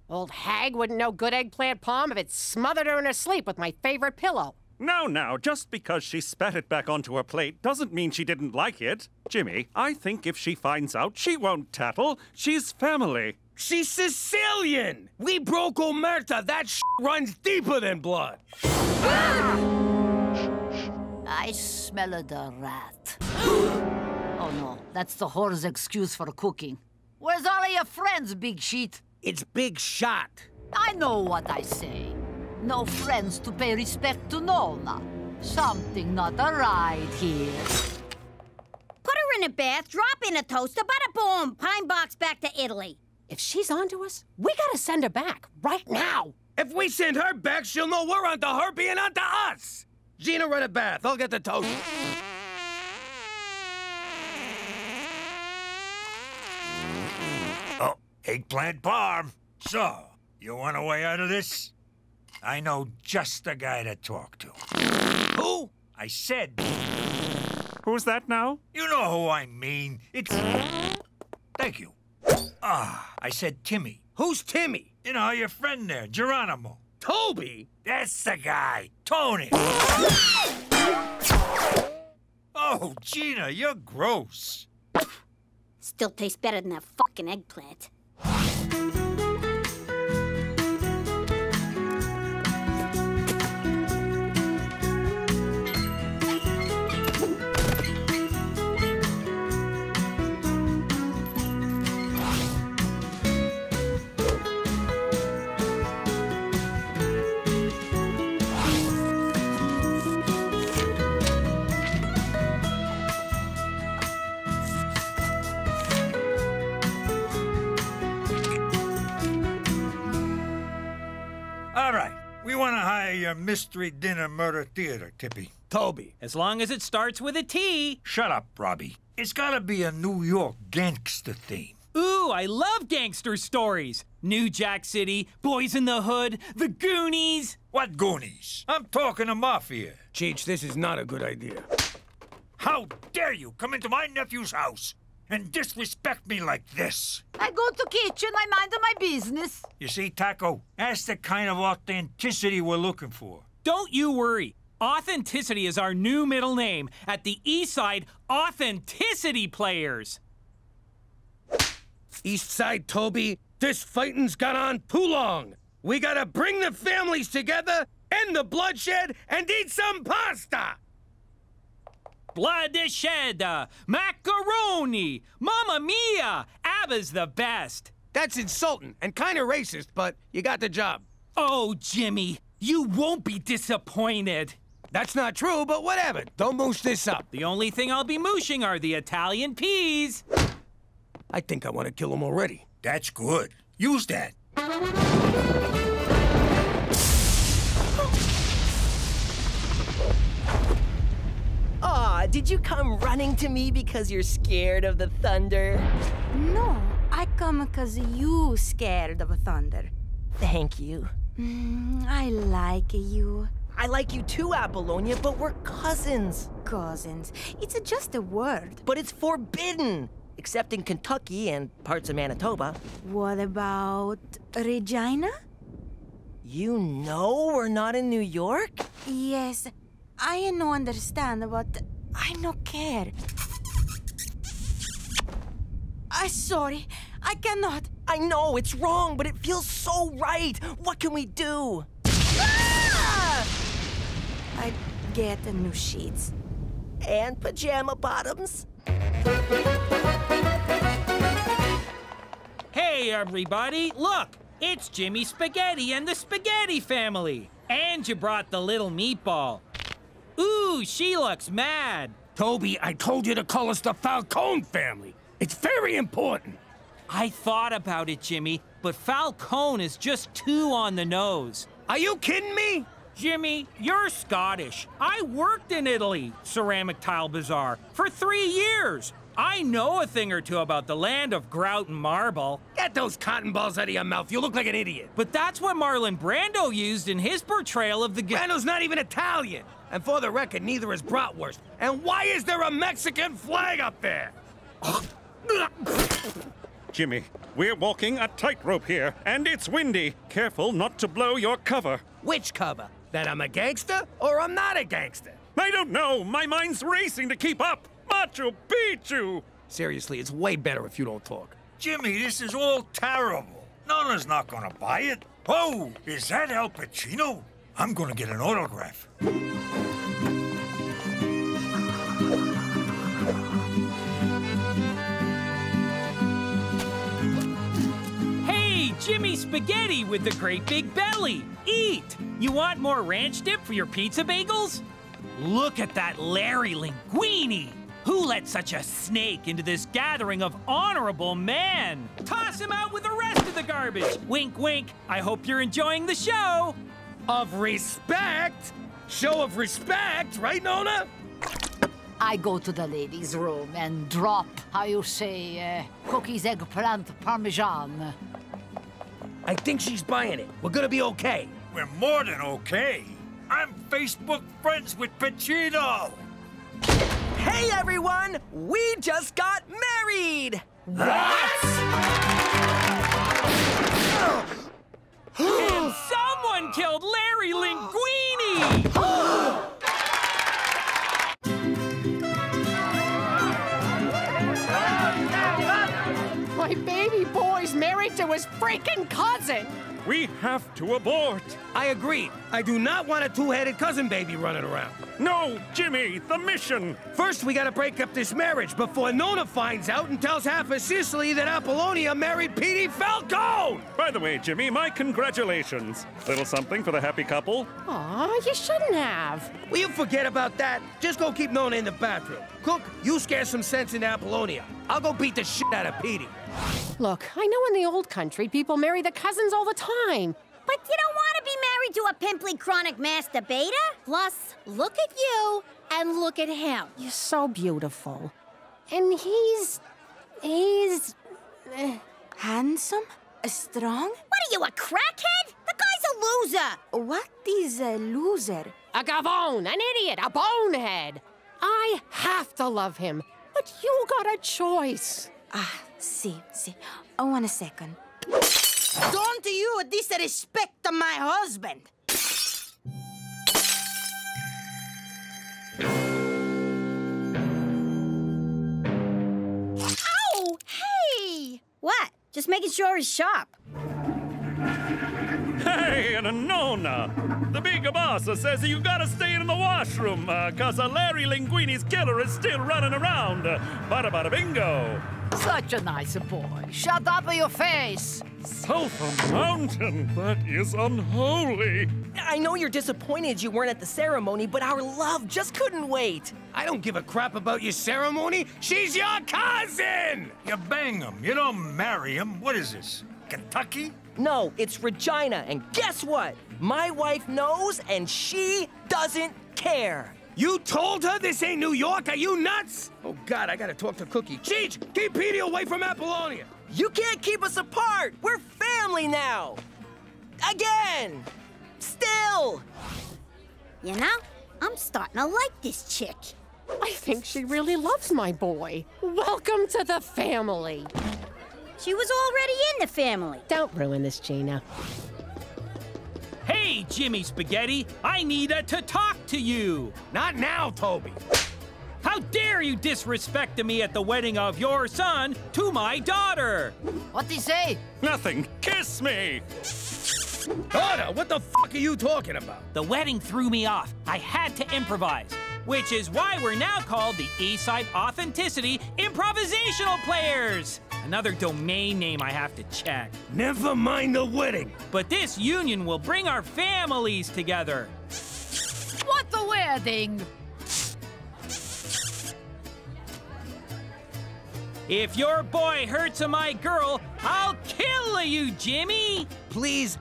Old hag wouldn't know good eggplant palm if it smothered her in her sleep with my favorite pillow. Now, just because she spat it back onto her plate doesn't mean she didn't like it. Jimmy, I think if she finds out, she won't tattle. She's family. She's Sicilian! We broke Omerta. That runs deeper than blood. I smell the rat. Oh no, that's the whore's excuse for cooking. Where's all of your friends, Big Sheet? It's Big Shot. I know what I say. No friends to pay respect to Nona. Something not right here. Put her in a bath, drop in a toaster, bada boom, pine box back to Italy. If she's onto us, we gotta send her back, right now. If we send her back, she'll know we're onto her being onto us. Gina, run a bath. I'll get the toast. Oh, eggplant parm. So, you want a way out of this? I know just the guy to talk to. Who? I said... Who's that now? You know who I mean. It's... Thank you. I said Timmy. Who's Timmy? You know, your friend there, Geronimo. Toby? That's the guy. Tony. Oh, Gina, you're gross. Still tastes better than that fucking eggplant. All right. We want to hire your mystery dinner murder theater, Tippy. Toby. As long as it starts with a T. Shut up, Robbie. It's gotta be a New York gangster theme. Ooh, I love gangster stories. New Jack City, Boys in the Hood, The Goonies. What Goonies? I'm talking to Mafia. Cheech, this is not a good idea. How dare you come into my nephew's house and disrespect me like this? I go to kitchen, I mind my business. You see, Taco, that's the kind of authenticity we're looking for. Don't you worry. Authenticity is our new middle name at the East Side Authenticity Players. East Side, Toby, this fighting's gone on too long. We gotta bring the families together, end the bloodshed, and eat some pasta. Blood is shed, macaroni, Mamma Mia, ABBA's the best. That's insulting and kind of racist, but you got the job. Oh, Jimmy, you won't be disappointed. That's not true, but whatever. Don't moosh this up. The only thing I'll be mooshing are the Italian peas. I think I want to kill him already. That's good. Use that. Aw, did you come running to me because you're scared of the thunder? No, I come because you scared of thunder. Thank you. I like you. I like you too, Apollonia, but we're cousins. Cousins. It's just a word. But it's forbidden, except in Kentucky and parts of Manitoba. What about Regina? You know we're not in New York? Yes, I no understand, but I no care. I'm sorry, I cannot. I know, it's wrong, but it feels so right. What can we do? I get the new sheets. And pajama bottoms. Hey, everybody, look! It's Jimmy Spaghetti and the Spaghetti family. And you brought the little meatball. Ooh, she looks mad. Toby, I told you to call us the Falcone family. It's very important. I thought about it, Jimmy, but Falcone is just too on the nose. Are you kidding me? Jimmy, you're Scottish. I worked in Italy, Ceramic Tile Bazaar, for 3 years. I know a thing or two about the land of grout and marble. Get those cotton balls out of your mouth. You look like an idiot. But that's what Marlon Brando used in his portrayal of the... Brando's not even Italian. And for the record, neither is Bratwurst. And why is there a Mexican flag up there? Jimmy, we're walking a tightrope here, and it's windy. Careful not to blow your cover. Which cover? That I'm a gangster or I'm not a gangster? I don't know. My mind's racing to keep up. Machu Picchu! Seriously, it's way better if you don't talk. Jimmy, this is all terrible. Nona's not gonna buy it. Whoa, is that Al Pacino? I'm gonna get an autograph. Hey, Jimmy Spaghetti with the great big belly. Eat! You want more ranch dip for your pizza bagels? Look at that Larry Linguini! Who let such a snake into this gathering of honorable men? Toss him out with the rest of the garbage! Wink, wink. I hope you're enjoying the show. Of respect? Show of respect, right, Nona? I go to the ladies' room and drop, how you say, cookies, eggplant, parmesan. I think she's buying it. We're gonna be okay. We're more than okay. I'm Facebook friends with Pacino. Hey, everyone! We just got married! And someone killed Larry Linguini! My baby boy's married to his freaking cousin! We have to abort. I agree. I do not want a two-headed cousin baby running around. No, Jimmy, the mission. First, we gotta break up this marriage before Nona finds out and tells half of Sicily that Apollonia married Petey Falcone! By the way, Jimmy, my congratulations. Little something for the happy couple. Aw, you shouldn't have. Will you forget about that? Just go keep Nona in the bathroom. Cook, you scare some sense into Apollonia. I'll go beat the shit out of Petey. Look, I know in the old country people marry their cousins all the time. But you don't want to be married to a pimply chronic masturbator? Plus, look at you and look at him. You're so beautiful. And he's handsome? Strong? What are you, a crackhead? The guy's a loser. What is a loser? A gavone, an idiot, a bonehead. I have to love him, but you got a choice. Ah, see. Oh, 1 second. Don't you disrespect my husband! Ow! Hey! What? Just making sure he's sharp. Hey, and Nona! The big boss says you gotta stay in the washroom, cause Larry Linguini's killer is still running around. Bada bada bingo! Such a nice boy. Shut up your face! Sulphur Mountain, that is unholy. I know you're disappointed you weren't at the ceremony, but our love just couldn't wait. I don't give a crap about your ceremony. She's your cousin! You bang him, you don't marry him. What is this, Kentucky? No, it's Regina, and guess what? My wife knows, and she doesn't care. You told her this ain't New York? Are you nuts? Oh, God, I gotta talk to Cookie. Cheech, keep Petey away from Apollonia. You can't keep us apart. We're family now. Again. Still. You know, I'm starting to like this chick. I think she really loves my boy. Welcome to the family. She was already in the family. Don't ruin this, Gina. Hey, Jimmy Spaghetti, I need to talk to you. Not now, Toby. How dare you disrespect me at the wedding of your son to my daughter? What'd he say? Nothing. Kiss me. Daughter, what the fuck are you talking about? The wedding threw me off. I had to improvise, which is why we're now called the Eastside Authenticity Improvisational Players. Another domain name I have to check. Never mind the wedding. But this union will bring our families together. What the wedding? If your boy hurts my girl, I'll kill you, Jimmy! Please,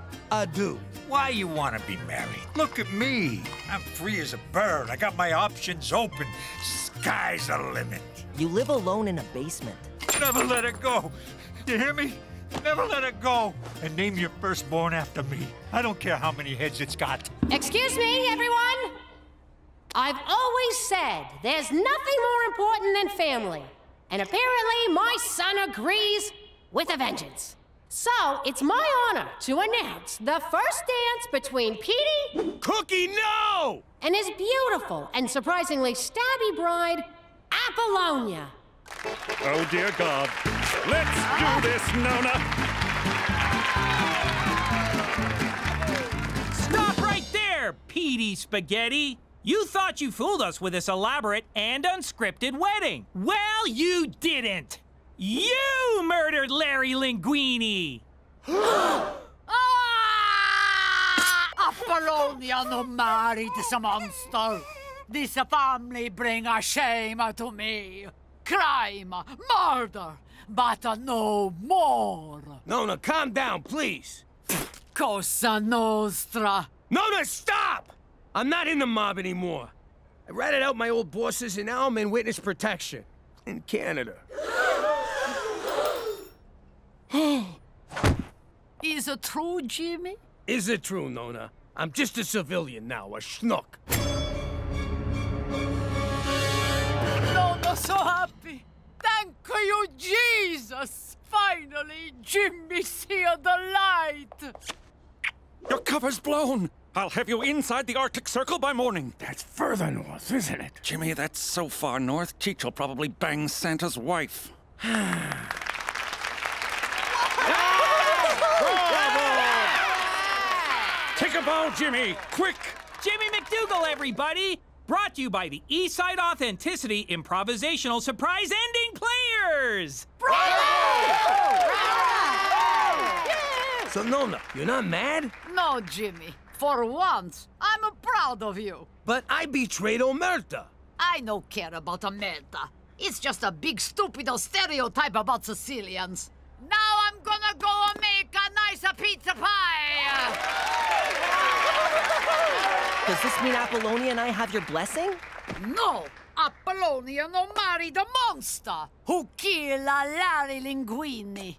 do. Why you want to be married? Look at me. I'm free as a bird. I got my options open. Sky's the limit. You live alone in a basement. Never let it go. You hear me? Never let it go. And name your firstborn after me. I don't care how many heads it's got. Excuse me, everyone. I've always said there's nothing more important than family. And apparently my son agrees with a vengeance. So it's my honor to announce the first dance between Petey... Cookie, no! ...and his beautiful and surprisingly stabby bride, Apollonia. Oh, dear God. Let's do this, Nona! Stop right there, Petey Spaghetti! You thought you fooled us with this elaborate and unscripted wedding. Well, you didn't! You murdered Larry Linguini! Apollonia no married this monster. This family bring a shame to me. Crime, murder, but no more. Nona, calm down, please. Cosa Nostra. Nona, stop! I'm not in the mob anymore. I ratted out my old bosses and now I'm in witness protection. In Canada. Is it true, Jimmy? Is it true, Nona? I'm just a civilian now, a schnook. Nona, so happy. Thank you, Jesus. Finally, Jimmy see the light. Your cover's blown. I'll have you inside the Arctic Circle by morning. That's further north, isn't it? Jimmy, that's so far north, Cheech will probably bang Santa's wife. Take a bow, Jimmy! Quick! Jimmy McDougal, everybody! Brought to you by the Eastside Authenticity Improvisational Surprise Ending Players! Bravo! So, Nona, you're not mad? No, Jimmy. For once, I'm proud of you. But I betrayed Omerta. I don't care about Omerta. It's just a big stupid stereotype about Sicilians. Now I'm gonna go and make a nice pizza pie! Does this mean Apollonia and I have your blessing? No! Apollonia no marry the monster who killed Larry Linguini.